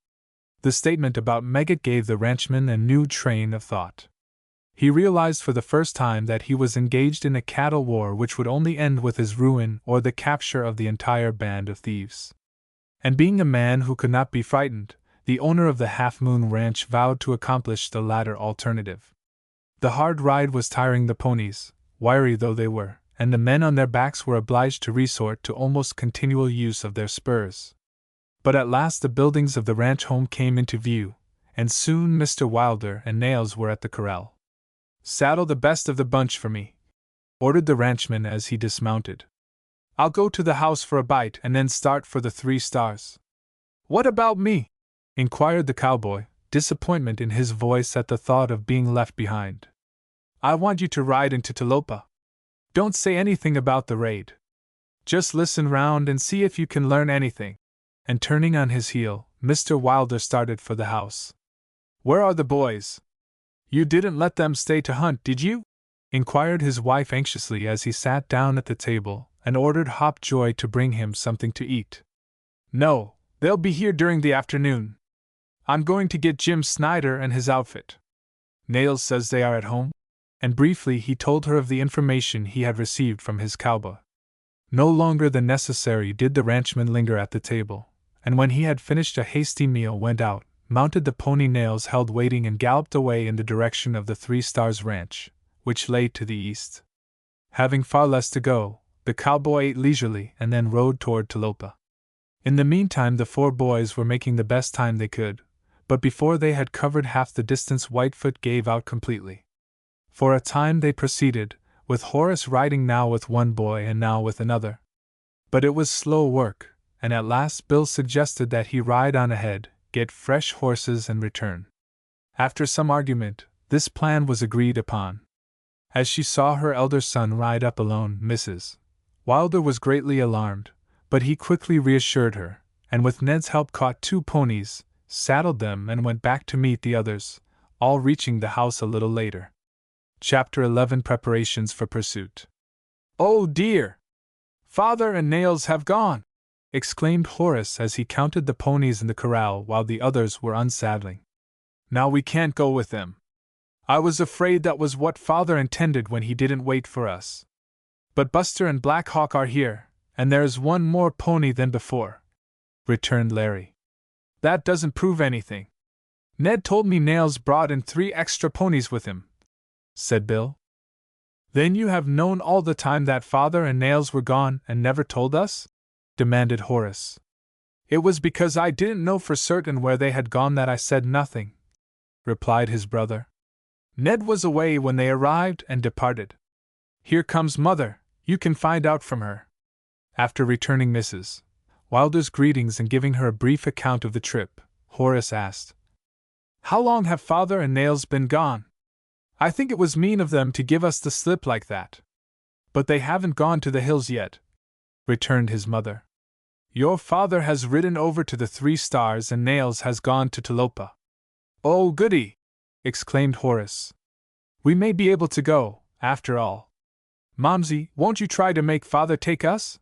Speaker 1: The statement about Meggett gave the ranchman a new train of thought. He realized for the first time that he was engaged in a cattle war which would only end with his ruin or the capture of the entire band of thieves. And being a man who could not be frightened, the owner of the Half Moon Ranch vowed to accomplish the latter alternative. The hard ride was tiring the ponies, wiry though they were, and the men on their backs were obliged to resort to almost continual use of their spurs. But at last the buildings of the ranch home came into view, and soon Mr. Wilder and Nails were at the corral. "Saddle the best of the bunch for me," ordered the ranchman as he dismounted. "I'll go to the house for a bite and then start for the 3 Stars. "What about me?" inquired the cowboy, disappointment in his voice at the thought of being left behind. "I want you to ride into Talopa. Don't say anything about the raid. Just listen round and see if you can learn anything." And turning on his heel, Mr. Wilder started for the house. "Where are the boys? You didn't let them stay to hunt, did you?" inquired his wife anxiously as he sat down at the table and ordered Hopjoy to bring him something to eat. "No, they'll be here during the afternoon. I'm going to get Jim Snyder and his outfit. Nails says they are at home." And briefly he told her of the information he had received from his cowboy. No longer than necessary did the ranchman linger at the table, and when he had finished a hasty meal went out, mounted the pony Nails held waiting and galloped away in the direction of the Three Stars Ranch, which lay to the east. Having far less to go, the cowboy ate leisurely and then rode toward Talopa. In the meantime, the four boys were making the best time they could, but before they had covered half the distance, Whitefoot gave out completely. For a time they proceeded, with Horace riding now with one boy and now with another. But it was slow work, and at last Bill suggested that he ride on ahead, get fresh horses, and return. After some argument, this plan was agreed upon. As she saw her elder son ride up alone, Mrs. Wilder was greatly alarmed, but he quickly reassured her, and with Ned's help caught two ponies, saddled them, and went back to meet the others, all reaching the house a little later. Chapter 11 Preparations for Pursuit. "Oh dear! Father and Nails have gone!" exclaimed Horace as he counted the ponies in the corral while the others were unsaddling. "Now we can't go with them. I was afraid that was what Father intended when he didn't wait for us. But Buster and Black Hawk are here, and there's one more pony than before," returned Larry. "That doesn't prove anything. Ned told me Nails brought in 3 extra ponies with him," said Bill. "Then you have known all the time that Father and Nails were gone and never told us?" demanded Horace. "It was because I didn't know for certain where they had gone that I said nothing," replied his brother. "Ned was away when they arrived and departed. Here comes Mother, you can find out from her." After returning Mrs. Wilder's greetings and giving her a brief account of the trip, Horace asked, "How long have Father and Nails been gone? I think it was mean of them to give us the slip like that." "But they haven't gone to the hills yet," returned his mother. "Your father has ridden over to the Three Stars and Nails has gone to Talopa." "Oh, goody!" exclaimed Horace. "We may be able to go, after all. Momsey, won't you try to make Father take us?"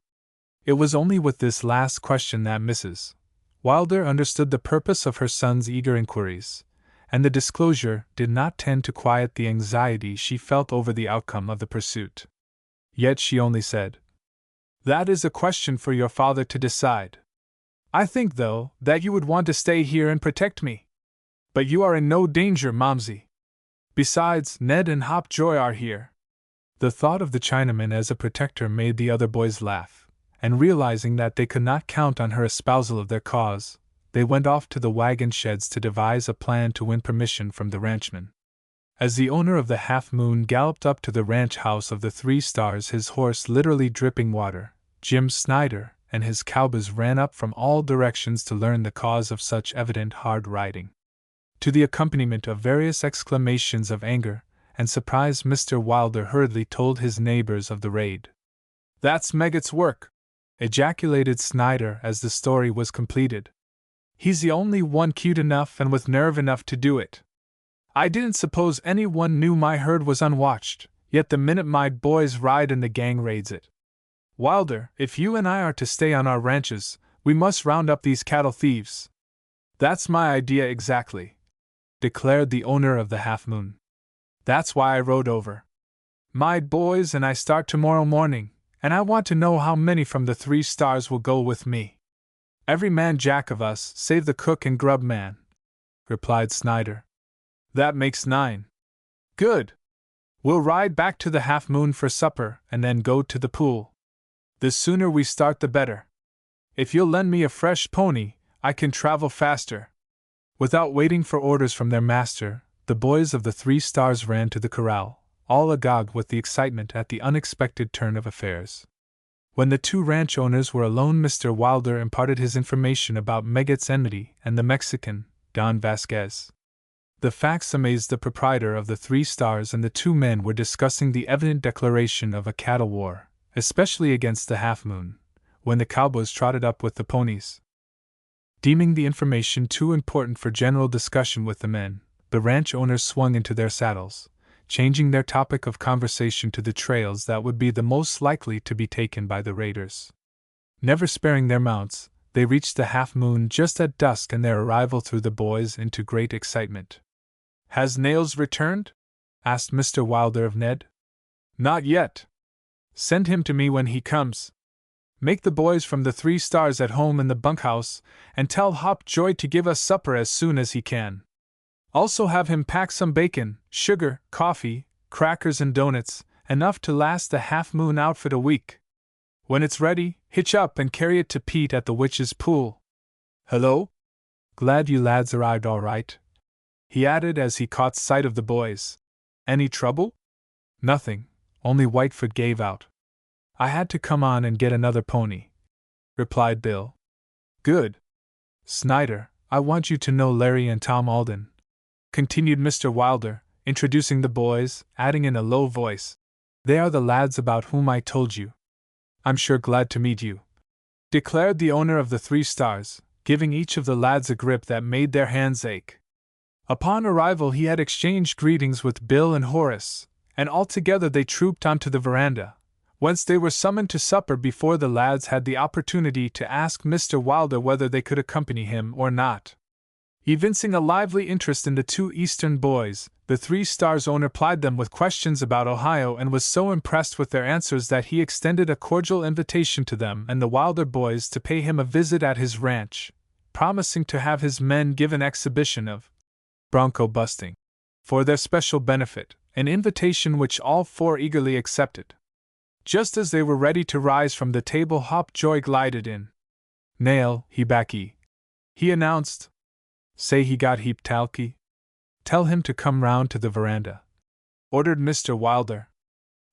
Speaker 1: It was only with this last question that Mrs. Wilder understood the purpose of her son's eager inquiries, and the disclosure did not tend to quiet the anxiety she felt over the outcome of the pursuit. Yet she only said, "That is a question for your father to decide. I think, though, that you would want to stay here and protect me. But you are in no danger, Momsey. Besides, Ned and Hopjoy are here." The thought of the Chinaman as a protector made the other boys laugh, and realizing that they could not count on her espousal of their cause, they went off to the wagon sheds to devise a plan to win permission from the ranchman. As the owner of the Half Moon galloped up to the ranch house of the Three Stars, his horse literally dripping water, Jim Snyder and his cowboys ran up from all directions to learn the cause of such evident hard riding. To the accompaniment of various exclamations of anger and surprise, Mr. Wilder hurriedly told his neighbors of the raid. "That's Meggett's work!" ejaculated Snyder as the story was completed. "He's the only one cute enough and with nerve enough to do it. I didn't suppose anyone knew my herd was unwatched, yet the minute my boys ride and the gang raids it. Wilder, if you and I are to stay on our ranches, we must round up these cattle thieves." "That's my idea exactly," declared the owner of the Half Moon. "That's why I rode over. My boys and I start tomorrow morning, and I want to know how many from the Three Stars will go with me." "Every man jack of us, save the cook and grub man," replied Snyder. "That makes 9. Good. We'll ride back to the Half Moon for supper and then go to the pool. The sooner we start the better. If you'll lend me a fresh pony, I can travel faster." Without waiting for orders from their master, the boys of the Three Stars ran to the corral, all agog with the excitement at the unexpected turn of affairs. When the two ranch owners were alone, Mr. Wilder imparted his information about Meggett's enmity and the Mexican, Don Vasquez. The facts amazed the proprietor of the Three Stars, and the two men were discussing the evident declaration of a cattle war, especially against the Half Moon, when the cowboys trotted up with the ponies. Deeming the information too important for general discussion with the men, the ranch owners swung into their saddles, changing their topic of conversation to the trails that would be the most likely to be taken by the raiders. Never sparing their mounts, they reached the Half Moon just at dusk, and their arrival threw the boys into great excitement. "Has Nails returned?" asked Mr. Wilder of Ned. "Not yet. Send him to me when he comes." Make the boys from the 3 Stars at home in the bunkhouse, and tell Hopjoy to give us supper as soon as he can. Also have him pack some bacon, sugar, coffee, crackers and donuts, enough to last the Half Moon outfit a week. When it's ready, hitch up and carry it to Pete at the Witch's Pool. Hello? Glad you lads arrived all right, he added as he caught sight of the boys. Any trouble? Nothing, only Whitefoot gave out. I had to come on and get another pony, replied Bill. Good. Snyder, I want you to know Larry and Tom Alden, continued Mr. Wilder, introducing the boys, adding in a low voice. They are the lads about whom I told you. I'm sure glad to meet you, declared the owner of the 3 Stars, giving each of the lads a grip that made their hands ache. Upon arrival he had exchanged greetings with Bill and Horace, and altogether they trooped onto the veranda, whence they were summoned to supper before the lads had the opportunity to ask Mr. Wilder whether they could accompany him or not. Evincing a lively interest in the 2 Eastern boys, the 3 Stars owner plied them with questions about Ohio and was so impressed with their answers that he extended a cordial invitation to them and the Wilder boys to pay him a visit at his ranch, promising to have his men give an exhibition of bronco busting for their special benefit, an invitation which all 4 eagerly accepted. Just as they were ready to rise from the table, Hopjoy glided in. Nail, he backy, he announced. Say he got heap talky. Tell him to come round to the veranda, ordered Mr. Wilder.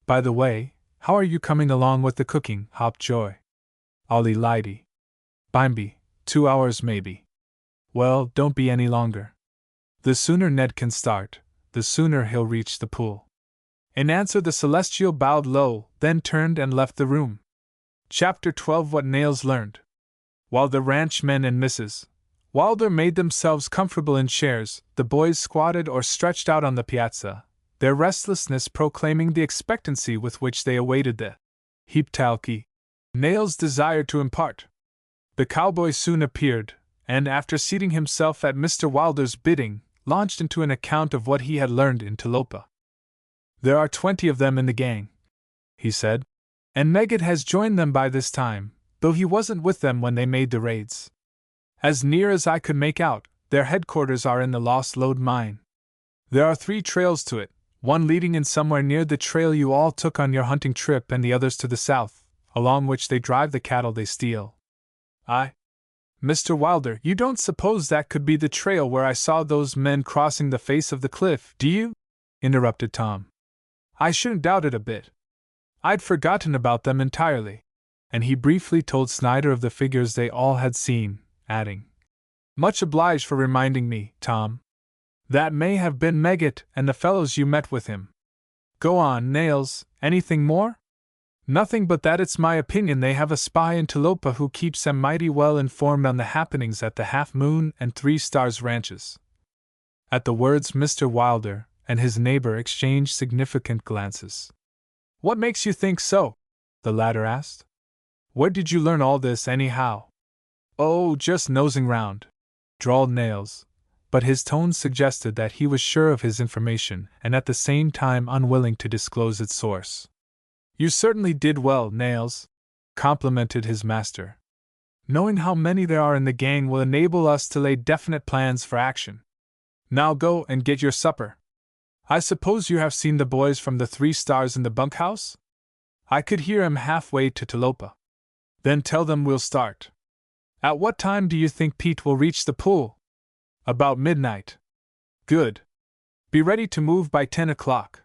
Speaker 1: By the way, how are you coming along with the cooking, Hopjoy? Ollie lighty. Bimeby, 2 hours maybe. Well, don't be any longer. The sooner Ned can start, the sooner he'll reach the pool. In answer the Celestial bowed low, then turned and left the room. Chapter 12. What Nails Learned. While the ranchmen and Mrs. Wilder made themselves comfortable in chairs, the boys squatted or stretched out on the piazza, their restlessness proclaiming the expectancy with which they awaited the heap talky Nails desired to impart. The cowboy soon appeared, and after seating himself at Mr. Wilder's bidding, launched into an account of what he had learned in Talopa. There are 20 of them in the gang, he said, and Meggett has joined them by this time, though he wasn't with them when they made the raids. As near as I could make out, their headquarters are in the Lost Lode mine. There are 3 trails to it, one leading in somewhere near the trail you all took on your hunting trip and the others to the south, along which they drive the cattle they steal. Mr. Wilder, you don't suppose that could be the trail where I saw those men crossing the face of the cliff, do you? Interrupted Tom. I shouldn't doubt it a bit. I'd forgotten about them entirely. And he briefly told Snyder of the figures they all had seen, adding, Much obliged for reminding me, Tom. That may have been Meggett and the fellows you met with him. Go on, Nails, anything more? Nothing but that it's my opinion they have a spy in Talopa who keeps them mighty well informed on the happenings at the Half Moon and 3 Stars ranches. At the words Mr. Wilder and his neighbor exchanged significant glances. What makes you think so? The latter asked. Where did you learn all this, anyhow? Oh, just nosing round, drawled Nails, but his tone suggested that he was sure of his information and at the same time unwilling to disclose its source. You certainly did well, Nails, complimented his master. Knowing how many there are in the gang will enable us to lay definite plans for action. Now go and get your supper. I suppose you have seen the boys from the 3 Stars in the bunkhouse? I could hear 'em halfway to Talopa. Then tell them we'll start. At what time do you think Pete will reach the pool? About midnight. Good. Be ready to move by 10 o'clock.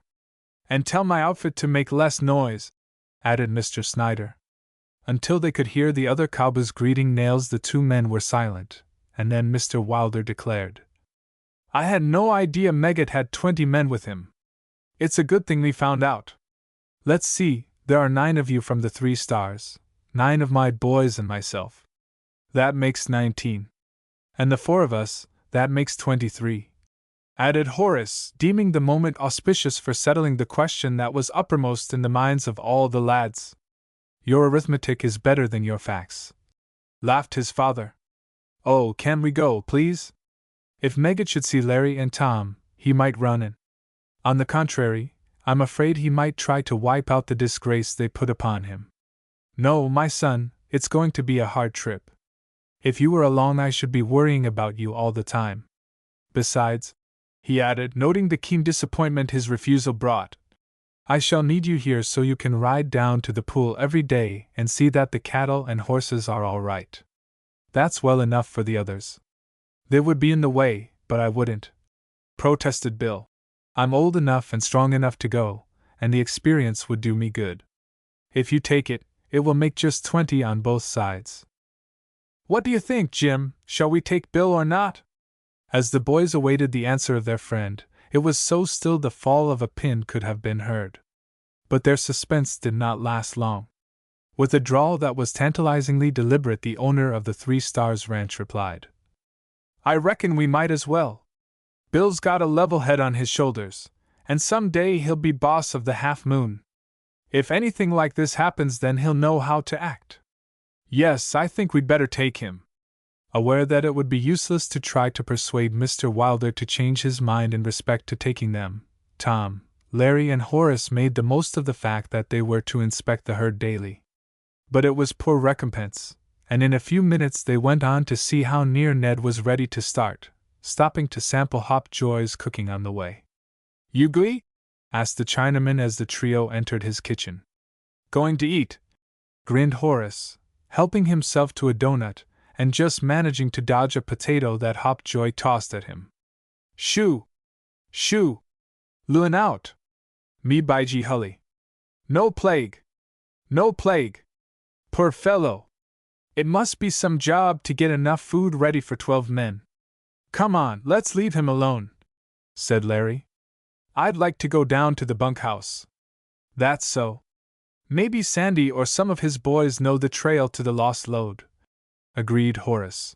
Speaker 1: And tell my outfit to make less noise, added Mr. Snyder. Until they could hear the other cowboys greeting Nails, the 2 men were silent, and then Mr. Wilder declared, I had no idea Meggett had 20 men with him. It's a good thing we found out. Let's see, there are 9 of you from the 3 Stars, 9 of my boys and myself. That makes 19. And the 4 of us, that makes 23. Added Horace, deeming the moment auspicious for settling the question that was uppermost in the minds of all the lads. Your arithmetic is better than your facts, laughed his father. Oh, can we go, please? If Meggett should see Larry and Tom, he might run in. On the contrary, I'm afraid he might try to wipe out the disgrace they put upon him. No, my son, it's going to be a hard trip. If you were along, I should be worrying about you all the time. Besides," he added, noting the keen disappointment his refusal brought, "I shall need you here so you can ride down to the pool every day and see that the cattle and horses are all right." "That's well enough for the others. They would be in the way, but I wouldn't," protested Bill. "I'm old enough and strong enough to go, and the experience would do me good. If you take it, it will make just 20 on both sides." "What do you think, Jim? Shall we take Bill or not?" As the boys awaited the answer of their friend, it was so still the fall of a pin could have been heard. But their suspense did not last long. With a drawl that was tantalizingly deliberate, the owner of the 3 Stars Ranch replied, "I reckon we might as well. Bill's got a level head on his shoulders, and some day he'll be boss of the Half Moon. If anything like this happens, then he'll know how to act. Yes, I think we'd better take him." Aware that it would be useless to try to persuade Mr. Wilder to change his mind in respect to taking them, Tom, Larry, and Horace made the most of the fact that they were to inspect the herd daily. But it was poor recompense, and in a few minutes they went on to see how near Ned was ready to start, stopping to sample Hopjoy's cooking on the way. "You glee?" asked the Chinaman as the trio entered his kitchen. "Going to eat?" grinned Horace, helping himself to a doughnut, and just managing to dodge a potato that Hopjoy tossed at him. "Shoo! Shoo! Luin out! Me by gee hully! No plague! No plague! Poor fellow! It must be some job to get enough food ready for 12 men. Come on, let's leave him alone," said Larry. "I'd like to go down to the bunkhouse." "That's so. Maybe Sandy or some of his boys know the trail to the lost load," agreed Horace.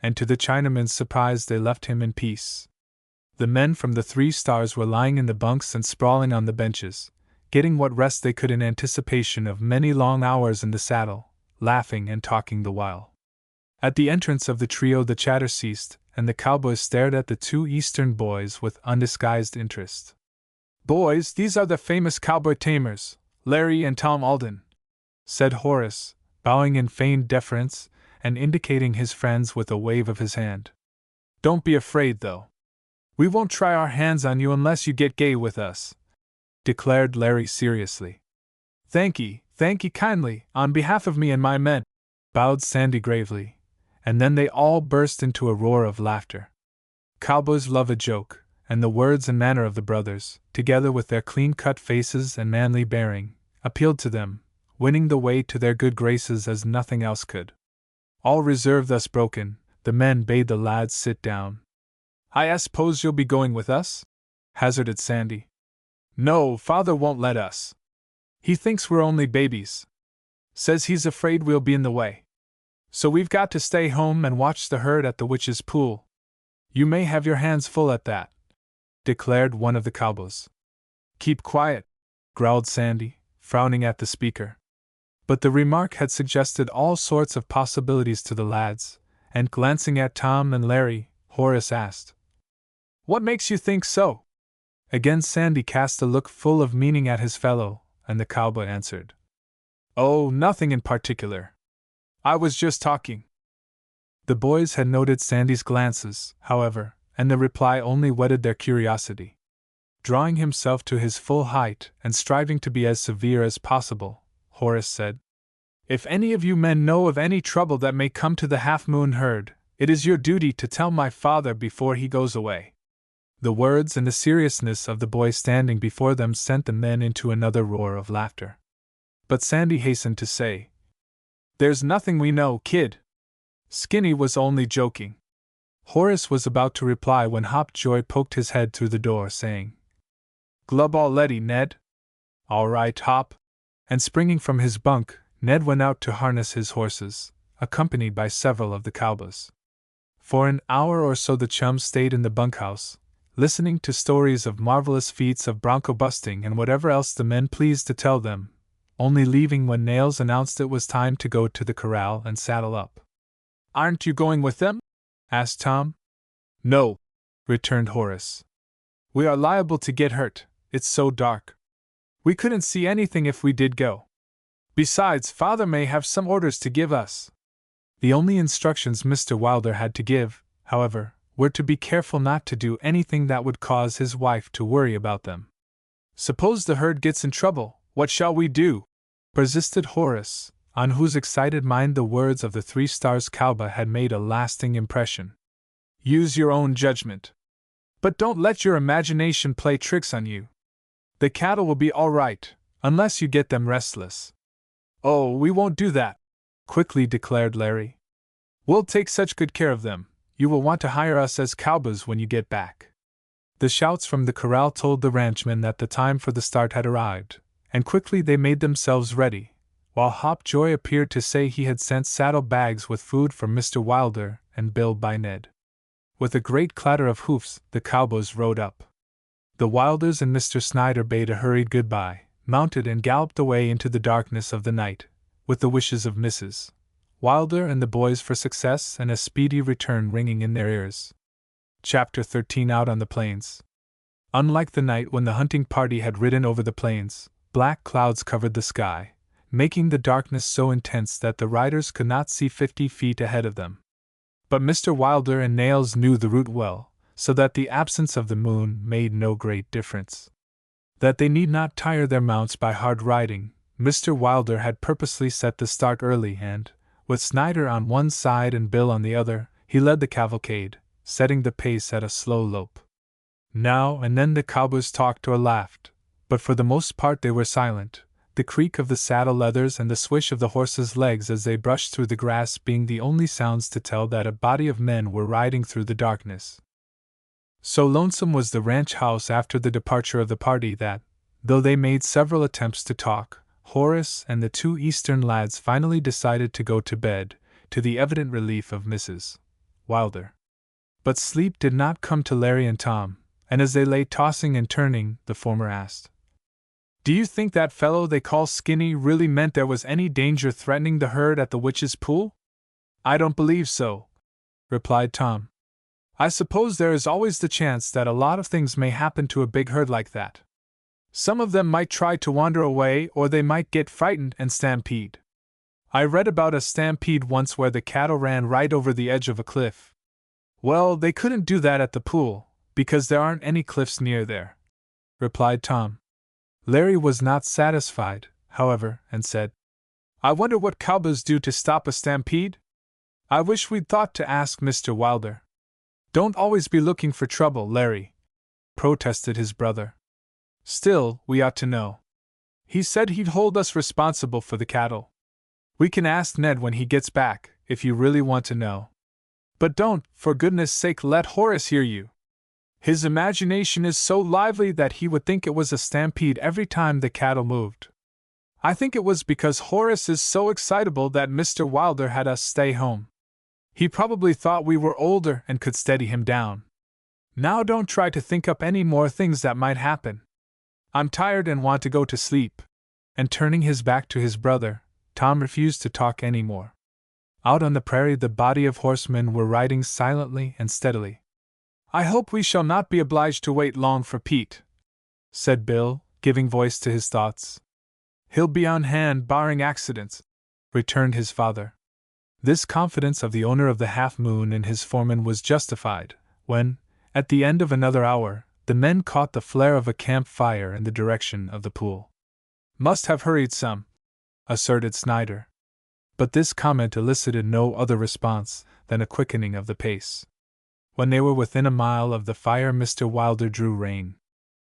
Speaker 1: And to the Chinaman's surprise, they left him in peace. The men from the 3 Stars were lying in the bunks and sprawling on the benches, getting what rest they could in anticipation of many long hours in the saddle, laughing and talking the while. At the entrance of the trio, the chatter ceased, and the cowboys stared at the 2 Eastern boys with undisguised interest. "Boys, these are the famous cowboy tamers, Larry and Tom Alden," said Horace, bowing in feigned deference and indicating his friends with a wave of his hand. "Don't be afraid, though. We won't try our hands on you unless you get gay with us," declared Larry seriously. Thank ye kindly, on behalf of me and my men," bowed Sandy gravely, and then they all burst into a roar of laughter. Cowboys love a joke, and the words and manner of the brothers, together with their clean-cut faces and manly bearing, appealed to them, winning the way to their good graces as nothing else could. All reserve thus broken, the men bade the lads sit down. "I suppose you'll be going with us?" hazarded Sandy. "No, father won't let us. He thinks we're only babies. Says he's afraid we'll be in the way. So we've got to stay home and watch the herd at the witch's pool." "You may have your hands full at that," declared one of the cowboys. "Keep quiet," growled Sandy, frowning at the speaker. But the remark had suggested all sorts of possibilities to the lads, and glancing at Tom and Larry, Horace asked, "What makes you think so?" Again Sandy cast a look full of meaning at his fellow, and the cowboy answered, "Oh, nothing in particular. I was just talking." The boys had noted Sandy's glances, however, and the reply only whetted their curiosity. Drawing himself to his full height and striving to be as severe as possible, Horace said, "If any of you men know of any trouble that may come to the Half Moon herd, it is your duty to tell my father before he goes away." The words and the seriousness of the boy standing before them sent the men into another roar of laughter. But Sandy hastened to say, "There's nothing we know, kid. Skinny was only joking." Horace was about to reply when Hopjoy poked his head through the door, saying, "Glub all ready, Ned?" "All right, Hop." And springing from his bunk, Ned went out to harness his horses, accompanied by several of the cowboys. For an hour or so the chums stayed in the bunkhouse, listening to stories of marvelous feats of bronco busting and whatever else the men pleased to tell them, only leaving when Nails announced it was time to go to the corral and saddle up. "Aren't you going with them?" asked Tom. "No," returned Horace. "We are liable to get hurt, it's so dark. We couldn't see anything if we did go." Besides, Father may have some orders to give us. The only instructions Mr. Wilder had to give, however, were to be careful not to do anything that would cause his wife to worry about them. Suppose the herd gets in trouble, what shall we do? Persisted Horace, on whose excited mind the words of the Three Stars cowboy had made a lasting impression. Use your own judgment. But don't let your imagination play tricks on you. The cattle will be all right, unless you get them restless. Oh, we won't do that, quickly declared Larry. We'll take such good care of them, you will want to hire us as cowboys when you get back. The shouts from the corral told the ranchmen that the time for the start had arrived, and quickly they made themselves ready, while Hopjoy appeared to say he had sent saddle bags with food for Mr. Wilder and Bill by Ned. With a great clatter of hoofs, the cowboys rode up. The Wilders and Mr. Snyder bade a hurried goodbye, mounted and galloped away into the darkness of the night, with the wishes of Mrs. Wilder and the boys for success and a speedy return ringing in their ears. Chapter 13. Out on the Plains. Unlike the night when the hunting party had ridden over the plains, black clouds covered the sky, making the darkness so intense that the riders could not see 50 feet ahead of them. But Mr. Wilder and Nails knew the route well, so that the absence of the moon made no great difference. That they need not tire their mounts by hard riding, Mr. Wilder had purposely set the start early and, with Snyder on one side and Bill on the other, he led the cavalcade, setting the pace at a slow lope. Now and then the cowboys talked or laughed, but for the most part they were silent, the creak of the saddle leathers and the swish of the horses' legs as they brushed through the grass being the only sounds to tell that a body of men were riding through the darkness. So lonesome was the ranch house after the departure of the party that, though they made several attempts to talk, Horace and the two Eastern lads finally decided to go to bed, to the evident relief of Mrs. Wilder. But sleep did not come to Larry and Tom, and as they lay tossing and turning, the former asked, "Do you think that fellow they call Skinny really meant there was any danger threatening the herd at the Witch's Pool?" "I don't believe so," replied Tom. "I suppose there is always the chance that a lot of things may happen to a big herd like that. Some of them might try to wander away or they might get frightened and stampede. I read about a stampede once where the cattle ran right over the edge of a cliff. Well, they couldn't do that at the pool, because there aren't any cliffs near there," replied Tom. Larry was not satisfied, however, and said, "I wonder what cowboys do to stop a stampede? I wish we'd thought to ask Mr. Wilder." "Don't always be looking for trouble, Larry," protested his brother. "Still, we ought to know. He said he'd hold us responsible for the cattle. We can ask Ned when he gets back, if you really want to know. But don't, for goodness sake, let Horace hear you. His imagination is so lively that he would think it was a stampede every time the cattle moved. I think it was because Horace is so excitable that Mr. Wilder had us stay home. He probably thought we were older and could steady him down. Now don't try to think up any more things that might happen. I'm tired and want to go to sleep." And turning his back to his brother, Tom refused to talk any more. Out on the prairie the body of horsemen were riding silently and steadily. "I hope we shall not be obliged to wait long for Pete," said Bill, giving voice to his thoughts. "He'll be on hand barring accidents," returned his father. This confidence of the owner of the Half Moon in his foreman was justified, when, at the end of another hour, the men caught the flare of a camp fire in the direction of the pool. "Must have hurried some," asserted Snyder. But this comment elicited no other response than a quickening of the pace. When they were within a mile of the fire, Mr. Wilder drew rein.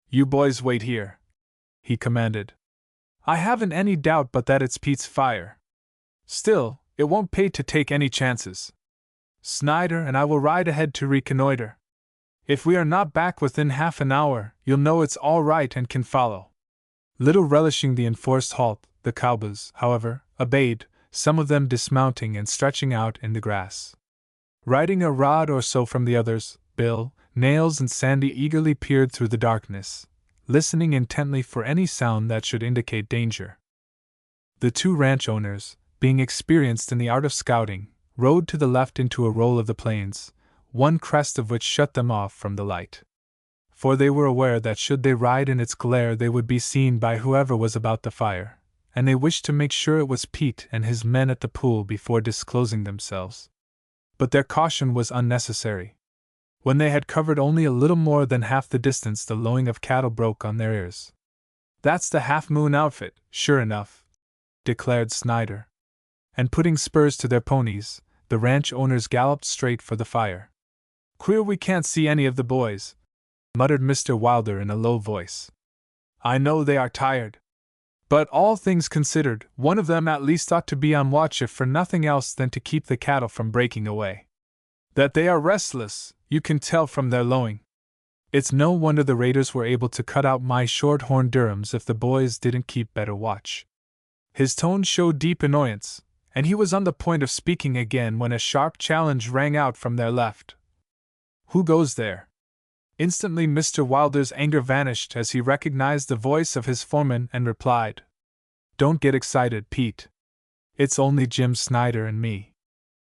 Speaker 1: "You boys wait here," he commanded. "I haven't any doubt but that it's Pete's fire. Still, it won't pay to take any chances. Snyder and I will ride ahead to reconnoiter. If we are not back within half an hour, you'll know it's all right and can follow." Little relishing the enforced halt, the cowboys, however, obeyed, some of them dismounting and stretching out in the grass. Riding a rod or so from the others, Bill, Nails, and Sandy eagerly peered through the darkness, listening intently for any sound that should indicate danger. The two ranch owners, being experienced in the art of scouting, rode to the left into a roll of the plains, one crest of which shut them off from the light. For they were aware that should they ride in its glare they would be seen by whoever was about the fire, and they wished to make sure it was Pete and his men at the pool before disclosing themselves. But their caution was unnecessary. When they had covered only a little more than half the distance, the lowing of cattle broke on their ears. "That's the Half Moon outfit, sure enough," declared Snyder. And putting spurs to their ponies, the ranch owners galloped straight for the fire. "Queer we can't see any of the boys," muttered Mr. Wilder in a low voice. "I know they are tired. But all things considered, one of them at least ought to be on watch if for nothing else than to keep the cattle from breaking away. That they are restless, you can tell from their lowing. It's no wonder the raiders were able to cut out my short-horn Durhams if the boys didn't keep better watch." His tone showed deep annoyance, and he was on the point of speaking again when a sharp challenge rang out from their left. "Who goes there?" Instantly Mr. Wilder's anger vanished as he recognized the voice of his foreman and replied, "Don't get excited, Pete. It's only Jim Snyder and me."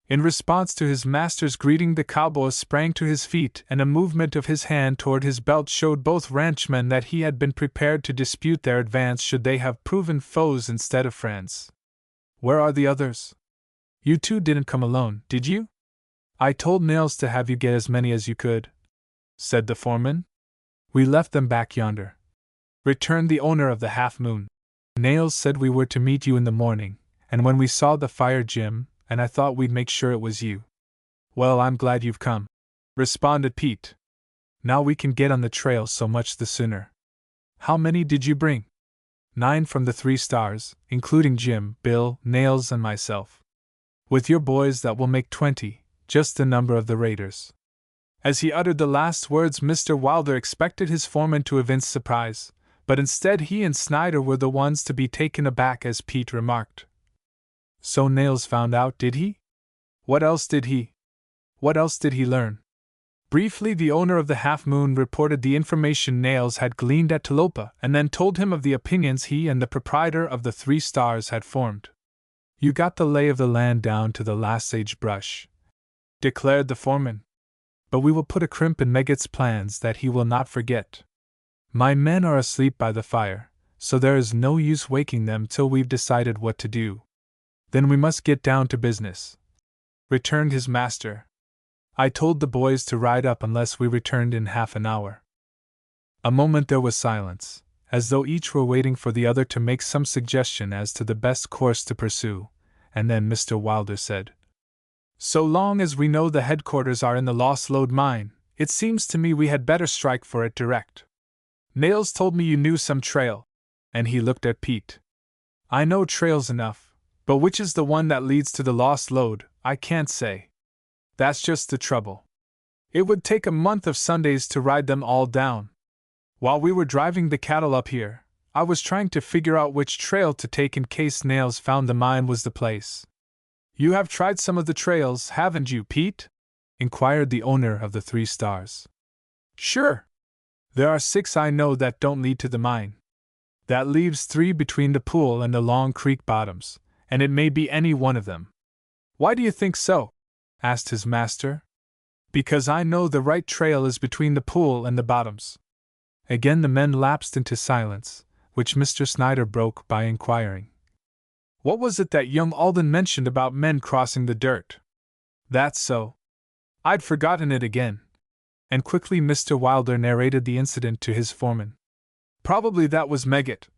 Speaker 1: In response to his master's greeting, the cowboy sprang to his feet, and a movement of his hand toward his belt showed both ranchmen that he had been prepared to dispute their advance should they have proven foes instead of friends. "Where are the others? You two didn't come alone, did you?" "I told Nails to have you get as many as you could," said the foreman. "We left them back yonder," returned the owner of the Half Moon. "Nails said we were to meet you in the morning, and when we saw the fire, Jim and I thought we'd make sure it was you." "Well, I'm glad you've come," responded Pete. "Now we can get on the trail so much the sooner. How many did you bring?" "9 from the 3 Stars, including Jim, Bill, Nails, and myself. With your boys that will make 20, just the number of the raiders." As he uttered the last words, Mr. Wilder expected his foreman to evince surprise, but instead he and Snyder were the ones to be taken aback as Pete remarked, "So Nails found out, did he? What else did he learn?" Briefly, the owner of the Half Moon reported the information Nails had gleaned at Talopa, and then told him of the opinions he and the proprietor of the 3 Stars had formed. "You got the lay of the land down to the last sagebrush," declared the foreman. "But we will put a crimp in Meggett's plans that he will not forget. My men are asleep by the fire, so there is no use waking them till we've decided what to do." "Then we must get down to business," returned his master. "I told the boys to ride up unless we returned in half an hour." A moment there was silence, as though each were waiting for the other to make some suggestion as to the best course to pursue, and then Mr. Wilder said, "So long as we know the headquarters are in the Lost Lode mine, it seems to me we had better strike for it direct. Nails told me you knew some trail," and he looked at Pete. "I know trails enough, but which is the one that leads to the Lost Lode, I can't say. That's just the trouble. It would take a month of Sundays to ride them all down. While we were driving the cattle up here, I was trying to figure out which trail to take in case Nails found the mine was the place." "You have tried some of the trails, haven't you, Pete?" inquired the owner of the 3 Stars. "Sure. There are 6 I know that don't lead to the mine. That leaves 3 between the pool and the Long Creek bottoms, and it may be any one of them." "Why do you think so?" asked his master. "Because I know the right trail is between the pool and the bottoms." Again the men lapsed into silence, which Mr. Snyder broke by inquiring, "What was it that young Alden mentioned about men crossing the dirt?" "That's so. I'd forgotten it again." And quickly Mr. Wilder narrated the incident to his foreman. "Probably that was Meggett,"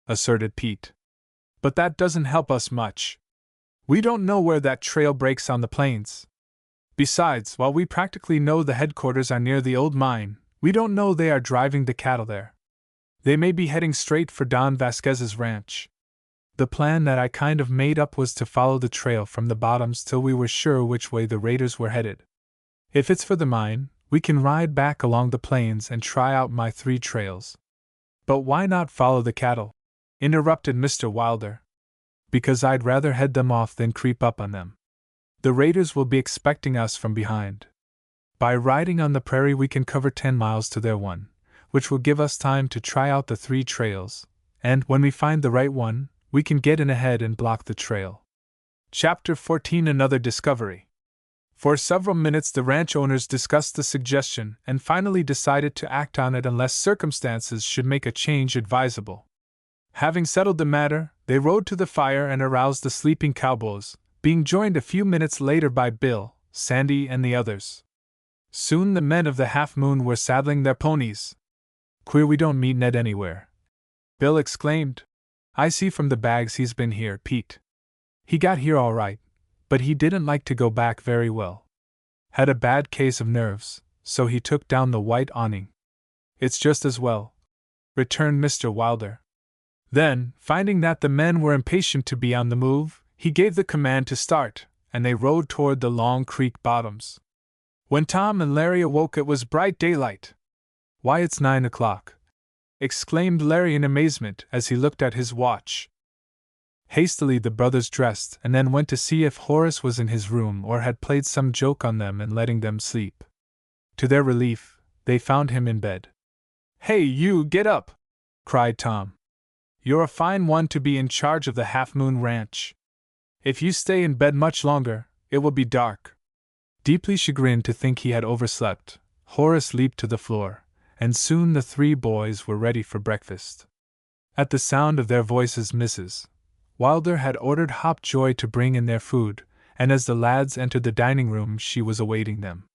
Speaker 1: asserted Pete. "But that doesn't help us much. We don't know where that trail breaks on the plains. Besides, while we practically know the headquarters are near the old mine, we don't know they are driving the cattle there. They may be heading straight for Don Vasquez's ranch. The plan that I kind of made up was to follow the trail from the bottoms till we were sure which way the raiders were headed. If it's for the mine, we can ride back along the plains and try out my 3 trails." "But why not follow the cattle?" interrupted Mr. Wilder. "Because I'd rather head them off than creep up on them. The raiders will be expecting us from behind. By riding on the prairie we can cover 10 miles to their one, which will give us time to try out the 3 trails, and when we find the right one, we can get in ahead and block the trail." Chapter 14 Another Discovery. For several minutes the ranch owners discussed the suggestion and finally decided to act on it unless circumstances should make a change advisable. Having settled the matter, they rode to the fire and aroused the sleeping cowboys, being joined a few minutes later by Bill, Sandy, and the others. Soon the men of the Half Moon were saddling their ponies. "Queer we don't meet Ned anywhere," Bill exclaimed. "I see from the bags he's been here, Pete. He got here all right, but he didn't like to go back very well. Had a bad case of nerves, so he took down the white awning." "It's just as well," returned Mr. Wilder. Then, finding that the men were impatient to be on the move, he gave the command to start, and they rode toward the long creek bottoms. When Tom and Larry awoke, it was bright daylight. "Why, it's 9 o'clock!" exclaimed Larry in amazement as he looked at his watch. Hastily the brothers dressed and then went to see if Horace was in his room or had played some joke on them and letting them sleep. To their relief, they found him in bed. "Hey, you, get up!" cried Tom. "You're a fine one to be in charge of the Half Moon Ranch. If you stay in bed much longer, it will be dark." Deeply chagrined to think he had overslept, Horace leaped to the floor, and soon the three boys were ready for breakfast. At the sound of their voices, Mrs. Wilder had ordered Hop Joy to bring in their food, and as the lads entered the dining room, she was awaiting them.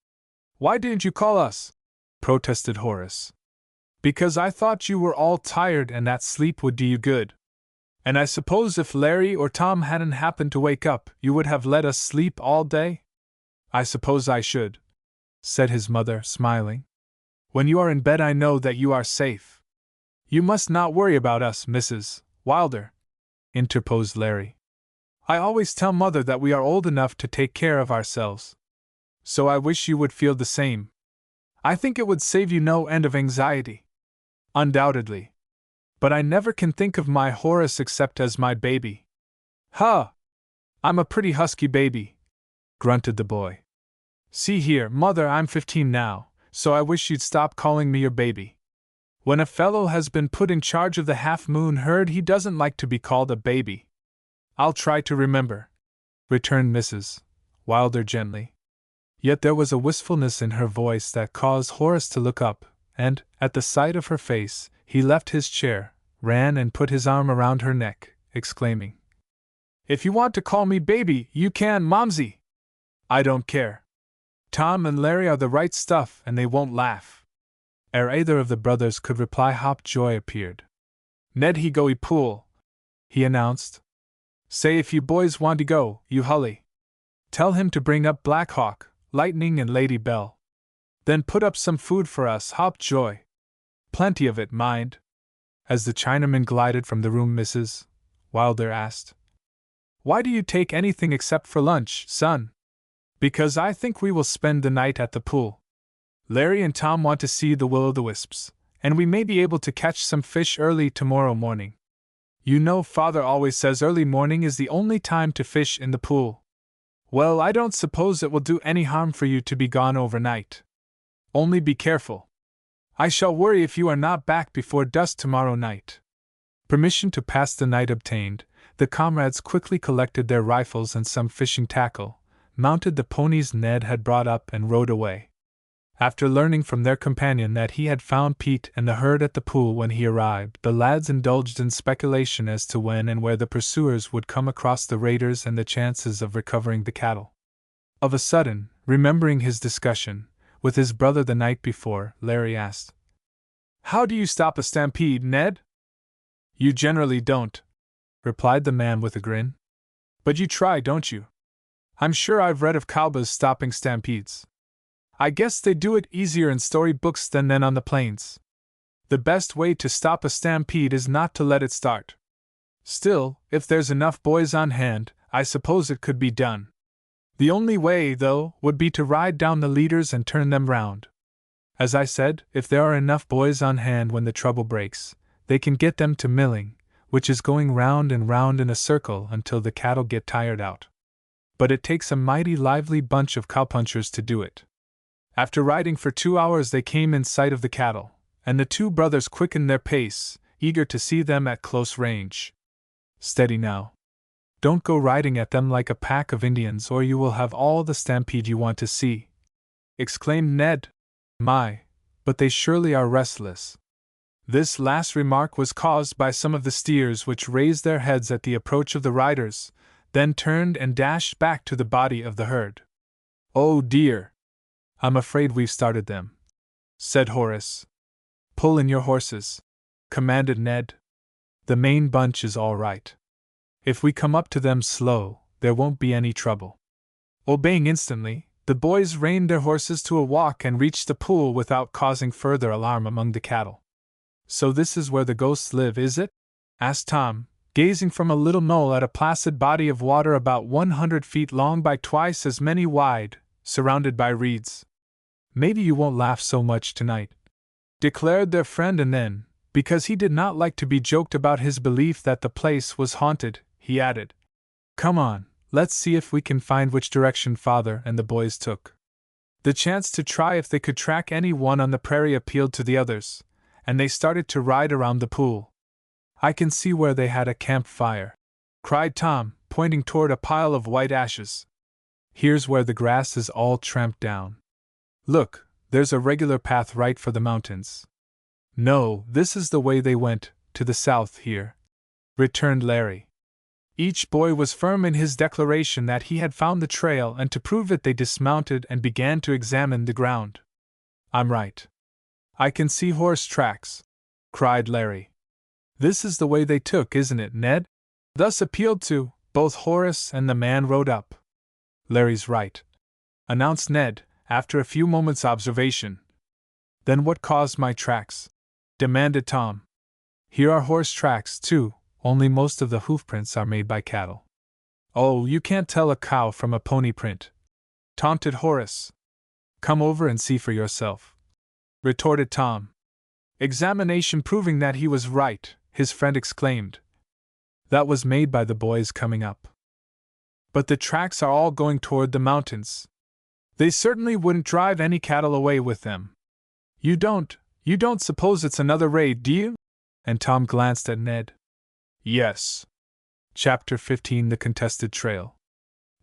Speaker 1: "Why didn't you call us?" protested Horace. "Because I thought you were all tired and that sleep would do you good. And I suppose if Larry or Tom hadn't happened to wake up, you would have let us sleep all day?" "I suppose I should," said his mother, smiling. "When you are in bed, I know that you are safe." "You must not worry about us, Mrs. Wilder," interposed Larry. "I always tell Mother that we are old enough to take care of ourselves. So I wish you would feel the same. I think it would save you no end of anxiety." "Undoubtedly. But I never can think of my Horace except as my baby." "Huh! I'm a pretty husky baby," grunted the boy. "See here, Mother, I'm 15 now, so I wish you'd stop calling me your baby. When a fellow has been put in charge of the Half Moon herd, he doesn't like to be called a baby." "I'll try to remember," returned Mrs. Wilder gently. Yet there was a wistfulness in her voice that caused Horace to look up, and, at the sight of her face, he left his chair, ran and put his arm around her neck, exclaiming, "If you want to call me baby, you can, Momsy! I don't care. Tom and Larry are the right stuff and they won't laugh." Ere either of the brothers could reply, Hop Joy appeared. "Ned he go pool," he announced. "Say if you boys want to go, you hully. Tell him to bring up Black Hawk, Lightning, and Lady Bell. Then put up some food for us, Hop Joy. Plenty of it, mind." As the Chinaman glided from the room, Mrs. Wilder asked, "Why do you take anything except for lunch, son?" "Because I think we will spend the night at the pool. Larry and Tom want to see the will-o'-the-wisps, and we may be able to catch some fish early tomorrow morning. You know Father always says early morning is the only time to fish in the pool. Well, I don't suppose it will do any harm for you to be gone overnight. Only be careful. I shall worry if you are not back before dusk tomorrow night." Permission to pass the night obtained, the comrades quickly collected their rifles and some fishing tackle, mounted the ponies Ned had brought up, and rode away. After learning from their companion that he had found Pete and the herd at the pool when he arrived, the lads indulged in speculation as to when and where the pursuers would come across the raiders and the chances of recovering the cattle. Of a sudden, remembering his discussion with his brother the night before, Larry asked, "How do you stop a stampede, Ned?" "You generally don't," replied the man with a grin. "But you try, don't you? I'm sure I've read of cowboys stopping stampedes. I guess they do it easier in story books than on the plains. The best way to stop a stampede is not to let it start. Still, if there's enough boys on hand, I suppose it could be done. The only way, though, would be to ride down the leaders and turn them round. As I said, if there are enough boys on hand when the trouble breaks, they can get them to milling, which is going round and round in a circle until the cattle get tired out. But it takes a mighty lively bunch of cowpunchers to do it." After riding for 2 hours, they came in sight of the cattle, and the two brothers quickened their pace, eager to see them at close range. "Steady now. Don't go riding at them like a pack of Indians, or you will have all the stampede you want to see," exclaimed Ned. "My, but they surely are restless." This last remark was caused by some of the steers which raised their heads at the approach of the riders, then turned and dashed back to the body of the herd. "Oh dear! I'm afraid we've started them," said Horace. "Pull in your horses," commanded Ned. "The main bunch is all right. If we come up to them slow, there won't be any trouble." Obeying instantly, the boys reined their horses to a walk and reached the pool without causing further alarm among the cattle. "So this is where the ghosts live, is it?" asked Tom, gazing from a little knoll at a placid body of water about 100 feet long by twice as many wide, surrounded by reeds. "Maybe you won't laugh so much tonight," declared their friend, and then, because he did not like to be joked about his belief that the place was haunted, he added, "Come on, let's see if we can find which direction Father and the boys took." The chance to try if they could track any one on the prairie appealed to the others, and they started to ride around the pool. "I can see where they had a campfire," cried Tom, pointing toward a pile of white ashes. "Here's where the grass is all tramped down. Look, there's a regular path right for the mountains." "No, this is the way they went, to the south here," returned Larry. Each boy was firm in his declaration that he had found the trail, and to prove it they dismounted and began to examine the ground. "I'm right. I can see horse tracks," cried Larry. "This is the way they took, isn't it, Ned?" Thus appealed to, both Horace and the man rode up. "Larry's right," announced Ned, after a few moments' observation. "Then what caused my tracks?" demanded Tom. "Here are horse tracks, too, only most of the hoofprints are made by cattle." "Oh, you can't tell a cow from a pony print," taunted Horace. "Come over and see for yourself," retorted Tom. Examination proving that he was right, his friend exclaimed, "That was made by the boys coming up. But the tracks are all going toward the mountains. They certainly wouldn't drive any cattle away with them. You don't suppose it's another raid, do you?" And Tom glanced at Ned. "Yes." Chapter 15: The Contested Trail.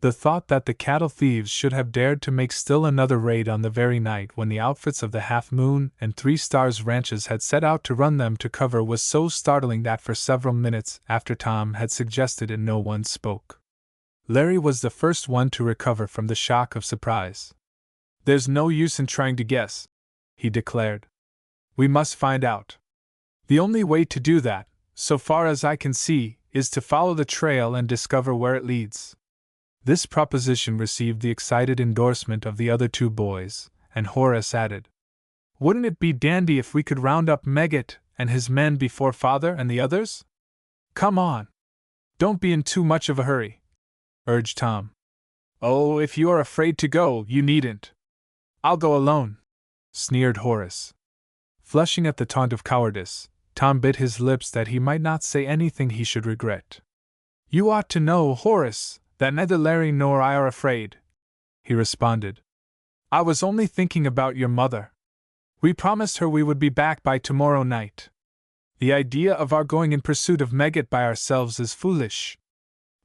Speaker 1: The thought that the cattle thieves should have dared to make still another raid on the very night when the outfits of the Half Moon and 3 Stars ranches had set out to run them to cover was so startling that for several minutes after Tom had suggested it no one spoke. Larry was the first one to recover from the shock of surprise. "There's no use in trying to guess," he declared. "We must find out. The only way to do that, so far as I can see, is to follow the trail and discover where it leads." This proposition received the excited endorsement of the other 2 boys, and Horace added, "Wouldn't it be dandy if we could round up Megget and his men before Father and the others?" "Come on. Don't be in too much of a hurry," urged Tom. "Oh, if you are afraid to go, you needn't. I'll go alone," sneered Horace. Flushing at the taunt of cowardice, Tom bit his lips that he might not say anything he should regret. "You ought to know, Horace, that neither Larry nor I are afraid," he responded. "I was only thinking about your mother. We promised her we would be back by tomorrow night. The idea of our going in pursuit of Megget by ourselves is foolish.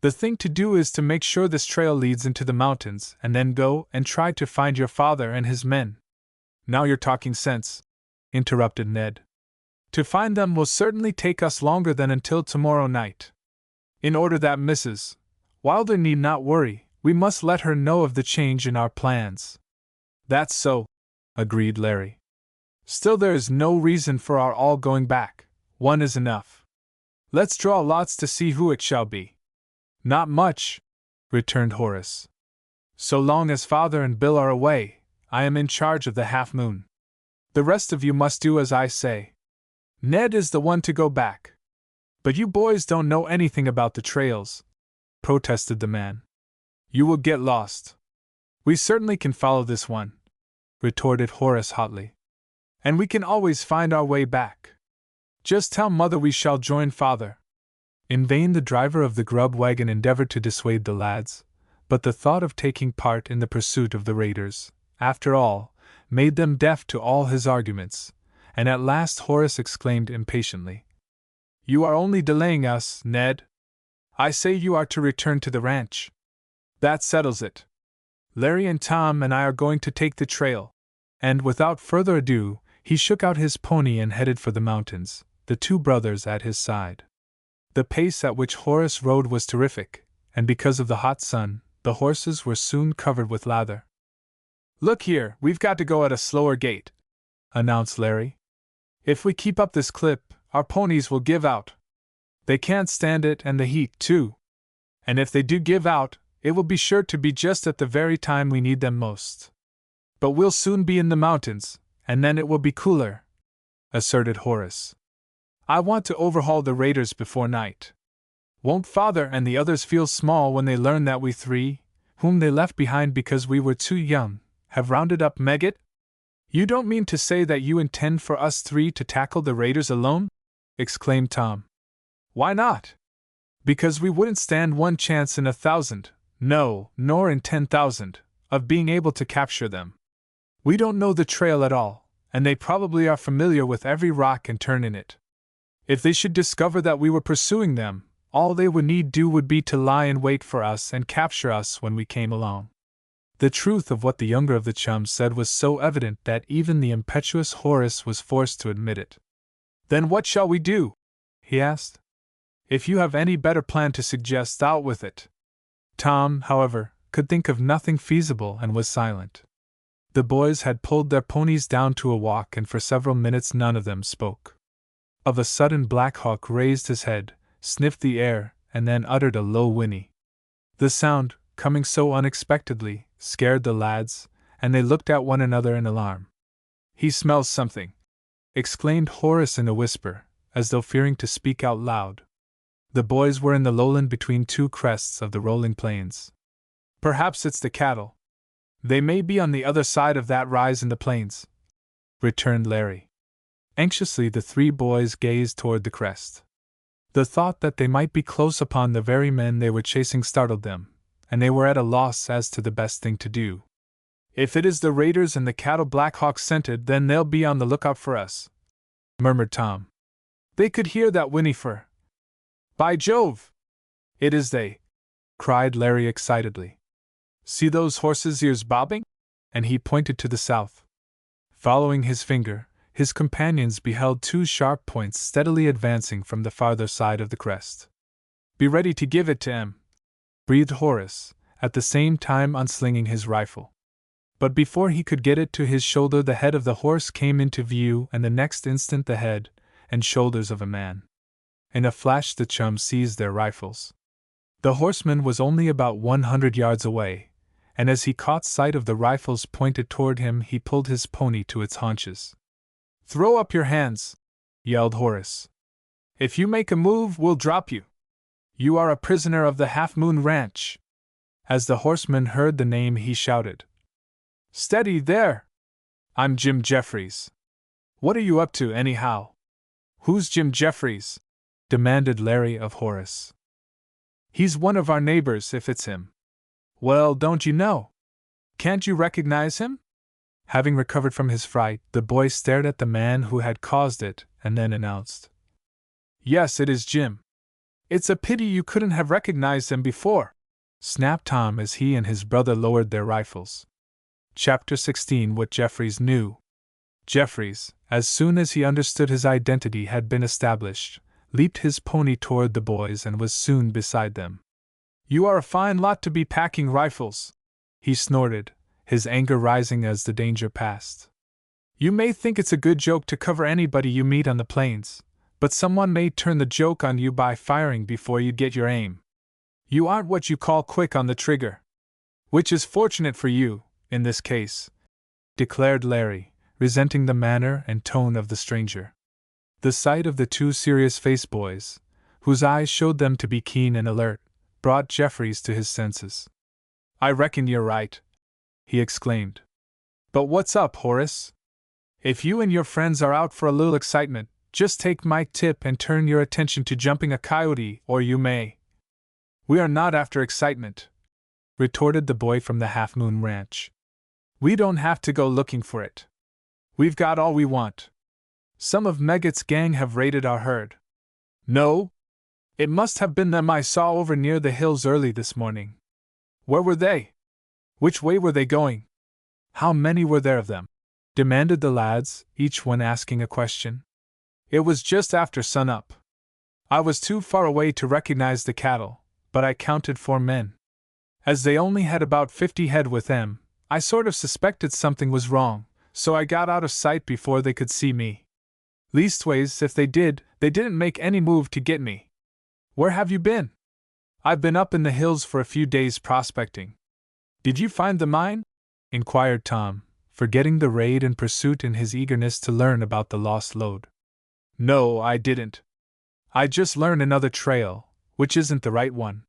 Speaker 1: The thing to do is to make sure this trail leads into the mountains, and then go and try to find your father and his men." "Now you're talking sense," interrupted Ned. "To find them will certainly take us longer than until tomorrow night. In order that Mrs. Wilder need not worry, we must let her know of the change in our plans." "That's so," agreed Larry. "Still, there is no reason for our all going back. One is enough. Let's draw lots to see who it shall be." "Not much," returned Horace. "So long as Father and Bill are away, I am in charge of the Half Moon. The rest of you must do as I say. Ned is the one to go back." "But you boys don't know anything about the trails," protested the man. "You will get lost." "We certainly can follow this one," retorted Horace hotly. "And we can always find our way back. Just tell Mother we shall join Father." In vain the driver of the grub wagon endeavored to dissuade the lads, but the thought of taking part in the pursuit of the raiders, after all, made them deaf to all his arguments, and at last Horace exclaimed impatiently, "You are only delaying us, Ned. I say you are to return to the ranch. That settles it. Larry and Tom and I are going to take the trail," and without further ado, He shook out his pony and headed for the mountains, the two brothers at his side. The pace at which Horace rode was terrific, and because of the hot sun, the horses were soon covered with lather. "Look here, we've got to go at a slower gait," announced Larry. "If we keep up this clip, our ponies will give out. They can't stand it, and the heat, too. And if they do give out, it will be sure to be just at the very time we need them most." "But we'll soon be in the mountains, and then it will be cooler," asserted Horace. "I want to overhaul the raiders before night. Won't Father and the others feel small when they learn that we three, whom they left behind because we were too young, have rounded up Megget?" "You don't mean to say that you intend for us three to tackle the raiders alone?" exclaimed Tom. "Why not?" "Because we wouldn't stand one chance in 1,000, no, nor in 10,000, of being able to capture them. We don't know the trail at all, and they probably are familiar with every rock and turn in it. If they should discover that we were pursuing them, all they would need do would be to lie in wait for us and capture us when we came along." The truth of what the younger of the chums said was so evident that even the impetuous Horace was forced to admit it. "Then what shall we do?" he asked. "If you have any better plan to suggest, out with it." Tom, however, could think of nothing feasible and was silent. The boys had pulled their ponies down to a walk, and for several minutes none of them spoke. Of a sudden Black Hawk raised his head, sniffed the air, and then uttered a low whinny. The sound, coming so unexpectedly, scared the lads, and they looked at one another in alarm. "He smells something," exclaimed Horace in a whisper, as though fearing to speak out loud. The boys were in the lowland between two crests of the rolling plains. "Perhaps it's the cattle. They may be on the other side of that rise in the plains," returned Larry. Anxiously the three boys gazed toward the crest. The thought that they might be close upon the very men they were chasing startled them, and they were at a loss as to the best thing to do. "If it is the raiders and the cattle Black Hawk scented, then they'll be on the lookout for us," murmured Tom. "They could hear that whinny for—" "By Jove! It is they!" cried Larry excitedly. "See those horses' ears bobbing?" And he pointed to the south. Following his finger, his companions beheld two sharp points steadily advancing from the farther side of the crest. "Be ready to give it to 'em," breathed Horace, at the same time unslinging his rifle. But before he could get it to his shoulder, the head of the horse came into view, and the next instant the head and shoulders of a man. In a flash the chums seized their rifles. The horseman was only about 100 yards away, and as he caught sight of the rifles pointed toward him, he pulled his pony to its haunches. "Throw up your hands!" yelled Horace. "If you make a move, we'll drop you. You are a prisoner of the Half Moon Ranch." As the horseman heard the name, he shouted, "Steady there! I'm Jim Jeffries. What are you up to, anyhow?" "Who's Jim Jeffries?" demanded Larry of Horace. "He's one of our neighbors, if it's him." "Well, don't you know? Can't you recognize him?" Having recovered from his fright, the boy stared at the man who had caused it, and then announced, "Yes, it is Jim." "It's a pity you couldn't have recognized him before," snapped Tom as he and his brother lowered their rifles. Chapter 16. What Jeffries Knew. Jeffries, as soon as he understood his identity had been established, leaped his pony toward the boys and was soon beside them. "You are a fine lot to be packing rifles," he snorted, his anger rising as the danger passed. "You may think it's a good joke to cover anybody you meet on the plains, but someone may turn the joke on you by firing before you get your aim. You aren't what you call quick on the trigger. Which is fortunate for you, in this case," declared Larry, resenting the manner and tone of the stranger. The sight of the two serious-faced boys, whose eyes showed them to be keen and alert, brought Jeffries to his senses. "I reckon you're right," he exclaimed. "But what's up, Horace? If you and your friends are out for a little excitement, just take my tip and turn your attention to jumping a coyote, or you may." "We are not after excitement," retorted the boy from the Half Moon Ranch. "We don't have to go looking for it. We've got all we want. Some of Megget's gang have raided our herd." "No? It must have been them I saw over near the hills early this morning." "Where were they? Which way were they going? How many were there of them?" demanded the lads, each one asking a question. It was just after sunup. I was too far away to recognize the cattle, but I counted 4 men. As they only had about 50 head with them, I sort of suspected something was wrong, so I got out of sight before they could see me. Leastways, if they did, they didn't make any move to get me. Where have you been? I've been up in the hills for a few days prospecting. Did you find the mine? Inquired Tom, forgetting the raid and pursuit in his eagerness to learn about the lost lode. No, I didn't. I just learned another trail, which isn't the right one.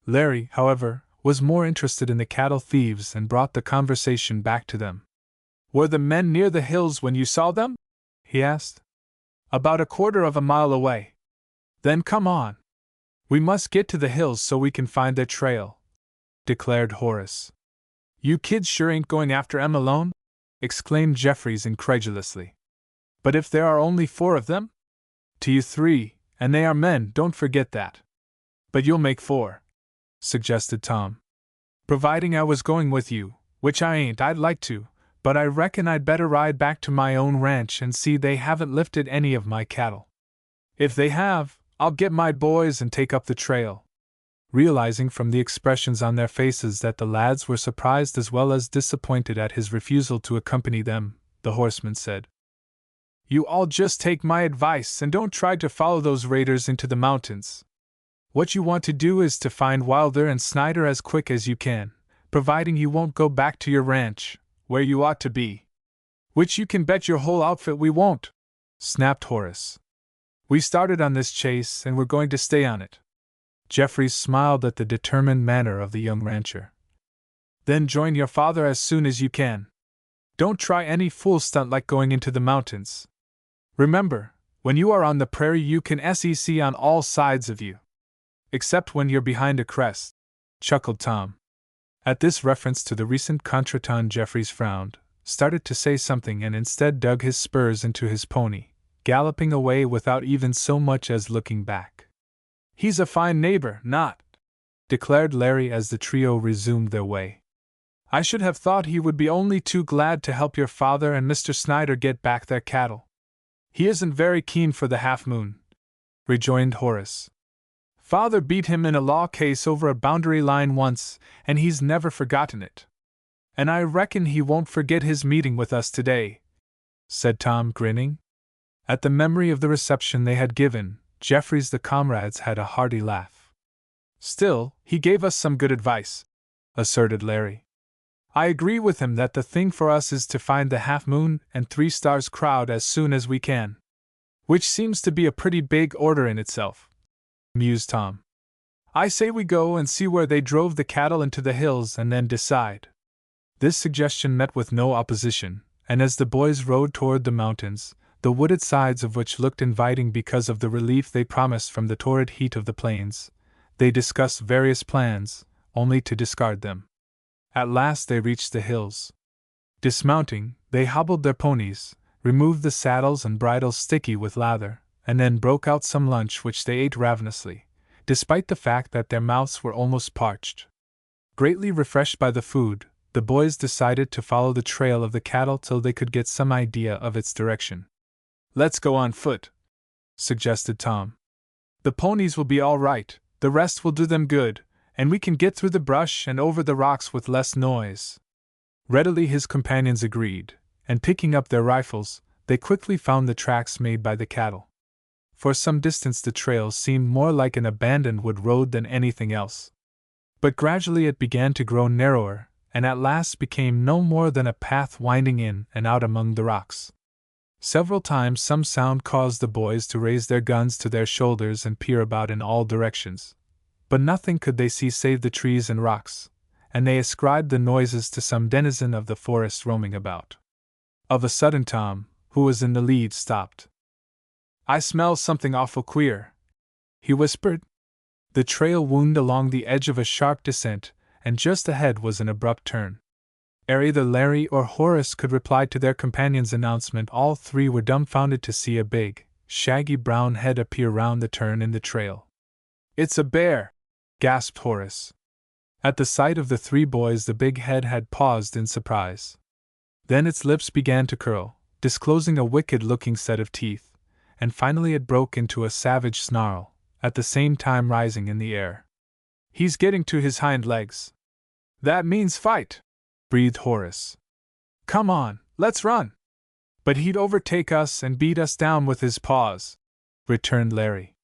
Speaker 1: Larry, however, was more interested in the cattle thieves and brought the conversation back to them. Were the men near the hills when you saw them? He asked. About a quarter of a mile away. Then come on. We must get to the hills so we can find their trail, declared Horace. You kids sure ain't going after Em alone? Exclaimed Jeffries incredulously. But if there are only 4 of them? To you 3, and they are men, don't forget that. But you'll make 4, suggested Tom. Providing I was going with you, which I ain't, I'd like to, but I reckon I'd better ride back to my own ranch and see they haven't lifted any of my cattle. If they have, I'll get my boys and take up the trail. Realizing from the expressions on their faces that the lads were surprised as well as disappointed at his refusal to accompany them, the horseman said, You all just take my advice and don't try to follow those raiders into the mountains. What you want to do is to find Wilder and Snyder as quick as you can, providing you won't go back to your ranch, where you ought to be. Which you can bet your whole outfit we won't, snapped Horace. We started on this chase and we're going to stay on it. Jeffries smiled at the determined manner of the young rancher. Then join your father as soon as you can. Don't try any fool stunt like going into the mountains. Remember, when you are on the prairie you can SEC on all sides of you. Except when you're behind a crest, chuckled Tom. At this reference to the recent contretemps Jeffries frowned, started to say something and instead dug his spurs into his pony, galloping away without even so much as looking back. He's a fine neighbor, not, declared Larry as the trio resumed their way. I should have thought he would be only too glad to help your father and Mr. Snyder get back their cattle. He isn't very keen for the half-moon, rejoined Horace. Father beat him in a law case over a boundary line once, and he's never forgotten it. And I reckon he won't forget his meeting with us today, said Tom, grinning. At the memory of the reception they had given, Jeffries the Comrades had a hearty laugh. Still, he gave us some good advice, asserted Larry. I agree with him that the thing for us is to find the half-moon and 3 Stars crowd as soon as we can. Which seems to be a pretty big order in itself, mused Tom. I say we go and see where they drove the cattle into the hills and then decide. This suggestion met with no opposition, and as the boys rode toward the mountains, the wooded sides of which looked inviting because of the relief they promised from the torrid heat of the plains, they discussed various plans, only to discard them. At last they reached the hills. Dismounting, they hobbled their ponies, removed the saddles and bridles sticky with lather, and then broke out some lunch which they ate ravenously, despite the fact that their mouths were almost parched. Greatly refreshed by the food, the boys decided to follow the trail of the cattle till they could get some idea of its direction. Let's go on foot, suggested Tom. The ponies will be all right, the rest will do them good, and we can get through the brush and over the rocks with less noise. Readily his companions agreed, and picking up their rifles, they quickly found the tracks made by the cattle. For some distance the trail seemed more like an abandoned wood road than anything else. But gradually it began to grow narrower, and at last became no more than a path winding in and out among the rocks. Several times some sound caused the boys to raise their guns to their shoulders and peer about in all directions. But nothing could they see save the trees and rocks, and they ascribed the noises to some denizen of the forest roaming about. Of a sudden Tom, who was in the lead, stopped. I smell something awful queer, he whispered. The trail wound along the edge of a sharp descent, and just ahead was an abrupt turn. Ere either Larry or Horace could reply to their companion's announcement, all 3 were dumbfounded to see a big, shaggy brown head appear round the turn in the trail. It's a bear, gasped Horace. At the sight of the 3 boys the big head had paused in surprise. Then its lips began to curl, disclosing a wicked-looking set of teeth, and finally it broke into a savage snarl, at the same time rising in the air. "He's getting to his hind legs." "That means fight," breathed Horace. "Come on, let's run." "But he'd overtake us and beat us down with his paws," returned Larry.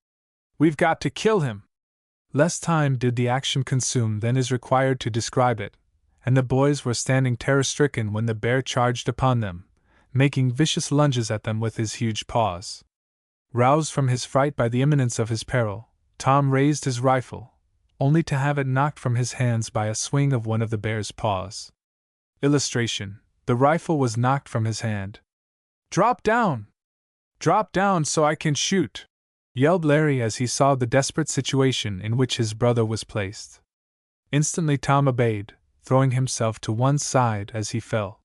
Speaker 1: "We've got to kill him." Less time did the action consume than is required to describe it, and the boys were standing terror-stricken when the bear charged upon them, making vicious lunges at them with his huge paws. Roused from his fright by the imminence of his peril, Tom raised his rifle, only to have it knocked from his hands by a swing of one of the bear's paws. Illustration: the rifle was knocked from his hand. "Drop down! Drop down so I can shoot!" yelled Larry as he saw the desperate situation in which his brother was placed. Instantly Tom obeyed, throwing himself to one side as he fell.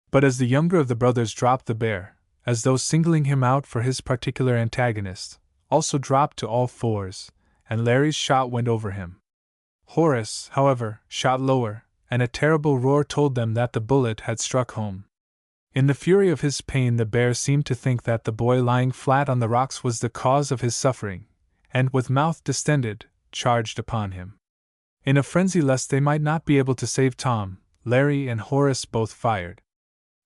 Speaker 1: But as the younger of the brothers dropped, the bear, as though singling him out for his particular antagonist, also dropped to all fours, and Larry's shot went over him. Horace, however, shot lower, and a terrible roar told them that the bullet had struck home. In the fury of his pain, the bear seemed to think that the boy lying flat on the rocks was the cause of his suffering, and, with mouth distended, charged upon him. In a frenzy lest they might not be able to save Tom, Larry and Horace both fired.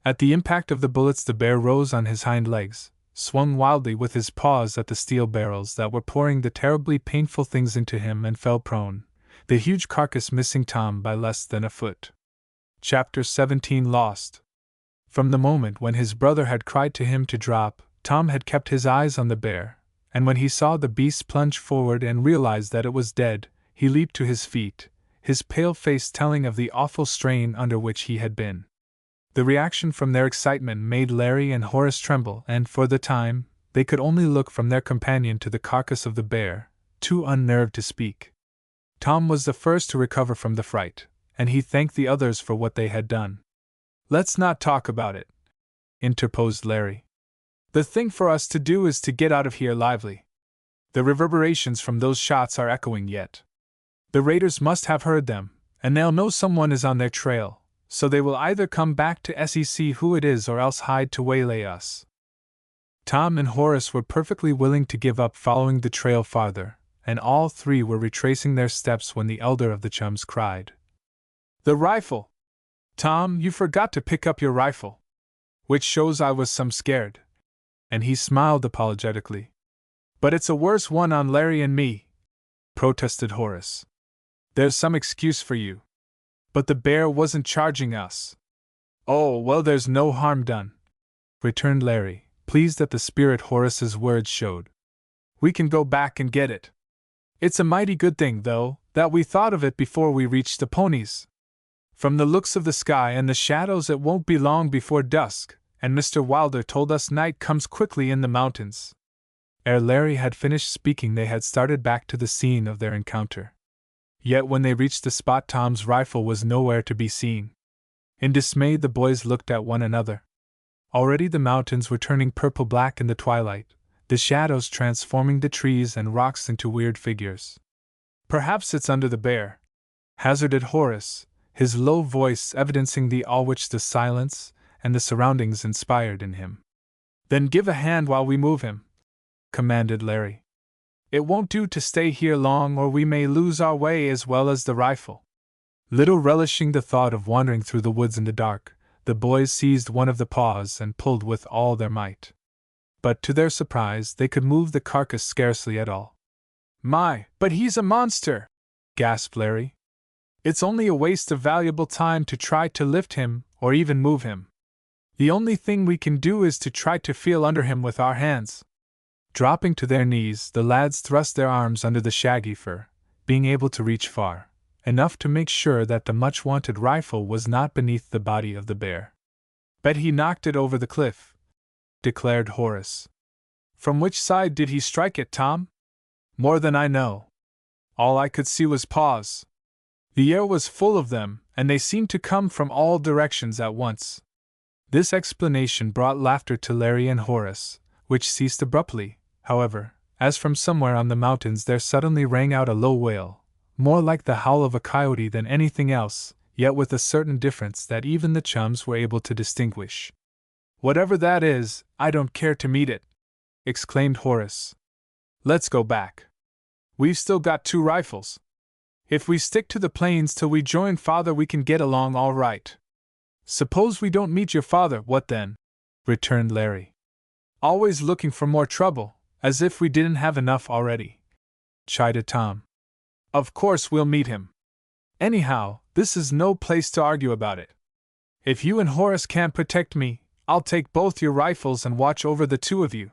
Speaker 1: At the impact of the bullets, the bear rose on his hind legs, swung wildly with his paws at the steel barrels that were pouring the terribly painful things into him, and fell prone, the huge carcass missing Tom by less than a foot. Chapter 17 Lost. From the moment when his brother had cried to him to drop, Tom had kept his eyes on the bear, and when he saw the beast plunge forward and realized that it was dead, he leaped to his feet, his pale face telling of the awful strain under which he had been. The reaction from their excitement made Larry and Horace tremble, and for the time, they could only look from their companion to the carcass of the bear, too unnerved to speak. Tom was the first to recover from the fright, and he thanked the others for what they had done. "Let's not talk about it," interposed Larry. "The thing for us to do is to get out of here lively. The reverberations from those shots are echoing yet. The raiders must have heard them, and they'll know someone is on their trail, so they will either come back to see who it is or else hide to waylay us." Tom and Horace were perfectly willing to give up following the trail farther, and all three were retracing their steps when the elder of the chums cried, "The rifle! Tom, you forgot to pick up your rifle. Which shows I was some scared." And he smiled apologetically. "But it's a worse one on Larry and me," protested Horace. "There's some excuse for you. But the bear wasn't charging us." "Oh, well, there's no harm done," returned Larry, pleased at the spirit Horace's words showed. "We can go back and get it. It's a mighty good thing, though, that we thought of it before we reached the ponies. From the looks of the sky and the shadows, it won't be long before dusk, and Mr. Wilder told us night comes quickly in the mountains." Ere Larry had finished speaking, they had started back to the scene of their encounter. Yet when they reached the spot, Tom's rifle was nowhere to be seen. In dismay, the boys looked at one another. Already the mountains were turning purple-black in the twilight, the shadows transforming the trees and rocks into weird figures. "Perhaps it's under the bear," hazarded Horace, his low voice evidencing the awe which the silence and the surroundings inspired in him. "Then give a hand while we move him," commanded Larry. "It won't do to stay here long, or we may lose our way as well as the rifle." Little relishing the thought of wandering through the woods in the dark, the boys seized one of the paws and pulled with all their might. But to their surprise, they could move the carcass scarcely at all. "My, but he's a monster!" gasped Larry. "It's only a waste of valuable time to try to lift him, or even move him. The only thing we can do is to try to feel under him with our hands." Dropping to their knees, the lads thrust their arms under the shaggy fur, being able to reach far enough to make sure that the much-wanted rifle was not beneath the body of the bear. "Bet he knocked it over the cliff," declared Horace. "From which side did he strike it, Tom?" "More than I know. All I could see was paws. The air was full of them, and they seemed to come from all directions at once." This explanation brought laughter to Larry and Horace, which ceased abruptly, however, as from somewhere on the mountains there suddenly rang out a low wail, more like the howl of a coyote than anything else, yet with a certain difference that even the chums were able to distinguish. "Whatever that is, I don't care to meet it," exclaimed Horace. "Let's go back. We've still got 2 rifles. If we stick to the plains till we join Father, we can get along all right." "Suppose we don't meet your father, what then?" returned Larry. "Always looking for more trouble, as if we didn't have enough already," chided Tom. "Of course we'll meet him. Anyhow, this is no place to argue about it. If you and Horace can't protect me, I'll take both your rifles and watch over the 2 of you."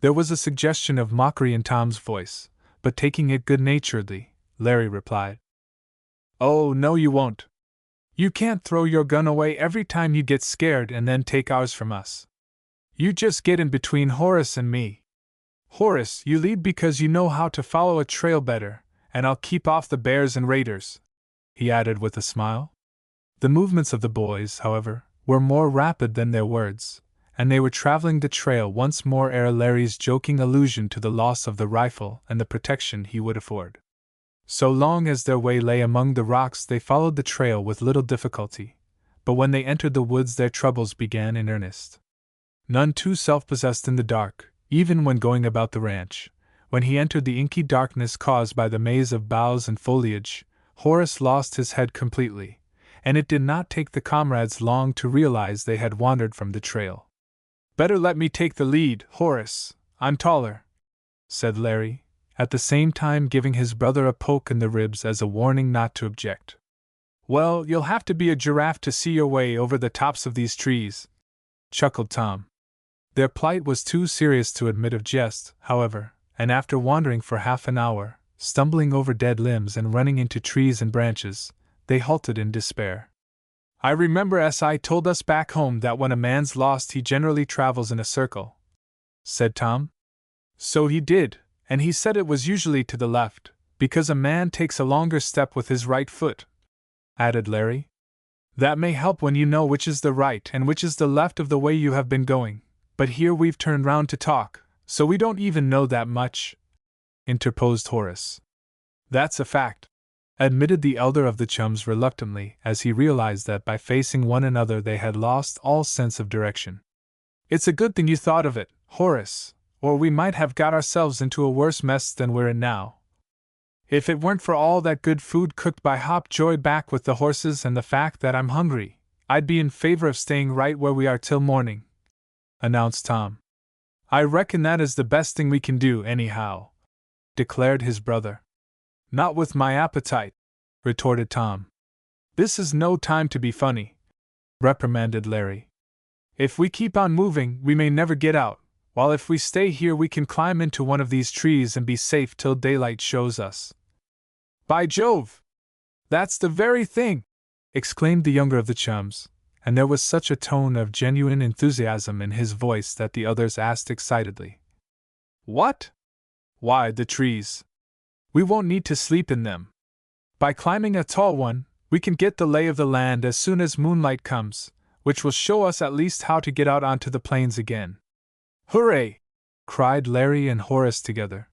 Speaker 1: There was a suggestion of mockery in Tom's voice, but taking it good-naturedly, Larry replied, "Oh, no, you won't. You can't throw your gun away every time you get scared and then take ours from us. You just get in between Horace and me. Horace, you lead because you know how to follow a trail better, and I'll keep off the bears and raiders," he added with a smile. The movements of the boys, however, were more rapid than their words, and they were traveling the trail once more ere Larry's joking allusion to the loss of the rifle and the protection he would afford. So long as their way lay among the rocks, they followed the trail with little difficulty, but when they entered the woods, their troubles began in earnest. None too self-possessed in the dark, even when going about the ranch, when he entered the inky darkness caused by the maze of boughs and foliage, Horace lost his head completely, and it did not take the comrades long to realize they had wandered from the trail. "Better let me take the lead, Horace, I'm taller," said Larry, at the same time giving his brother a poke in the ribs as a warning not to object. "Well, you'll have to be a giraffe to see your way over the tops of these trees," chuckled Tom. Their plight was too serious to admit of jest, however, and after wandering for half an hour, stumbling over dead limbs and running into trees and branches, they halted in despair. "I remember S.I. told us back home that when a man's lost he generally travels in a circle," said Tom. "So he did, and he said it was usually to the left, because a man takes a longer step with his right foot," added Larry. "That may help when you know which is the right and which is the left of the way you have been going, but here we've turned round to talk, so we don't even know that much," interposed Horace. "That's a fact," admitted the elder of the chums reluctantly, as he realized that by facing one another they had lost all sense of direction. "It's a good thing you thought of it, Horace, or we might have got ourselves into a worse mess than we're in now. If it weren't for all that good food cooked by Hopjoy back with the horses and the fact that I'm hungry, I'd be in favor of staying right where we are till morning," announced Tom. "I reckon that is the best thing we can do, anyhow," declared his brother. "Not with my appetite," retorted Tom. "This is no time to be funny," reprimanded Larry. "If we keep on moving, we may never get out, while if we stay here we can climb into one of these trees and be safe till daylight shows us." "By Jove! That's the very thing!" exclaimed the younger of the chums, and there was such a tone of genuine enthusiasm in his voice that the others asked excitedly, "What?" "Why, the trees. We won't need to sleep in them. By climbing a tall one, we can get the lay of the land as soon as moonlight comes, which will show us at least how to get out onto the plains again." "Hooray!" cried Larry and Horace together.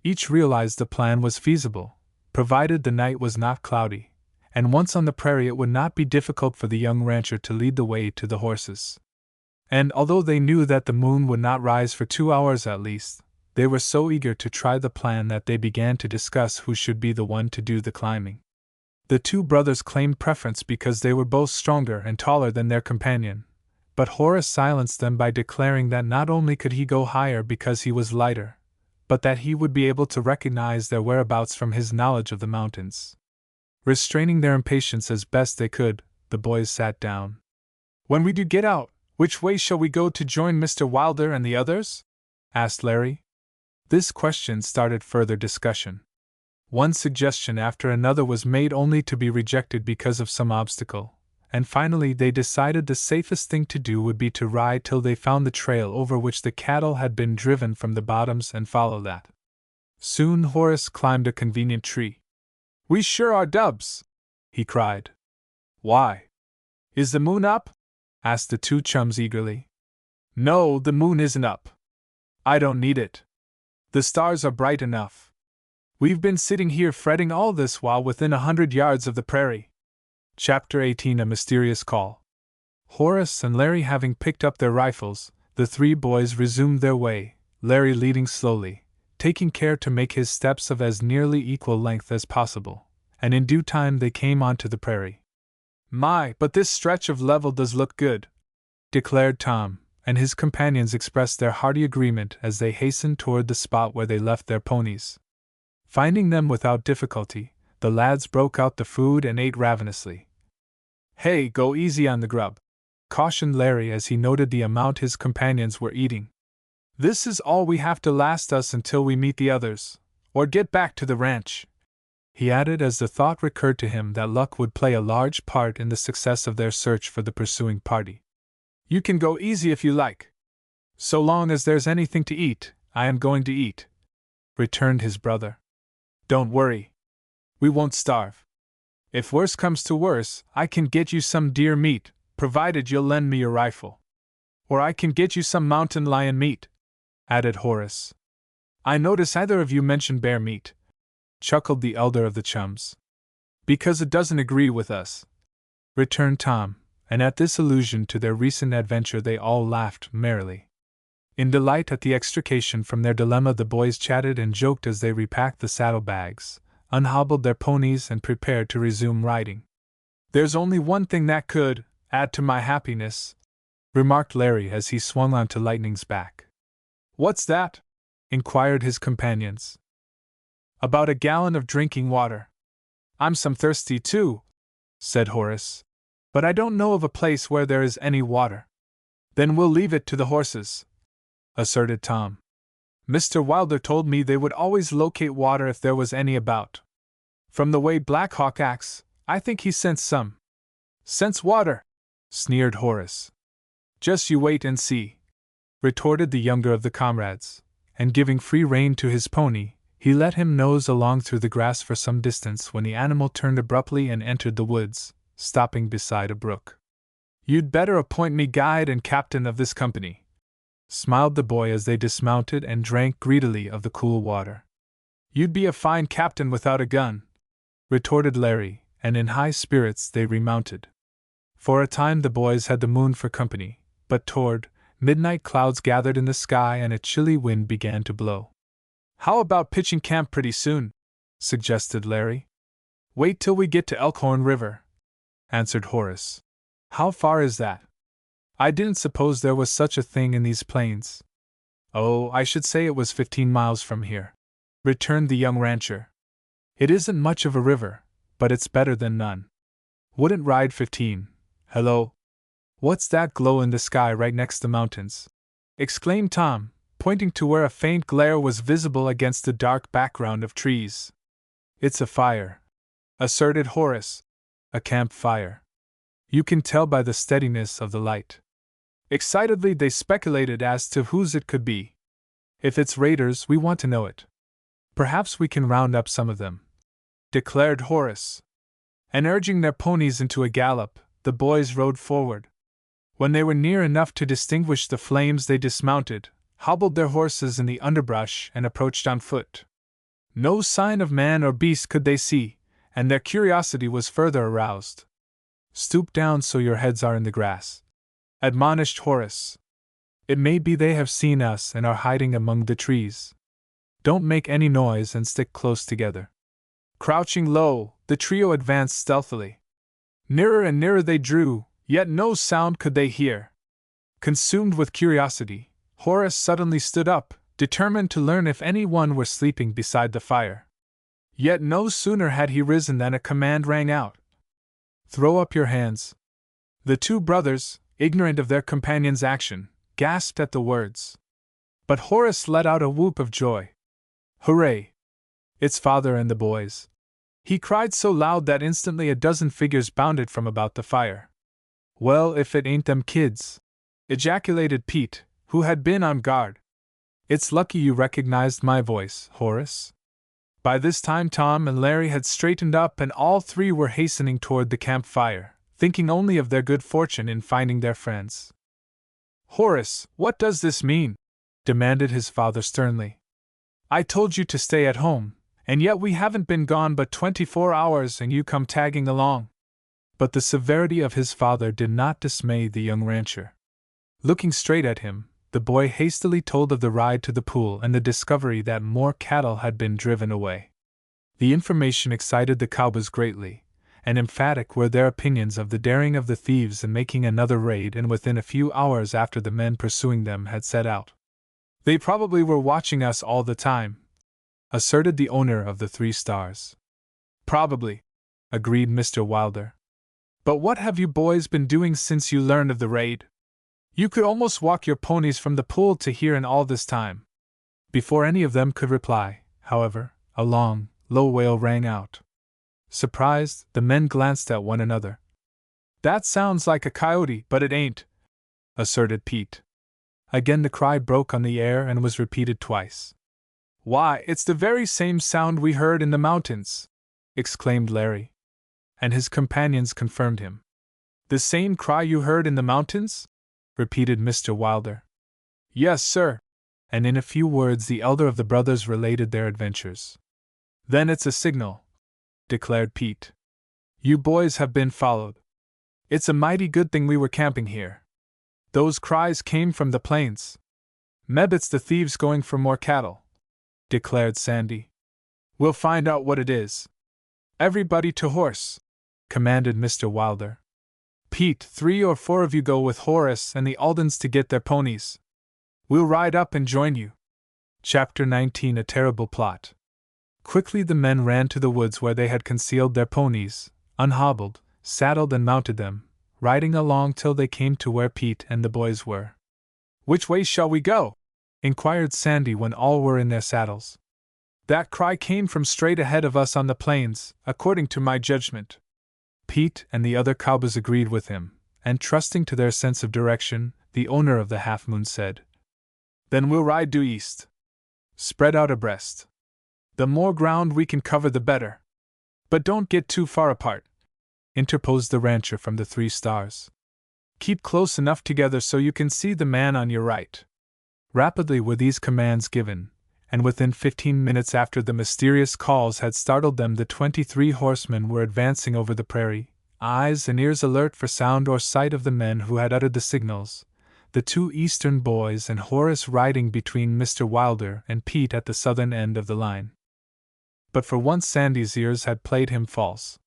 Speaker 1: Each realized the plan was feasible, provided the night was not cloudy, and once on the prairie it would not be difficult for the young rancher to lead the way to the horses. And although they knew that the moon would not rise for 2 hours at least, they were so eager to try the plan that they began to discuss who should be the one to do the climbing. The 2 brothers claimed preference because they were both stronger and taller than their companion, but Horace silenced them by declaring that not only could he go higher because he was lighter, but that he would be able to recognize their whereabouts from his knowledge of the mountains. Restraining their impatience as best they could, the boys sat down. "When we do get out, which way shall we go to join Mr. Wilder and the others?" asked Larry. This question started further discussion. One suggestion after another was made only to be rejected because of some obstacle, and finally they decided the safest thing to do would be to ride till they found the trail over which the cattle had been driven from the bottoms and follow that. Soon Horace climbed a convenient tree. "We sure are dubs!" he cried. "Why? Is the moon up?" asked the 2 chums eagerly. "No, the moon isn't up. I don't need it. The stars are bright enough. We've been sitting here fretting all this while within 100 yards of the prairie." Chapter 18: A Mysterious Call. Horace and Larry having picked up their rifles, the three boys resumed their way, Larry leading slowly, taking care to make his steps of as nearly equal length as possible, and in due time they came onto the prairie. "My, but this stretch of level does look good," declared Tom, and his companions expressed their hearty agreement as they hastened toward the spot where they left their ponies. Finding them without difficulty, the lads broke out the food and ate ravenously. "Hey, go easy on the grub," cautioned Larry as he noted the amount his companions were eating. "This is all we have to last us until we meet the others, or get back to the ranch," he added as the thought recurred to him that luck would play a large part in the success of their search for the pursuing party. "You can go easy if you like. So long as there's anything to eat, I am going to eat," returned his brother. "Don't worry. We won't starve. If worse comes to worse, I can get you some deer meat, provided you'll lend me your rifle. Or I can get you some mountain lion meat," added Horace. "I notice either of you mentioned bear meat," chuckled the elder of the chums. "Because it doesn't agree with us," returned Tom, and at this allusion to their recent adventure they all laughed merrily. In delight at the extrication from their dilemma, the boys chatted and joked as they repacked the saddlebags, unhobbled their ponies, and prepared to resume riding. "There's only one thing that could add to my happiness," remarked Larry as he swung onto Lightning's back. "What's that?" inquired his companions. "About a gallon of drinking water. I'm some thirsty too," said Horace, "but I don't know of a place where there is any water." "Then we'll leave it to the horses," asserted Tom. "Mr. Wilder told me they would always locate water if there was any about. From the way Black Hawk acts, I think he scents some." "Scents water!" sneered Horace. "Just you wait and see," retorted the younger of the comrades, and giving free rein to his pony, he let him nose along through the grass for some distance when the animal turned abruptly and entered the woods, stopping beside a brook. "You'd better appoint me guide and captain of this company," smiled the boy as they dismounted and drank greedily of the cool water. "You'd be a fine captain without a gun," retorted Larry, and in high spirits they remounted. For a time the boys had the moon for company, but toward midnight clouds gathered in the sky and a chilly wind began to blow. "How about pitching camp pretty soon?" suggested Larry. "Wait till we get to Elkhorn River," answered Horace. "How far is that? I didn't suppose there was such a thing in these plains." "Oh, I should say it was 15 miles from here," returned the young rancher. "It isn't much of a river, but it's better than none. Wouldn't ride 15. Hello! What's that glow in the sky right next the mountains?" exclaimed Tom, pointing to where a faint glare was visible against the dark background of trees. "It's a fire," asserted Horace. "A campfire. You can tell by the steadiness of the light." Excitedly they speculated as to whose it could be. "If it's raiders, we want to know it. Perhaps we can round up some of them," declared Horace. And urging their ponies into a gallop, the boys rode forward. When they were near enough to distinguish the flames, they dismounted, hobbled their horses in the underbrush, and approached on foot. No sign of man or beast could they see, and their curiosity was further aroused. "Stoop down so your heads are in the grass," admonished Horace. "It may be they have seen us and are hiding among the trees. Don't make any noise and stick close together." Crouching low, the trio advanced stealthily. Nearer and nearer they drew, yet no sound could they hear. Consumed with curiosity, Horace suddenly stood up, determined to learn if any one were sleeping beside the fire. Yet no sooner had he risen than a command rang out. "Throw up your hands." The two brothers, ignorant of their companion's action, gasped at the words. But Horace let out a whoop of joy. "Hooray! It's father and the boys!" he cried so loud that instantly a dozen figures bounded from about the fire. "Well, if it ain't them kids!" ejaculated Pete, who had been on guard. "It's lucky you recognized my voice, Horace." By this time Tom and Larry had straightened up and all three were hastening toward the campfire, thinking only of their good fortune in finding their friends. "Horace, what does this mean?" demanded his father sternly. "I told you to stay at home, and yet we haven't been gone but 24 hours and you come tagging along." But the severity of his father did not dismay the young rancher. Looking straight at him, the boy hastily told of the ride to the pool and the discovery that more cattle had been driven away. The information excited the cowboys greatly, and emphatic were their opinions of the daring of the thieves in making another raid and within a few hours after the men pursuing them had set out. "They probably were watching us all the time," asserted the owner of the 3 Stars. "Probably," agreed Mr. Wilder. "But what have you boys been doing since you learned of the raid? You could almost walk your ponies from the pool to here in all this time." Before any of them could reply, however, a long, low wail rang out. Surprised, the men glanced at one another. "That sounds like a coyote, but it ain't," asserted Pete. Again the cry broke on the air and was repeated twice. "Why, it's the very same sound we heard in the mountains!" exclaimed Larry. And his companions confirmed him. "The same cry you heard in the mountains?" repeated Mr. Wilder. "Yes, sir." And in a few words the elder of the brothers related their adventures. "Then it's a signal," declared Pete. "You boys have been followed. It's a mighty good thing we were camping here. Those cries came from the plains. Meb, it's the thieves going for more cattle," declared Sandy. "We'll find out what it is. Everybody to horse," commanded Mr. Wilder. "Pete, 3 or 4 of you go with Horace and the Aldens to get their ponies. We'll ride up and join you." Chapter 19: A Terrible Plot. Quickly the men ran to the woods where they had concealed their ponies, unhobbled, saddled and mounted them, riding along till they came to where Pete and the boys were. "Which way shall we go?" inquired Sandy when all were in their saddles. "That cry came from straight ahead of us on the plains, according to my judgment." Pete and the other cowboys agreed with him, and trusting to their sense of direction, the owner of the Half Moon said, "Then we'll ride due east. Spread out abreast. The more ground we can cover the better. But don't get too far apart," interposed the rancher from the 3 Stars. "Keep close enough together so you can see the man on your right." Rapidly were these commands given, and within 15 minutes after the mysterious calls had startled them, the 23 horsemen were advancing over the prairie, eyes and ears alert for sound or sight of the men who had uttered the signals, the 2 eastern boys and Horace riding between Mr. Wilder and Pete at the southern end of the line. But for once Sandy's ears had played him false.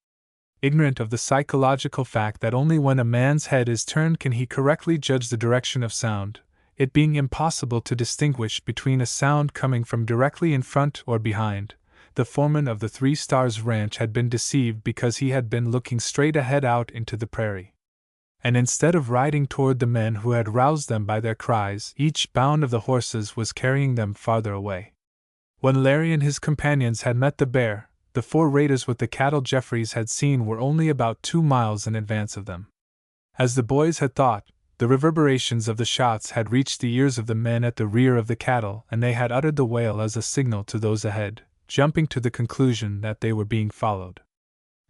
Speaker 1: Ignorant of the psychological fact that only when a man's head is turned can he correctly judge the direction of sound, it being impossible to distinguish between a sound coming from directly in front or behind, the foreman of the 3 Stars ranch had been deceived because he had been looking straight ahead out into the prairie. And instead of riding toward the men who had roused them by their cries, each bound of the horses was carrying them farther away. When Larry and his companions had met the bear, the 4 raiders with the cattle Jeffries had seen were only about 2 miles in advance of them. As the boys had thought, the reverberations of the shots had reached the ears of the men at the rear of the cattle, and they had uttered the wail as a signal to those ahead, jumping to the conclusion that they were being followed.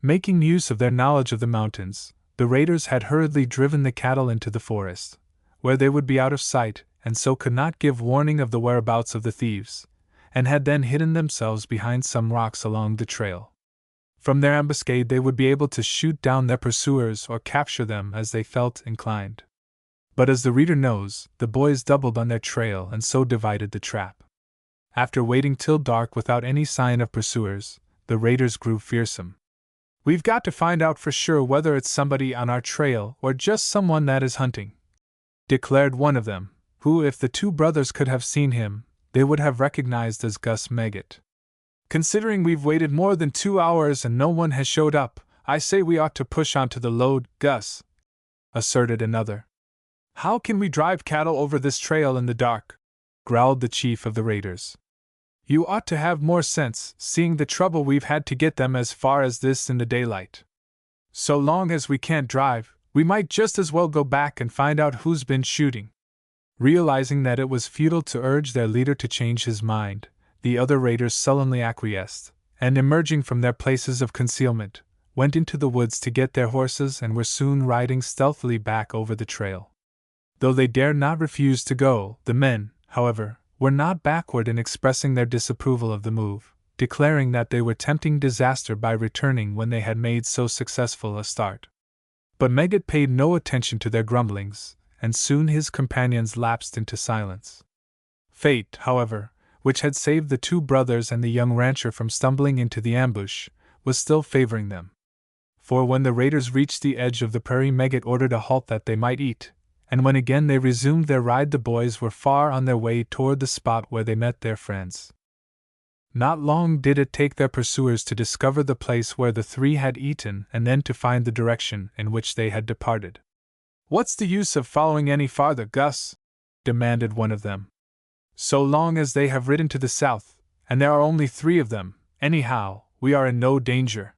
Speaker 1: Making use of their knowledge of the mountains, the raiders had hurriedly driven the cattle into the forest, where they would be out of sight and so could not give warning of the whereabouts of the thieves, and had then hidden themselves behind some rocks along the trail. From their ambuscade they would be able to shoot down their pursuers or capture them as they felt inclined. But as the reader knows, the boys doubled on their trail and so divided the trap. After waiting till dark without any sign of pursuers, the raiders grew fearsome. "We've got to find out for sure whether it's somebody on our trail or just someone that is hunting," declared one of them, who, if the 2 brothers could have seen him, they would have recognized as Gus Megget. "Considering we've waited more than 2 hours and no one has showed up, I say we ought to push on to the load, Gus," asserted another. "How can we drive cattle over this trail in the dark?" growled the chief of the raiders. "You ought to have more sense, seeing the trouble we've had to get them as far as this in the daylight. So long as we can't drive, we might just as well go back and find out who's been shooting." Realizing that it was futile to urge their leader to change his mind, the other raiders sullenly acquiesced, and emerging from their places of concealment, went into the woods to get their horses and were soon riding stealthily back over the trail. Though they dared not refuse to go, the men, however, were not backward in expressing their disapproval of the move, declaring that they were tempting disaster by returning when they had made so successful a start. But Megget paid no attention to their grumblings, and soon his companions lapsed into silence. Fate, however, which had saved the two brothers and the young rancher from stumbling into the ambush, was still favoring them. For when the raiders reached the edge of the prairie, Megget ordered a halt that they might eat, and when again they resumed their ride, the boys were far on their way toward the spot where they met their friends. Not long did it take their pursuers to discover the place where the three had eaten and then to find the direction in which they had departed. "What's the use of following any farther, Gus?" demanded one of them. "So long as they have ridden to the south, and there are only 3 of them, anyhow, we are in no danger."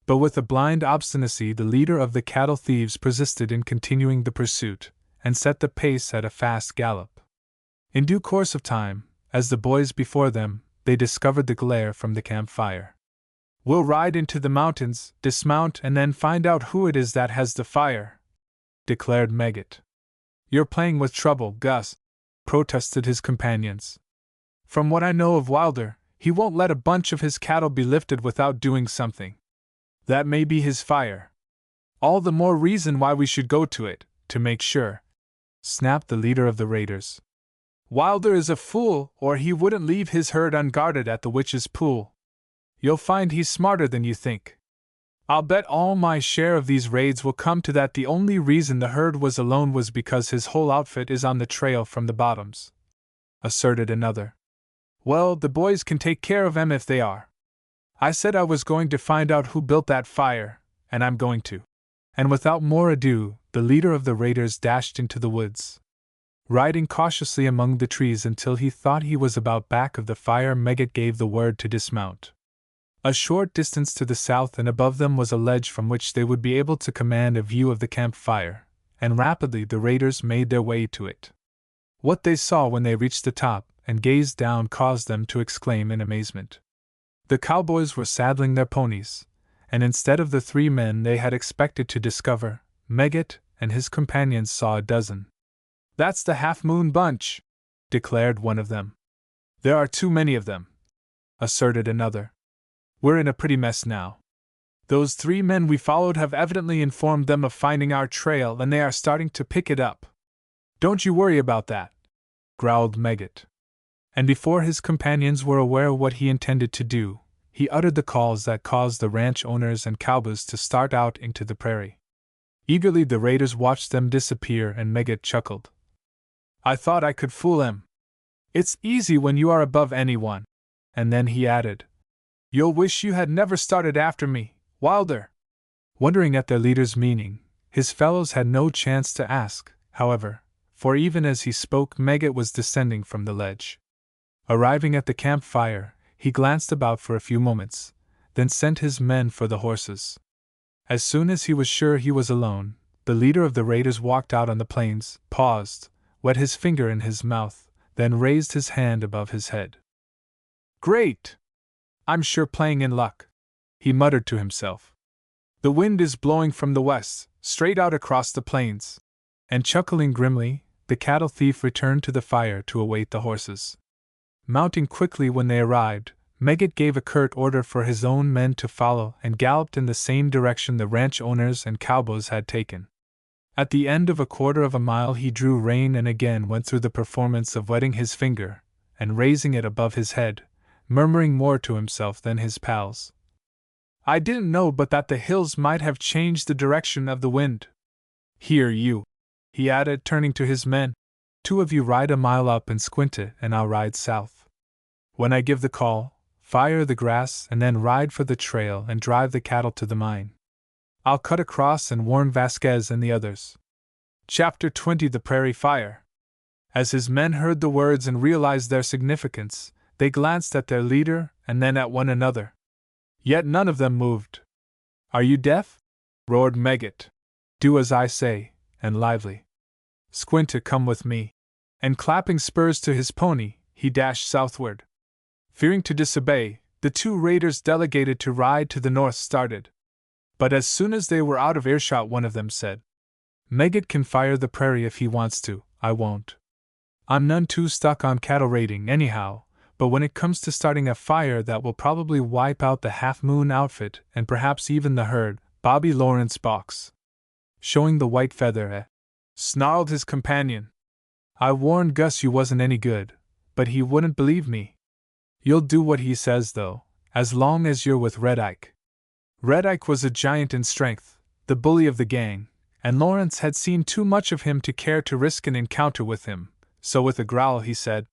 Speaker 1: But with a blind obstinacy the leader of the cattle thieves persisted in continuing the pursuit, and set the pace at a fast gallop. In due course of time, as the boys before them, they discovered the glare from the campfire. "We'll ride into the mountains, dismount, and then find out who it is that has the fire," declared Megget. "You're playing with trouble, Gus," protested his companions. "From what I know of Wilder, he won't let a bunch of his cattle be lifted without doing something. That may be his fire. All the more reason why we should go to it, to make sure," snapped the leader of the raiders. "Wilder is a fool, or he wouldn't leave his herd unguarded at the witch's pool. You'll find he's smarter than you think. I'll bet all my share of these raids will come to that the only reason the herd was alone was because his whole outfit is on the trail from the bottoms," asserted another. "Well, the boys can take care of 'em if they are. I said I was going to find out who built that fire, and I'm going to." And without more ado, the leader of the raiders dashed into the woods. Riding cautiously among the trees until he thought he was about back of the fire, Megget gave the word to dismount. A short distance to the south and above them was a ledge from which they would be able to command a view of the campfire, and rapidly the raiders made their way to it. What they saw when they reached the top and gazed down caused them to exclaim in amazement. The cowboys were saddling their ponies, and instead of the 3 men they had expected to discover, Megget and his companions saw a dozen. "That's the Half Moon bunch," declared one of them. "There are too many of them," asserted another. "We're in a pretty mess now. Those 3 men we followed have evidently informed them of finding our trail, and they are starting to pick it up." "Don't you worry about that," growled Megget. And before his companions were aware what he intended to do, he uttered the calls that caused the ranch owners and cowboys to start out into the prairie. Eagerly the raiders watched them disappear, and Megget chuckled. "I thought I could fool him. It's easy when you are above anyone." And then he added, "You'll wish you had never started after me, Wilder." Wondering at their leader's meaning, his fellows had no chance to ask, however, for even as he spoke Megget was descending from the ledge. Arriving at the campfire, he glanced about for a few moments, then sent his men for the horses. As soon as he was sure he was alone, the leader of the raiders walked out on the plains, paused, wet his finger in his mouth, then raised his hand above his head. "Great! I'm sure playing in luck," he muttered to himself. "The wind is blowing from the west, straight out across the plains." And chuckling grimly, the cattle thief returned to the fire to await the horses. Mounting quickly when they arrived, Megget gave a curt order for his own men to follow and galloped in the same direction the ranch owners and cowboys had taken. At the end of a quarter of a mile he drew rein and again went through the performance of wetting his finger and raising it above his head, murmuring more to himself than his pals. "I didn't know but that the hills might have changed the direction of the wind. Here you," he added, turning to his men, "2 of you ride a mile up and squint it, and I'll ride south. When I give the call, fire the grass and then ride for the trail and drive the cattle to the mine. I'll cut across and warn Vasquez and the others." Chapter 20: The Prairie Fire. As his men heard the words and realized their significance, they glanced at their leader and then at one another. Yet none of them moved. "Are you deaf?" roared Megget. "Do as I say, and lively. Squint, come with me." And clapping spurs to his pony, he dashed southward. Fearing to disobey, the 2 raiders delegated to ride to the north started. But as soon as they were out of earshot, one of them said, "Megget can fire the prairie if he wants to, I won't. I'm none too stuck on cattle raiding anyhow, but when it comes to starting a fire that will probably wipe out the Half Moon outfit and perhaps even the herd, Bobby Lawrence balks. showing the white feather, snarled his companion. I warned Gus you wasn't any good, but he wouldn't believe me. You'll do what he says, though, as long as you're with Red Ike. Red Ike was a giant in strength, the bully of the gang, and Lawrence had seen too much of him to care to risk an encounter with him, so with a growl he said,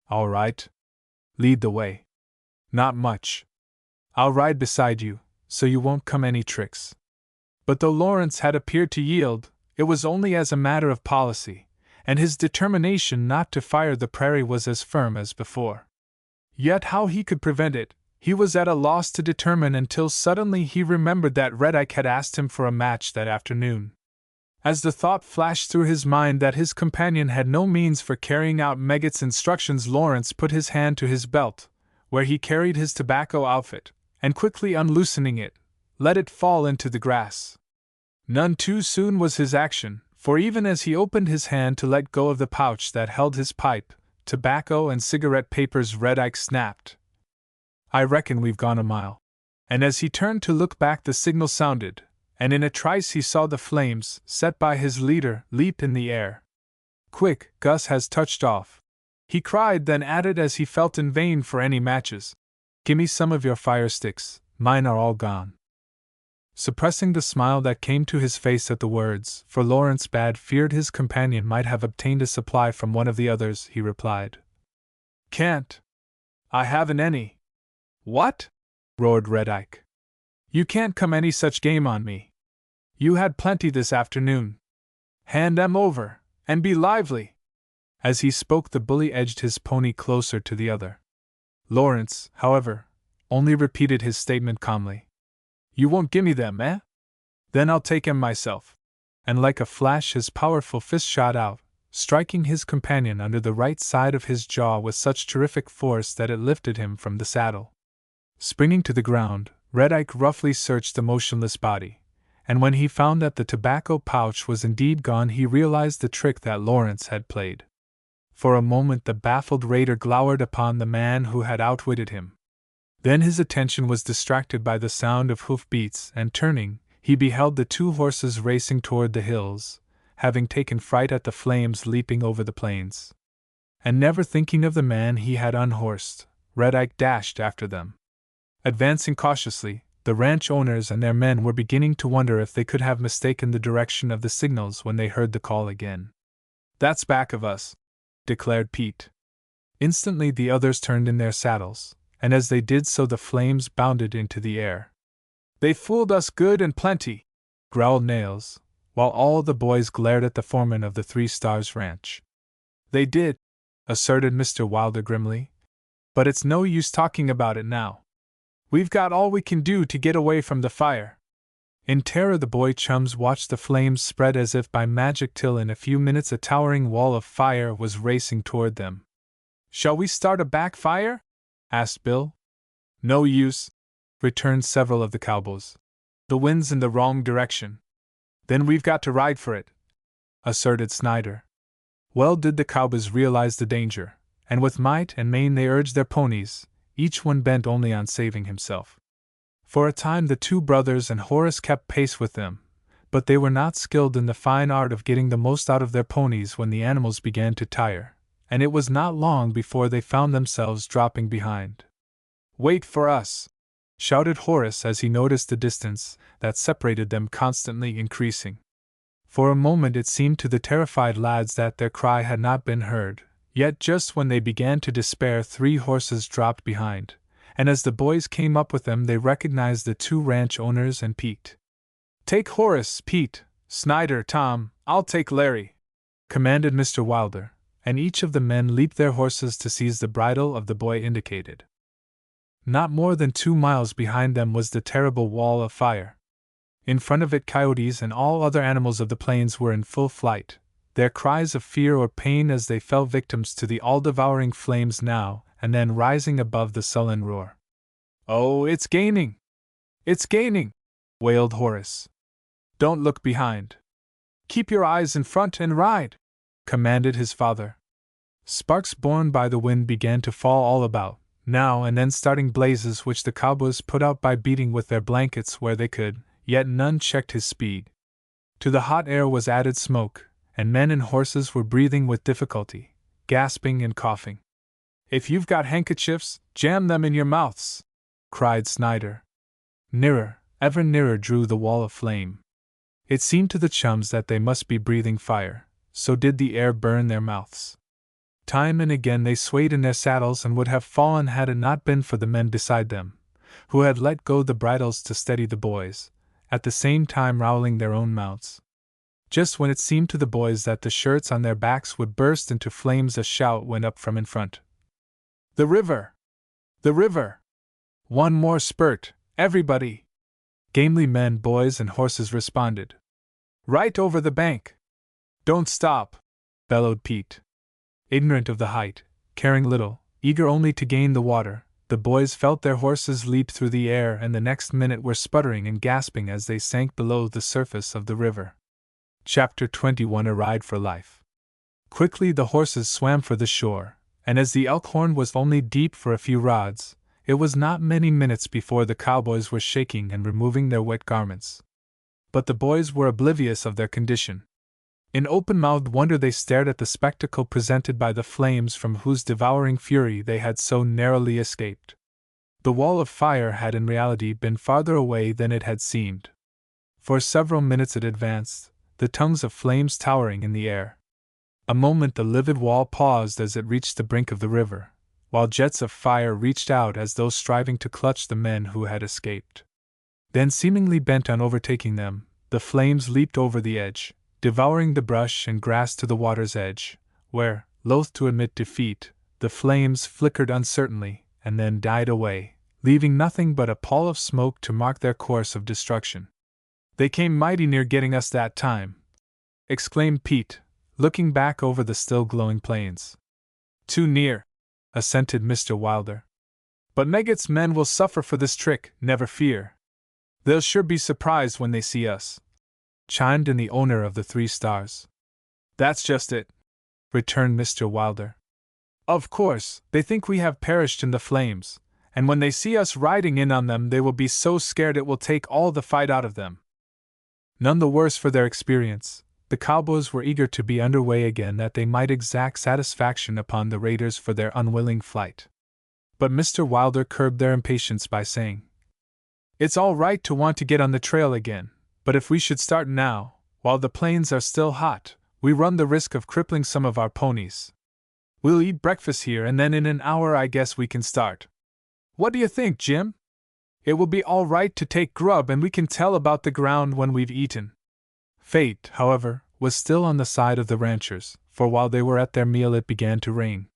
Speaker 1: All right. Lead the way. Not much. I'll ride beside you, so you won't come any tricks. But though Lawrence had appeared to yield, it was only as a matter of policy, and his determination not to fire the prairie was as firm as before. Yet how he could prevent it, he was at a loss to determine until suddenly he remembered that Red Ike had asked him for a match that afternoon. As the thought flashed through his mind that his companion had no means for carrying out Meggett's instructions, Lawrence put his hand to his belt, where he carried his tobacco outfit, and quickly unloosening it, let it fall into the grass. None too soon was his action, for even as he opened his hand to let go of the pouch that held his pipe, tobacco, and cigarette papers, Red Ike snapped, I reckon we've gone a mile. And as he turned to look back, the signal sounded, and in a trice he saw the flames, set by his leader, leap in the air. Quick, Gus has touched off, he cried, then added as he felt in vain for any matches, Gimme some of your fire sticks, mine are all gone. Suppressing the smile that came to his face at the words, for Lawrence bad feared his companion might have obtained a supply from one of the others, he replied, Can't. I haven't any. What? Roared Red Ike. You can't come any such game on me. You had plenty this afternoon. Hand them over, and be lively. As he spoke, the bully edged his pony closer to the other. Lawrence, however, only repeated his statement calmly. You won't gimme them, eh? Then I'll take 'em myself. And like a flash his powerful fist shot out, striking his companion under the right side of his jaw with such terrific force that it lifted him from the saddle. Springing to the ground, Red Ike roughly searched the motionless body, and when he found that the tobacco pouch was indeed gone, he realized the trick that Lawrence had played. For a moment the baffled raider glowered upon the man who had outwitted him. Then his attention was distracted by the sound of hoof-beats, and turning, he beheld the two horses racing toward the hills, having taken fright at the flames leaping over the plains. And never thinking of the man he had unhorsed, Red Ike dashed after them. Advancing cautiously, the ranch owners and their men were beginning to wonder if they could have mistaken the direction of the signals when they heard the call again. That's back of us, declared Pete. Instantly the others turned in their saddles, and as they did so the flames bounded into the air. They fooled us good and plenty, growled Nails, while all the boys glared at the foreman of the Three Stars Ranch. They did, asserted Mr. Wilder grimly, but it's no use talking about it now. We've got all we can do to get away from the fire. In terror the boy chums watched the flames spread as if by magic till in a few minutes a towering wall of fire was racing toward them. Shall we start a backfire? Asked Bill. No use, returned several of the cowboys. The wind's in the wrong direction. Then we've got to ride for it, asserted Snyder. Well did the cowboys realize the danger, and with might and main they urged their ponies, each one bent only on saving himself. For a time the two brothers and Horace kept pace with them, but they were not skilled in the fine art of getting the most out of their ponies when the animals began to tire, and it was not long before they found themselves dropping behind. Wait for us! Shouted Horace as he noticed the distance that separated them constantly increasing. For a moment it seemed to the terrified lads that their cry had not been heard. Yet just when they began to despair 3 horses dropped behind, and as the boys came up with them they recognized the 2 ranch owners and Pete. Take Horace, Pete, Snyder, Tom, I'll take Larry, commanded Mr. Wilder, and each of the men leaped their horses to seize the bridle of the boy indicated. Not more than 2 miles behind them was the terrible wall of fire. In front of it coyotes and all other animals of the plains were in full flight, their cries of fear or pain as they fell victims to the all-devouring flames now and then rising above the sullen roar. Oh, it's gaining! It's gaining! Wailed Horace. Don't look behind. Keep your eyes in front and ride, commanded his father. Sparks borne by the wind began to fall all about, now and then starting blazes which the cowboys put out by beating with their blankets where they could, yet none checked his speed. To the hot air was added smoke, and men and horses were breathing with difficulty, gasping and coughing. "If you've got handkerchiefs, jam them in your mouths!" cried Snyder. Nearer, ever nearer drew the wall of flame. It seemed to the chums that they must be breathing fire, so did the air burn their mouths. Time and again they swayed in their saddles and would have fallen had it not been for the men beside them, who had let go the bridles to steady the boys, at the same time rowelling their own mounts. Just when it seemed to the boys that the shirts on their backs would burst into flames, a shout went up from in front. "The river! The river! One more spurt, everybody!" Gamely men, boys, and horses responded. "Right over the bank!" "Don't stop!" bellowed Pete. Ignorant of the height, caring little, eager only to gain the water, the boys felt their horses leap through the air and the next minute were sputtering and gasping as they sank below the surface of the river. Chapter 21: A Ride for Life. Quickly the horses swam for the shore, and as the Elkhorn was only deep for a few rods, it was not many minutes before the cowboys were shaking and removing their wet garments. But the boys were oblivious of their condition. In open-mouthed wonder they stared at the spectacle presented by the flames from whose devouring fury they had so narrowly escaped. The wall of fire had in reality been farther away than it had seemed. For several minutes it advanced, the tongues of flames towering in the air. A moment the livid wall paused as it reached the brink of the river, while jets of fire reached out as though striving to clutch the men who had escaped. Then, seemingly bent on overtaking them, the flames leaped over the edge, devouring the brush and grass to the water's edge, where, loath to admit defeat, the flames flickered uncertainly and then died away, leaving nothing but a pall of smoke to mark their course of destruction. "They came mighty near getting us that time," exclaimed Pete, looking back over the still glowing plains. "Too near," assented Mr. Wilder. "But Meggett's men will suffer for this trick, never fear. They'll sure be surprised when they see us," chimed in the owner of the 3 Stars. "That's just it," returned Mr. Wilder. "Of course, they think we have perished in the flames, and when they see us riding in on them they will be so scared it will take all the fight out of them." None the worse for their experience, the cowboys were eager to be under way again that they might exact satisfaction upon the raiders for their unwilling flight. But Mr. Wilder curbed their impatience by saying, "It's all right to want to get on the trail again, but if we should start now, while the plains are still hot, we run the risk of crippling some of our ponies. We'll eat breakfast here and then in an hour I guess we can start. What do you think, Jim? It will be all right to take grub and we can tell about the ground when we've eaten." Fate, however, was still on the side of the ranchers, for while they were at their meal it began to rain.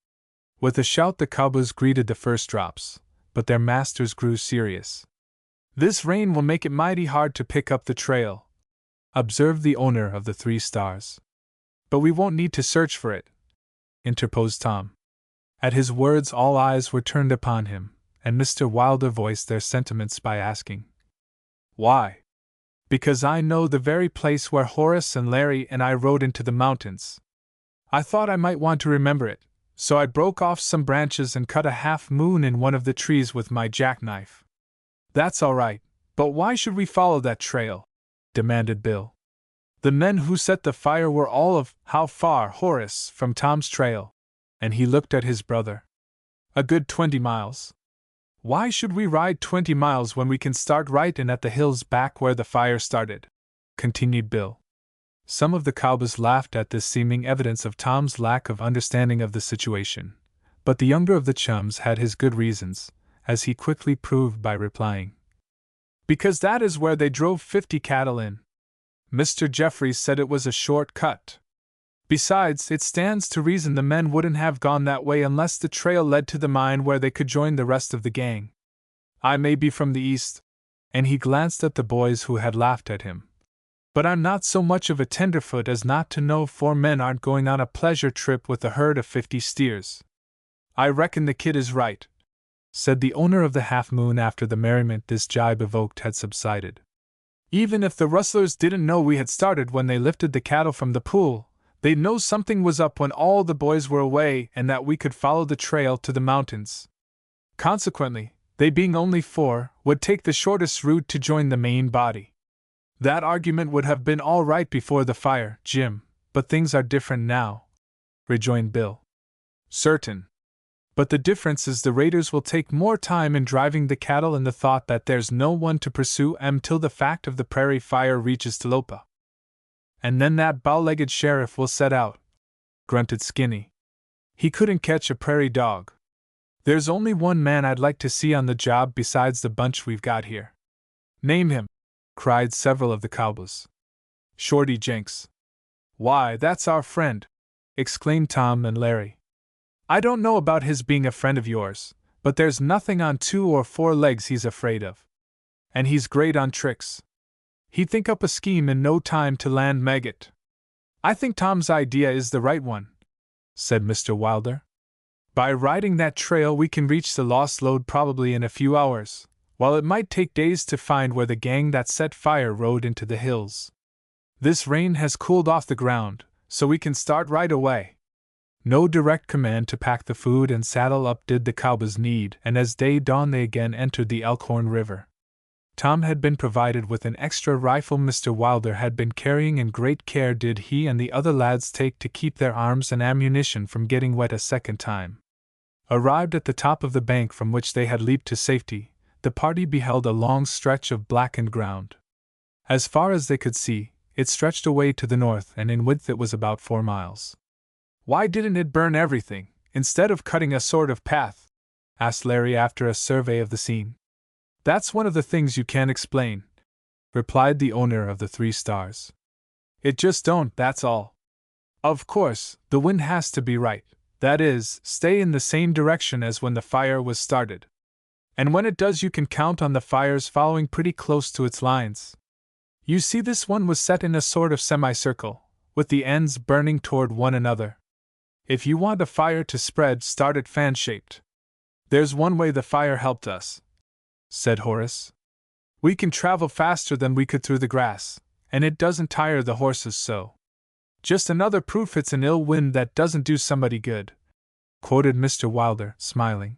Speaker 1: With a shout the cowboys greeted the first drops, but their masters grew serious. "This rain will make it mighty hard to pick up the trail," observed the owner of the 3 Stars. "But we won't need to search for it," interposed Tom. At his words all eyes were turned upon him, and Mr. Wilder voiced their sentiments by asking, "Why?" "Because I know the very place where Horace and Larry and I rode into the mountains. I thought I might want to remember it, so I broke off some branches and cut a half-moon in one of the trees with my jackknife." "That's all right, but why should we follow that trail?" demanded Bill. "The men who set the fire were all of how far, Horace, from Tom's trail?" And he looked at his brother. "A good 20 miles. Why should we ride 20 miles when we can start right in at the hills back where the fire started?" continued Bill. Some of the cowboys laughed at this seeming evidence of Tom's lack of understanding of the situation, but the younger of the chums had his good reasons, as he quickly proved by replying, "Because that is where they drove 50 cattle in. Mr. Jeffries said it was a short cut. Besides, it stands to reason the men wouldn't have gone that way unless the trail led to the mine where they could join the rest of the gang. I may be from the east," and he glanced at the boys who had laughed at him, "but I'm not so much of a tenderfoot as not to know 4 men aren't going on a pleasure trip with a herd of 50 steers." "I reckon the kid is right," said the owner of the half-moon after the merriment this jibe evoked had subsided. "Even if the rustlers didn't know we had started when they lifted the cattle from the pool, they'd know something was up when all the boys were away and that we could follow the trail to the mountains. Consequently, they being only 4, would take the shortest route to join the main body. That argument would have been all right before the fire, Jim, but things are different now, rejoined Bill. Certain. But the difference is the raiders will take more time in driving the cattle and the thought that there's no one to pursue 'em till the fact of the prairie fire reaches Talopa. And then that bow-legged sheriff will set out, grunted Skinny. He couldn't catch a prairie dog. There's only one man I'd like to see on the job besides the bunch we've got here. Name him, cried several of the cowboys. Shorty Jenks. Why, that's our friend, exclaimed Tom and Larry. I don't know about his being a friend of yours, but there's nothing on 2 or 4 legs he's afraid of. And he's great on tricks. He'd think up a scheme in no time to land Maggot. I think Tom's idea is the right one, said Mr. Wilder. By riding that trail we can reach the lost lode probably in a few hours, while it might take days to find where the gang that set fire rode into the hills. This rain has cooled off the ground, so we can start right away. No direct command to pack the food and saddle up did the cowboys need, and as day dawned they again entered the Elkhorn River. Tom had been provided with an extra rifle Mr. Wilder had been carrying, and great care did he and the other lads take to keep their arms and ammunition from getting wet a second time. Arrived at the top of the bank from which they had leaped to safety, the party beheld a long stretch of blackened ground. As far as they could see, it stretched away to the north, and in width it was about 4 miles. Why didn't it burn everything, instead of cutting a sort of path? Asked Larry after a survey of the scene. That's one of the things you can't explain, replied the owner of the 3 Stars. It just don't, that's all. Of course, the wind has to be right, that is, stay in the same direction as when the fire was started. And when it does you can count on the fires following pretty close to its lines. You see, this one was set in a sort of semicircle, with the ends burning toward one another. If you want a fire to spread, start it fan-shaped. There's one way the fire helped us, said Horace. We can travel faster than we could through the grass, and it doesn't tire the horses so. Just another proof it's an ill wind that doesn't do somebody good, quoted Mr. Wilder, smiling.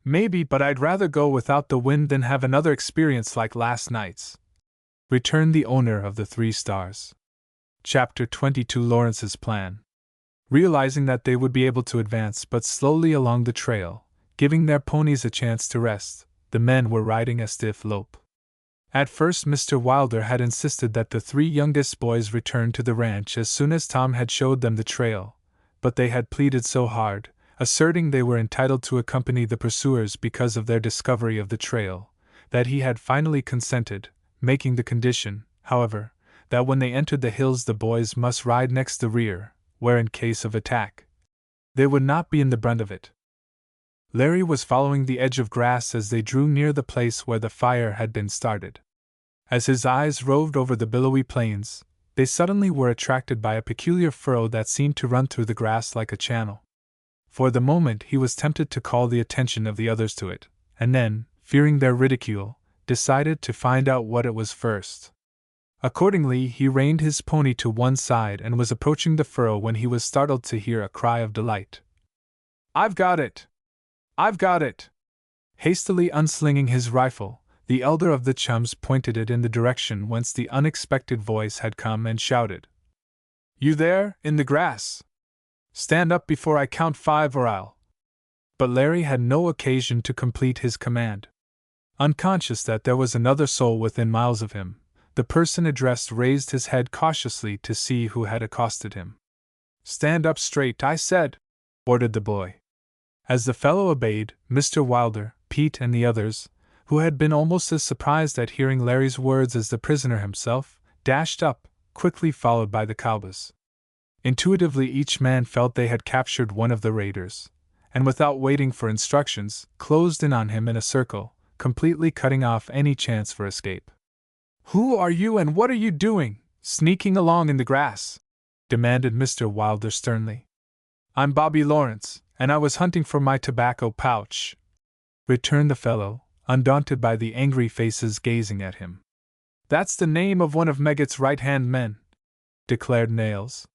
Speaker 1: Maybe, but I'd rather go without the wind than have another experience like last night's, returned the owner of the 3 Stars. Chapter 22 Lawrence's Plan. Realizing that they would be able to advance but slowly along the trail, giving their ponies a chance to rest, the men were riding a stiff lope. At first Mr. Wilder had insisted that the 3 youngest boys return to the ranch as soon as Tom had showed them the trail, but they had pleaded so hard, asserting they were entitled to accompany the pursuers because of their discovery of the trail, that he had finally consented, making the condition, however, that when they entered the hills the boys must ride next the rear, where in case of attack, they would not be in the brunt of it. Larry was following the edge of grass as they drew near the place where the fire had been started. As his eyes roved over the billowy plains, they suddenly were attracted by a peculiar furrow that seemed to run through the grass like a channel. For the moment he was tempted to call the attention of the others to it, and then, fearing their ridicule, decided to find out what it was first. Accordingly, he reined his pony to one side and was approaching the furrow when he was startled to hear a cry of delight. "I've got it! I've got it!" Hastily unslinging his rifle, the elder of the chums pointed it in the direction whence the unexpected voice had come and shouted, "You there, in the grass? Stand up before I count 5 or I'll—" But Larry had no occasion to complete his command. Unconscious that there was another soul within miles of him, the person addressed raised his head cautiously to see who had accosted him. "Stand up straight, I said," ordered the boy. As the fellow obeyed, Mr. Wilder, Pete, and the others, who had been almost as surprised at hearing Larry's words as the prisoner himself, dashed up, quickly followed by the cowboys. Intuitively each man felt they had captured one of the raiders, and without waiting for instructions, closed in on him in a circle, completely cutting off any chance for escape. "Who are you and what are you doing, sneaking along in the grass?" demanded Mr. Wilder sternly. "I'm Bobby Lawrence, and I was hunting for my tobacco pouch," returned the fellow, undaunted by the angry faces gazing at him. "That's the name of one of Meggett's right-hand men," declared Nails.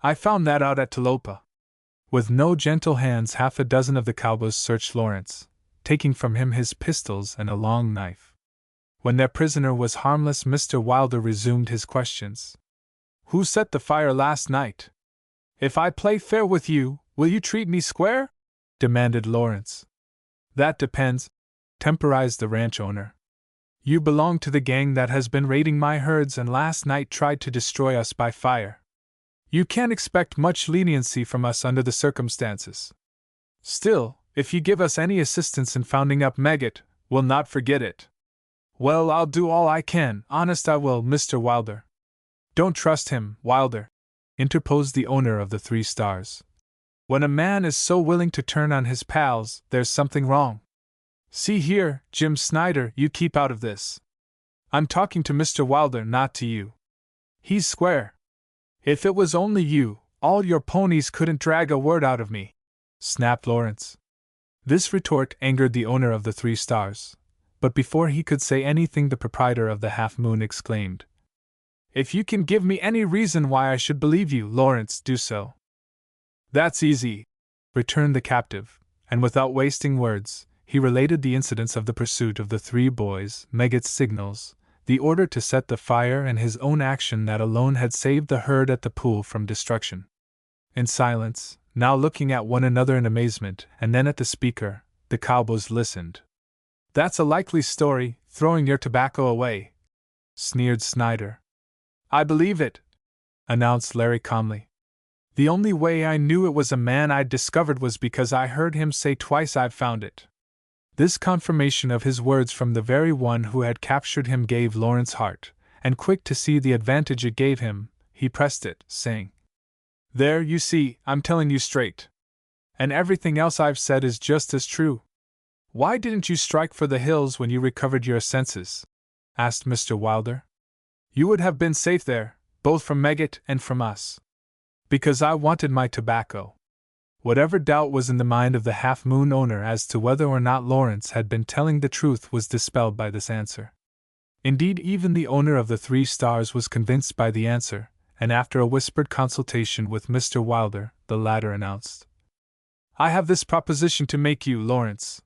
Speaker 1: "I found that out at Talopa." With no gentle hands 6 of the cowboys searched Lawrence, taking from him his pistols and a long knife. When their prisoner was harmless, Mr. Wilder resumed his questions. Who set the fire last night? If I play fair with you, will you treat me square? Demanded Lawrence. That depends, temporized the ranch owner. You belong to the gang that has been raiding my herds and last night tried to destroy us by fire. You can't expect much leniency from us under the circumstances. Still, if you give us any assistance in founding up Megget, we'll not forget it. Well, I'll do all I can, honest I will, Mr. Wilder. Don't trust him, Wilder, interposed the owner of the 3 Stars. When a man is so willing to turn on his pals, there's something wrong. See here, Jim Snyder, you keep out of this. I'm talking to Mr. Wilder, not to you. He's square. If it was only you, all your ponies couldn't drag a word out of me, snapped Lawrence. This retort angered the owner of the 3 Stars, but before he could say anything the proprietor of the Half Moon exclaimed. If you can give me any reason why I should believe you, Lawrence, do so. That's easy, returned the captive, and without wasting words, he related the incidents of the pursuit of the 3 boys, Megget's signals, the order to set the fire, and his own action that alone had saved the herd at the pool from destruction. In silence, now looking at one another in amazement and then at the speaker, the cowboys listened. That's a likely story, throwing your tobacco away, sneered Snyder. I believe it, announced Larry calmly. The only way I knew it was a man I'd discovered was because I heard him say twice I've found it. This confirmation of his words from the very one who had captured him gave Lawrence heart, and quick to see the advantage it gave him, he pressed it, saying, There, you see, I'm telling you straight. And everything else I've said is just as true. Why didn't you strike for the hills when you recovered your senses? Asked Mr. Wilder. You would have been safe there, both from Megget and from us. Because I wanted my tobacco. Whatever doubt was in the mind of the Half Moon owner as to whether or not Lawrence had been telling the truth was dispelled by this answer. Indeed, even the owner of the 3 Stars was convinced by the answer, and after a whispered consultation with Mr. Wilder, the latter announced, I have this proposition to make you, Lawrence.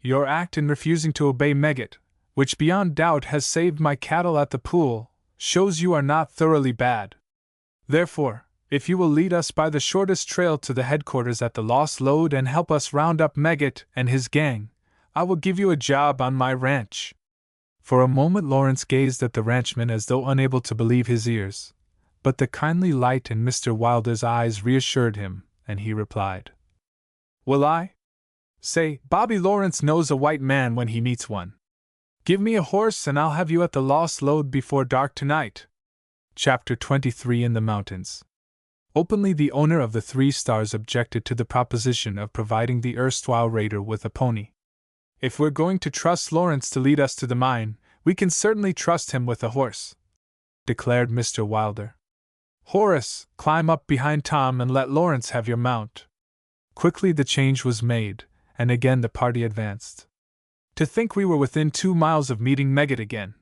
Speaker 1: Your act in refusing to obey Megget, which beyond doubt has saved my cattle at the pool, shows you are not thoroughly bad. Therefore, if you will lead us by the shortest trail to the headquarters at the Lost Lode and help us round up Megget and his gang, I will give you a job on my ranch. For a moment Lawrence gazed at the ranchman as though unable to believe his ears, but the kindly light in Mr. Wilder's eyes reassured him, and he replied, Will I? Say, Bobby Lawrence knows a white man when he meets one. Give me a horse and I'll have you at the Lost Lode before dark tonight. Chapter 23 In the Mountains. Openly the owner of the 3 Stars objected to the proposition of providing the erstwhile raider with a pony. If we're going to trust Lawrence to lead us to the mine, we can certainly trust him with a horse, declared Mr. Wilder. Horace, climb up behind Tom and let Lawrence have your mount. Quickly the change was made, and again the party advanced. To think we were within 2 miles of meeting Megget again,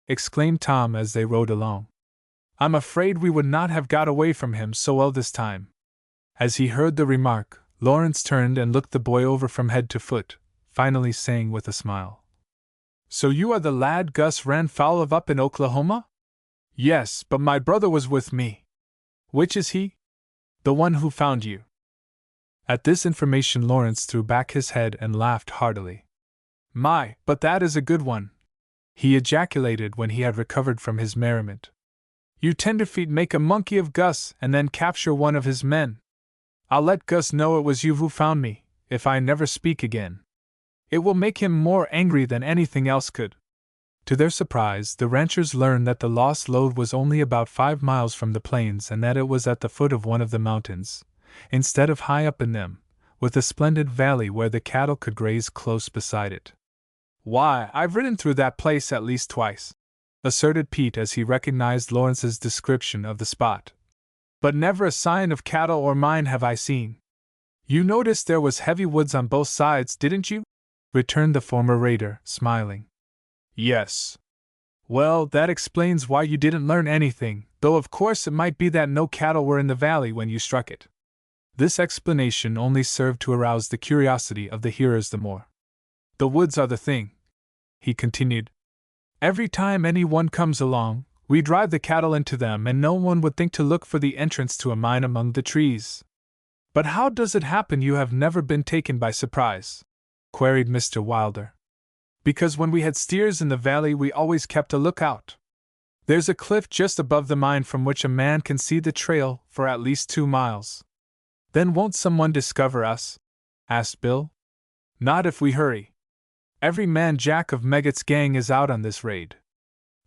Speaker 1: exclaimed Tom as they rode along. I'm afraid we would not have got away from him so well this time. As he heard the remark, Lawrence turned and looked the boy over from head to foot, finally saying with a smile, So you are the lad Gus ran foul of up in Oklahoma? Yes, but my brother was with me. Which is he? The one who found you. At this information Lawrence threw back his head and laughed heartily. My, but that is a good one, he ejaculated when he had recovered from his merriment. You tenderfeet make a monkey of Gus and then capture one of his men. I'll let Gus know it was you who found me, if I never speak again. It will make him more angry than anything else could. To their surprise, the ranchers learned that the Lost Lode was only about 5 miles from the plains and that it was at the foot of one of the mountains, instead of high up in them, with a splendid valley where the cattle could graze close beside it. Why, I've ridden through that place at least twice, asserted Pete as he recognized Lawrence's description of the spot. But never a sign of cattle or mine have I seen. You noticed there was heavy woods on both sides, didn't you? Returned the former raider, smiling. Yes. Well, that explains why you didn't learn anything, though of course it might be that no cattle were in the valley when you struck it. This explanation only served to arouse the curiosity of the hearers the more. The woods are the thing, he continued. Every time anyone comes along, we drive the cattle into them, and no one would think to look for the entrance to a mine among the trees." "But how does it happen you have never been taken by surprise?" queried Mr. Wilder. "Because when we had steers in the valley we always kept a lookout. There's a cliff just above the mine from which a man can see the trail for at least 2 miles. "Then won't someone discover us?" asked Bill. "Not if we hurry. Every man jack of Meggett's gang is out on this raid.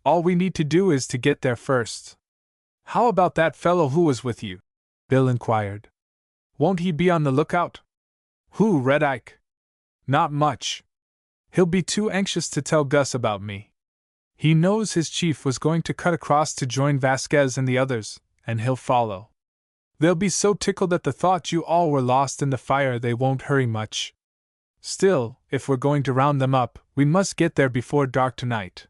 Speaker 1: All we need to do is to get there first." "How about that fellow who was with you?" Bill inquired. "Won't he be on the lookout?" "Who, Red Ike?" "Not much. He'll be too anxious to tell Gus about me. He knows his chief was going to cut across to join Vasquez and the others, and he'll follow. They'll be so tickled at the thought you all were lost in the fire they won't hurry much. Still, if we're going to round them up, we must get there before dark tonight.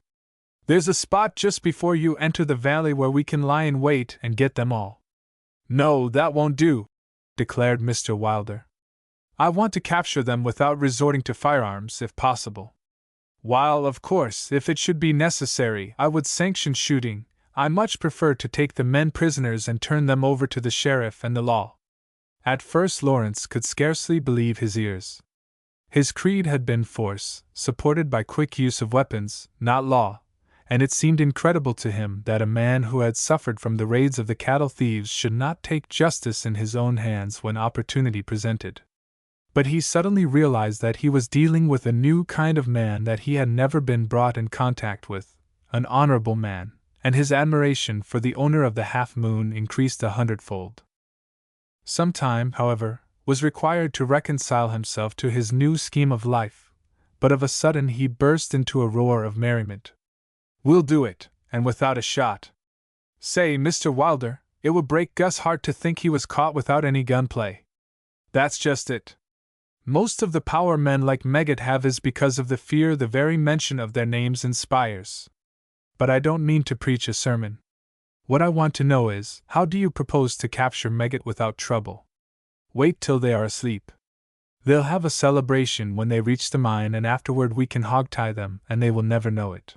Speaker 1: There's a spot just before you enter the valley where we can lie in wait and get them all." "No, that won't do," declared Mr. Wilder. "I want to capture them without resorting to firearms, if possible. While, of course, if it should be necessary, I would sanction shooting, I much prefer to take the men prisoners and turn them over to the sheriff and the law." At first Lawrence could scarcely believe his ears. His creed had been force, supported by quick use of weapons, not law, and it seemed incredible to him that a man who had suffered from the raids of the cattle thieves should not take justice in his own hands when opportunity presented. But he suddenly realized that he was dealing with a new kind of man that he had never been brought in contact with, an honorable man, and his admiration for the owner of the Half Moon increased 100-fold. Some time, however, was required to reconcile himself to his new scheme of life, but of a sudden he burst into a roar of merriment. "We'll do it, and without a shot. Say, Mr. Wilder, it would break Gus' heart to think he was caught without any gunplay." "That's just it. Most of the power men like Meggett have is because of the fear the very mention of their names inspires. But I don't mean to preach a sermon. What I want to know is, how do you propose to capture Meggett without trouble? Wait till they are asleep. They'll have a celebration when they reach the mine, and afterward we can hog-tie them, and they will never know it."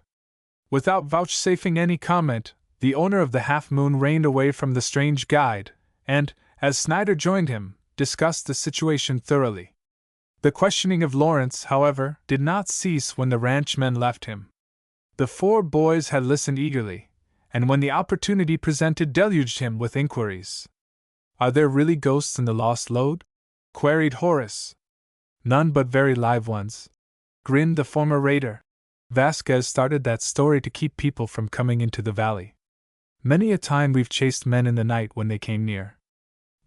Speaker 1: Without vouchsafing any comment, the owner of the Half Moon reined away from the strange guide, and, as Snyder joined him, discussed the situation thoroughly. The questioning of Lawrence, however, did not cease when the ranchmen left him. The 4 boys had listened eagerly, and when the opportunity presented deluged him with inquiries. "Are there really ghosts in the lost lode?" queried Horace. "None but very live ones," grinned the former raider. "Vasquez started that story to keep people from coming into the valley. Many a time we've chased men in the night when they came near."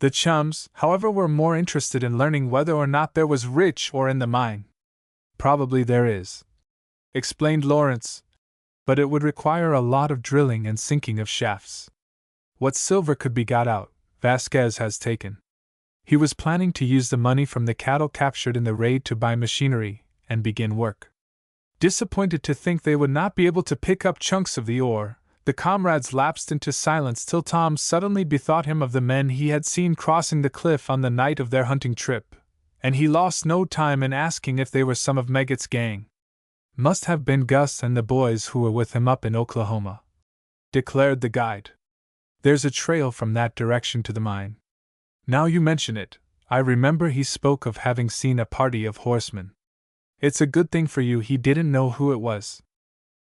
Speaker 1: The chums, however, were more interested in learning whether or not there was rich ore in the mine. "Probably there is," explained Lawrence, "but it would require a lot of drilling and sinking of shafts. What silver could be got out, Vasquez has taken. He was planning to use the money from the cattle captured in the raid to buy machinery and begin work." Disappointed to think they would not be able to pick up chunks of the ore, the comrades lapsed into silence till Tom suddenly bethought him of the men he had seen crossing the cliff on the night of their hunting trip, and he lost no time in asking if they were some of Meggett's gang. "Must have been Gus and the boys who were with him up in Oklahoma," declared the guide. "There's a trail from that direction to the mine. Now you mention it, I remember he spoke of having seen a party of horsemen. It's a good thing for you he didn't know who it was.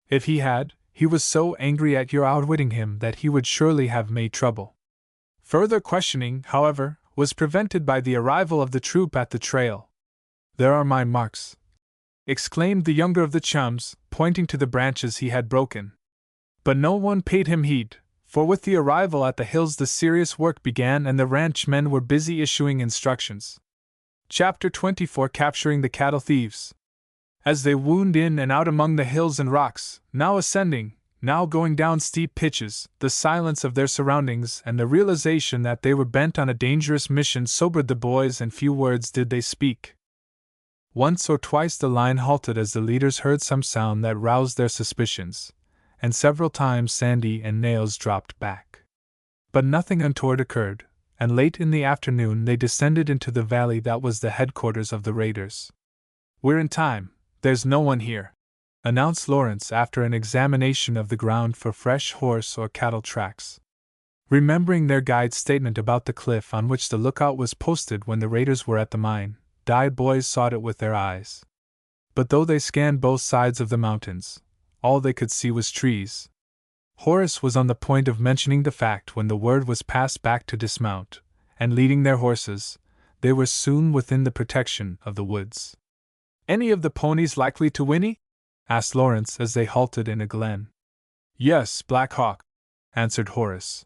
Speaker 1: If he had, he was so angry at your outwitting him that he would surely have made trouble." Further questioning, however, was prevented by the arrival of the troop at the trail. "There are my marks," exclaimed the younger of the chums, pointing to the branches he had broken. But no one paid him heed, for with the arrival at the hills the serious work began and the ranchmen were busy issuing instructions. Chapter 24: Capturing the Cattle Thieves. As they wound in and out among the hills and rocks, now ascending, now going down steep pitches, the silence of their surroundings and the realization that they were bent on a dangerous mission sobered the boys, and few words did they speak. Once or twice the line halted as the leaders heard some sound that roused their suspicions, and several times Sandy and Nails dropped back. But nothing untoward occurred, and late in the afternoon they descended into the valley that was the headquarters of the raiders. "We're in time, there's no one here," announced Lawrence after an examination of the ground for fresh horse or cattle tracks. Remembering their guide's statement about the cliff on which the lookout was posted when the raiders were at the mine, the boys sought it with their eyes. But though they scanned both sides of the mountains, all they could see was trees. Horace was on the point of mentioning the fact when the word was passed back to dismount, and leading their horses, they were soon within the protection of the woods. "Any of the ponies likely to whinny?" asked Lawrence as they halted in a glen. "Yes, Black Hawk," answered Horace.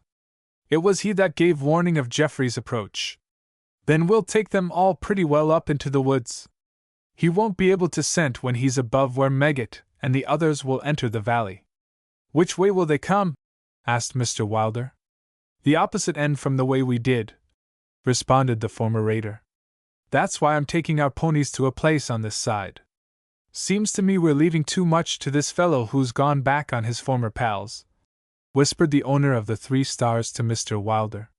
Speaker 1: "It was he that gave warning of Geoffrey's approach. Then we'll take them all pretty well up into the woods. He won't be able to scent when he's above where Megget and the others will enter the valley." "Which way will they come?" asked Mr. Wilder. "The opposite end from the way we did," responded the former raider. "That's why I'm taking our ponies to a place on this side. Seems to me we're leaving too much to this fellow who's gone back on his former pals," whispered the owner of the 3 Stars to Mr. Wilder.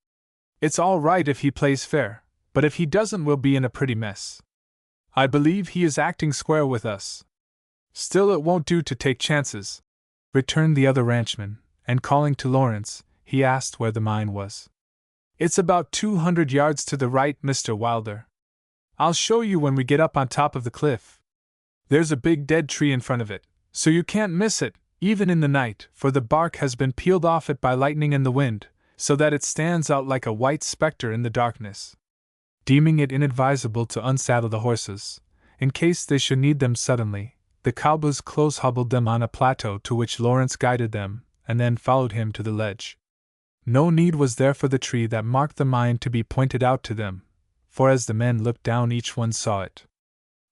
Speaker 1: "It's all right if he plays fair, but if he doesn't we'll be in a pretty mess. I believe he is acting square with us. Still it won't do to take chances," returned the other ranchman, and calling to Lawrence, he asked where the mine was. "It's about 200 yards to the right, Mr. Wilder. I'll show you when we get up on top of the cliff. There's a big dead tree in front of it, so you can't miss it, even in the night, for the bark has been peeled off it by lightning and the wind, so that it stands out like a white specter in the darkness." Deeming it inadvisable to unsaddle the horses, in case they should need them suddenly, the cowboys close hobbled them on a plateau to which Lawrence guided them, and then followed him to the ledge. No need was there for the tree that marked the mine to be pointed out to them, for as the men looked down each one saw it.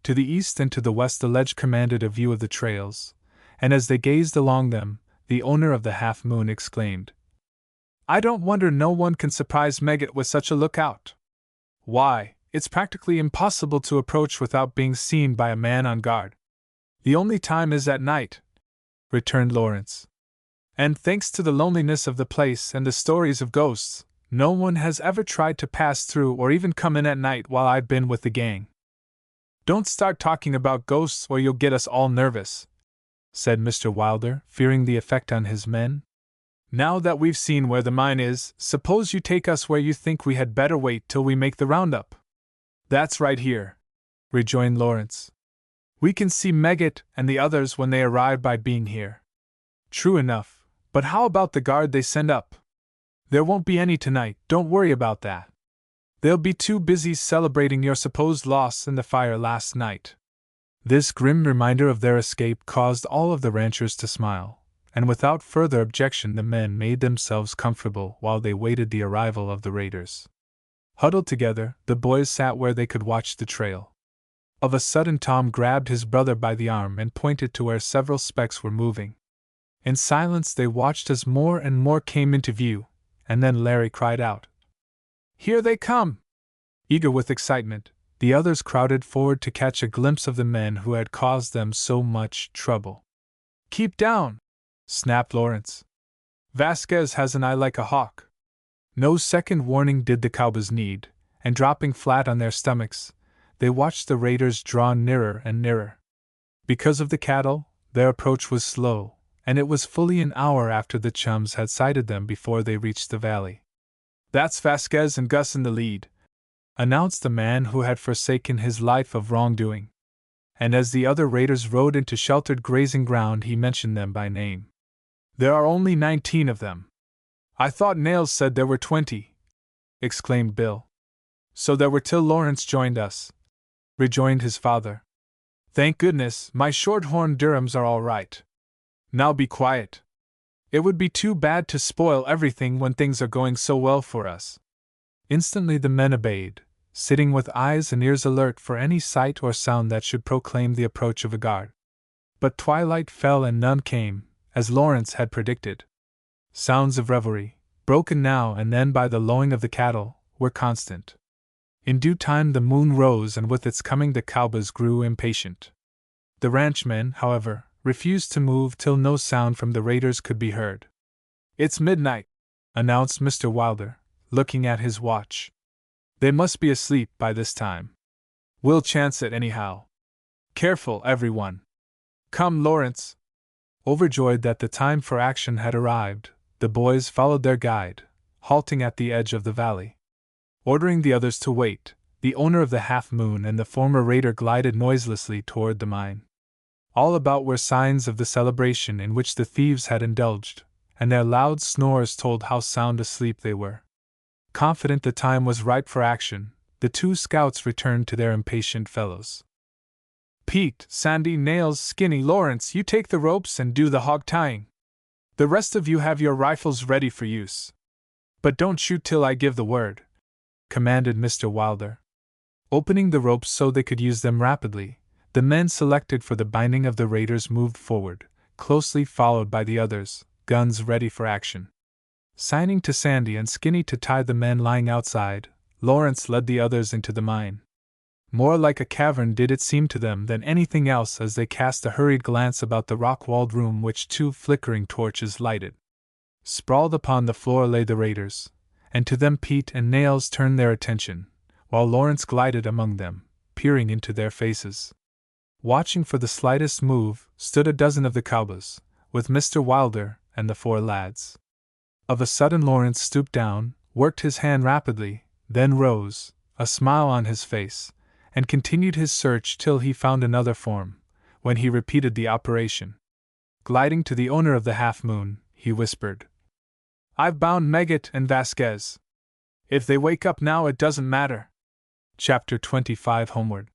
Speaker 1: To the east and to the west the ledge commanded a view of the trails, and as they gazed along them, the owner of the Half Moon exclaimed, "I don't wonder no one can surprise Megget with such a lookout. Why, it's practically impossible to approach without being seen by a man on guard." "The only time is at night," returned Lawrence. "And thanks to the loneliness of the place and the stories of ghosts, no one has ever tried to pass through or even come in at night while I've been with the gang." "Don't start talking about ghosts or you'll get us all nervous," said Mr. Wilder, fearing the effect on his men. "Now that we've seen where the mine is, suppose you take us where you think we had better wait till we make the roundup." "That's right here," rejoined Lawrence. "We can see Megget and the others when they arrive by being here." "True enough, but how about the guard they send up?" "There won't be any tonight, don't worry about that. They'll be too busy celebrating your supposed loss in the fire last night." This grim reminder of their escape caused all of the ranchers to smile, and without further objection the men made themselves comfortable while they waited the arrival of the raiders. Huddled together, the boys sat where they could watch the trail. Of a sudden Tom grabbed his brother by the arm and pointed to where several specks were moving. In silence they watched as more and more came into view, and then Larry cried out, "Here they come!" Eager with excitement, the others crowded forward to catch a glimpse of the men who had caused them so much trouble. "Keep down!" snapped Lawrence. "Vasquez has an eye like a hawk." No second warning did the cowboys need, and dropping flat on their stomachs, they watched the raiders draw nearer and nearer. Because of the cattle, their approach was slow, and it was fully an hour after the chums had sighted them before they reached the valley. "That's Vasquez and Gus in the lead," announced the man who had forsaken his life of wrongdoing. And as the other raiders rode into sheltered grazing ground he mentioned them by name. "There are only 19 of them." "I thought Nails said there were 20, exclaimed Bill. "So there were till Lawrence joined us," rejoined his father. "Thank goodness, my shorthorn Durhams are all right. Now be quiet. It would be too bad to spoil everything when things are going so well for us." Instantly the men obeyed, sitting with eyes and ears alert for any sight or sound that should proclaim the approach of a guard. But twilight fell and none came, as Lawrence had predicted. Sounds of revelry, broken now and then by the lowing of the cattle, were constant. In due time the moon rose and with its coming the cowboys grew impatient. The ranchmen, however, refused to move till no sound from the raiders could be heard. "It's midnight," announced Mr. Wilder, looking at his watch. "They must be asleep by this time. We'll chance it anyhow. Careful, everyone. Come, Lawrence! Overjoyed that the time for action had arrived, the boys followed their guide, halting at the edge of the valley. Ordering the others to wait, the owner of the Half Moon and the former raider glided noiselessly toward the mine. All about were signs of the celebration in which the thieves had indulged, and their loud snores told how sound asleep they were. Confident the time was ripe for action, the two scouts returned to their impatient fellows. Pete, Sandy, Nails, Skinny, Lawrence, you take the ropes and do the hog tying. The rest of you have your rifles ready for use. But don't shoot till I give the word, commanded Mr. Wilder. Opening the ropes so they could use them rapidly, the men selected for the binding of the raiders moved forward, closely followed by the others, guns ready for action. Signing to Sandy and Skinny to tie the men lying outside, Lawrence led the others into the mine. More like a cavern did it seem to them than anything else as they cast a hurried glance about the rock-walled room which two flickering torches lighted. Sprawled upon the floor lay the raiders, and to them Pete and Nails turned their attention, while Lawrence glided among them, peering into their faces. Watching for the slightest move stood a dozen of the cowboys, with Mr. Wilder and the four lads. Of a sudden Lawrence stooped down, worked his hand rapidly, then rose, a smile on his face, and continued his search till he found another form, when he repeated the operation. Gliding to the owner of the Half Moon, he whispered, "I've bound Meggett and Vasquez. If they wake up now, it doesn't matter." Chapter 25 Homeward.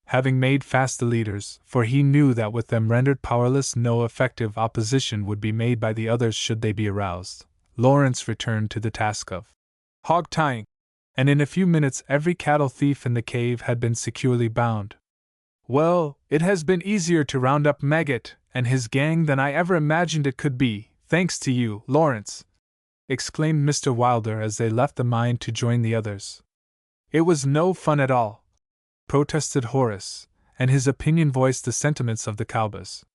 Speaker 1: Having made fast the leaders, for he knew that with them rendered powerless no effective opposition would be made by the others should they be aroused, Lawrence returned to the task of hog tying, and in a few minutes every cattle thief in the cave had been securely bound. "Well, it has been easier to round up Meggett and his gang than I ever imagined it could be, thanks to you, Lawrence," exclaimed Mr. Wilder as they left the mine to join the others. "It was no fun at all," protested Horace, and his opinion voiced the sentiments of the cowboys.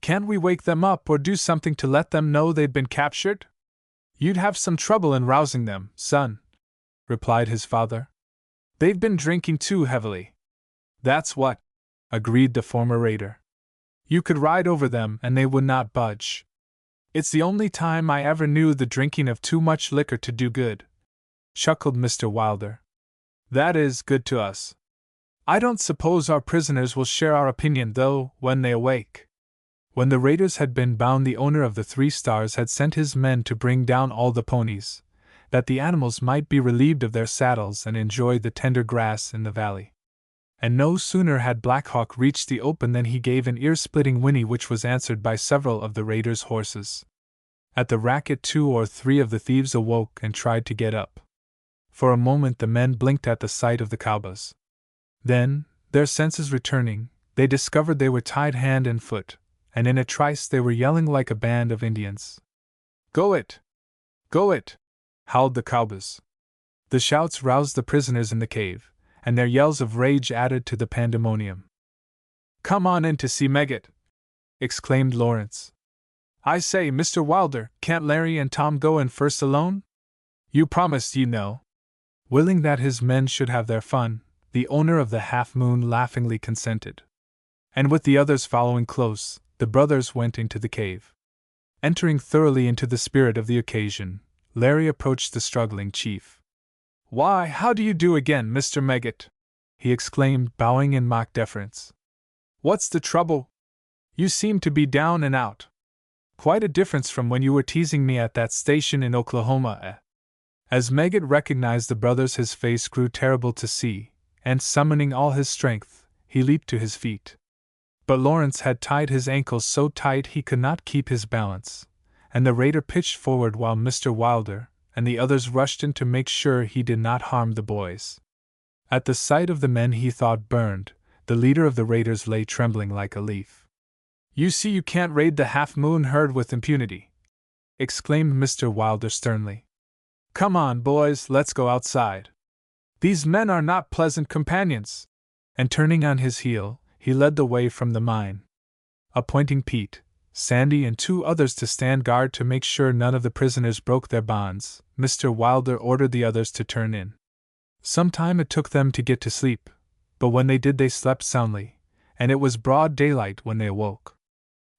Speaker 1: "Can't we wake them up or do something to let them know they'd been captured?" "You'd have some trouble in rousing them, son," replied his father. "They've been drinking too heavily." "That's what," agreed the former raider. "You could ride over them and they would not budge. It's the only time I ever knew the drinking of too much liquor to do good," chuckled Mr. Wilder. "That is good to us. I don't suppose our prisoners will share our opinion, though, when they awake." When the raiders had been bound, the owner of the 3 Stars had sent his men to bring down all the ponies, that the animals might be relieved of their saddles and enjoy the tender grass in the valley. And no sooner had Black Hawk reached the open than he gave an ear-splitting whinny which was answered by several of the raiders' horses. At the racket 2 or 3 of the thieves awoke and tried to get up. For a moment the men blinked at the sight of the cowboys. Then, their senses returning, they discovered they were tied hand and foot, and in a trice they were yelling like a band of Indians. "Go it! Go it!" howled the cowboys. The shouts roused the prisoners in the cave, and their yells of rage added to the pandemonium. "Come on in to see Meggett!" exclaimed Lawrence. "I say, Mr. Wilder, can't Larry and Tom go in first alone? You promised, you know." Willing that his men should have their fun, the owner of the Half Moon laughingly consented. And with the others following close, the brothers went into the cave. Entering thoroughly into the spirit of the occasion, Larry approached the struggling chief. "Why, how do you do again, Mr. Meggett?" he exclaimed, bowing in mock deference. "What's the trouble? You seem to be down and out. Quite a difference from when you were teasing me at that station in Oklahoma, eh?" As Meggett recognized the brothers, his face grew terrible to see, and summoning all his strength, he leaped to his feet. But Lawrence had tied his ankles so tight he could not keep his balance, and the raider pitched forward while Mr. Wilder and the others rushed in to make sure he did not harm the boys. At the sight of the men he thought burned, the leader of the raiders lay trembling like a leaf. "You see you can't raid the Half Moon herd with impunity," exclaimed Mr. Wilder sternly. "Come on, boys, let's go outside. These men are not pleasant companions." And turning on his heel, he led the way from the mine. Appointing Pete, Sandy, and 2 others to stand guard to make sure none of the prisoners broke their bonds, Mr. Wilder ordered the others to turn in. Some time it took them to get to sleep, but when they did they slept soundly, and it was broad daylight when they awoke.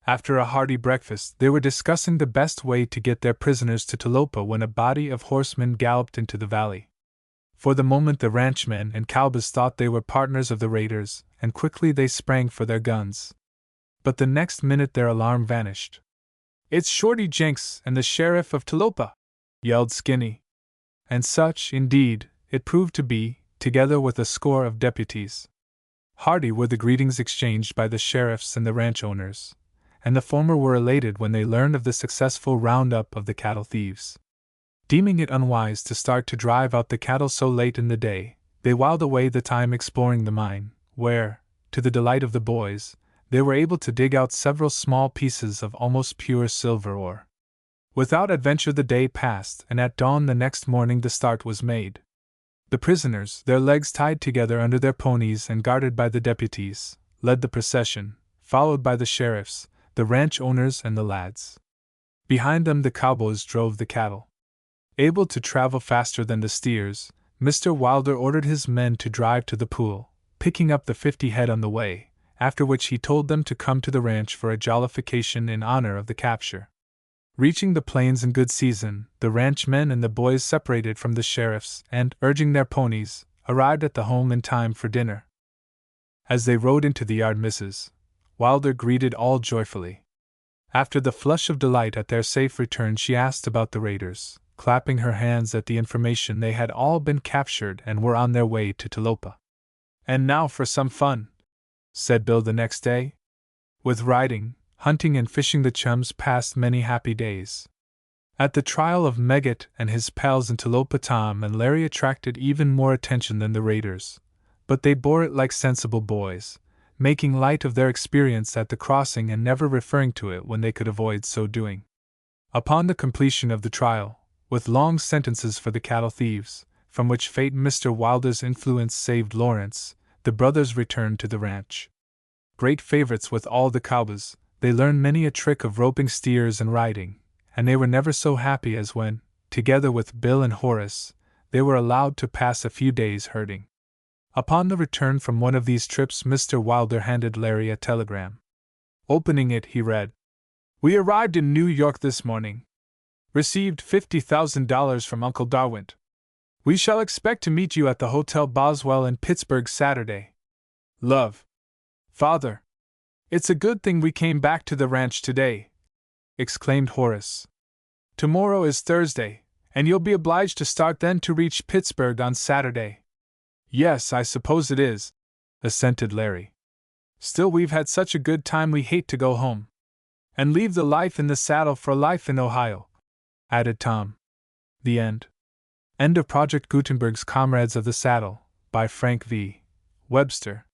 Speaker 1: After a hearty breakfast, they were discussing the best way to get their prisoners to Talopa when a body of horsemen galloped into the valley. For the moment the ranchmen and cowboys thought they were partners of the raiders, and quickly they sprang for their guns. But the next minute their alarm vanished. "It's Shorty Jenks and the sheriff of Talopa!" yelled Skinny. And such, indeed, it proved to be, together with a score of deputies. Hearty were the greetings exchanged by the sheriffs and the ranch owners, and the former were elated when they learned of the successful roundup of the cattle thieves. Deeming it unwise to start to drive out the cattle so late in the day, they whiled away the time exploring the mine, where, to the delight of the boys, they were able to dig out several small pieces of almost pure silver ore. Without adventure the day passed, and at dawn the next morning the start was made. The prisoners, their legs tied together under their ponies and guarded by the deputies, led the procession, followed by the sheriffs, the ranch owners, and the lads. Behind them the cowboys drove the cattle. Able to travel faster than the steers, Mr. Wilder ordered his men to drive to the pool, picking up the 50 head on the way, after which he told them to come to the ranch for a jollification in honor of the capture. Reaching the plains in good season, the ranchmen and the boys separated from the sheriffs and, urging their ponies, arrived at the home in time for dinner. As they rode into the yard, Mrs. Wilder greeted all joyfully. After the flush of delight at their safe return, she asked about the raiders, clapping her hands at the information they had all been captured and were on their way to Talopa. "And now for some fun," said Bill the next day. With riding, hunting, and fishing the chums passed many happy days. At the trial of Megget and his pals in Talopa, Tom and Larry attracted even more attention than the raiders, but they bore it like sensible boys, making light of their experience at the crossing and never referring to it when they could avoid so doing. Upon the completion of the trial, with long sentences for the cattle thieves, from which fate Mr. Wilder's influence saved Lawrence, the brothers returned to the ranch. Great favorites with all the cowboys, they learned many a trick of roping steers and riding, and they were never so happy as when, together with Bill and Horace, they were allowed to pass a few days herding. Upon the return from one of these trips, Mr. Wilder handed Larry a telegram. Opening it, he read, "We arrived in New York this morning. Received $50,000 from Uncle Darwin. We shall expect to meet you at the Hotel Boswell in Pittsburgh Saturday. Love. Father." "It's a good thing we came back to the ranch today," exclaimed Horace. "Tomorrow is Thursday, and you'll be obliged to start then to reach Pittsburgh on Saturday." "Yes, I suppose it is," assented Larry. "Still, we've had such a good time we hate to go home. And leave the life in the saddle for life in Ohio," added Tom. The end. End of Project Gutenberg's Comrades of the Saddle, by Frank V. Webster.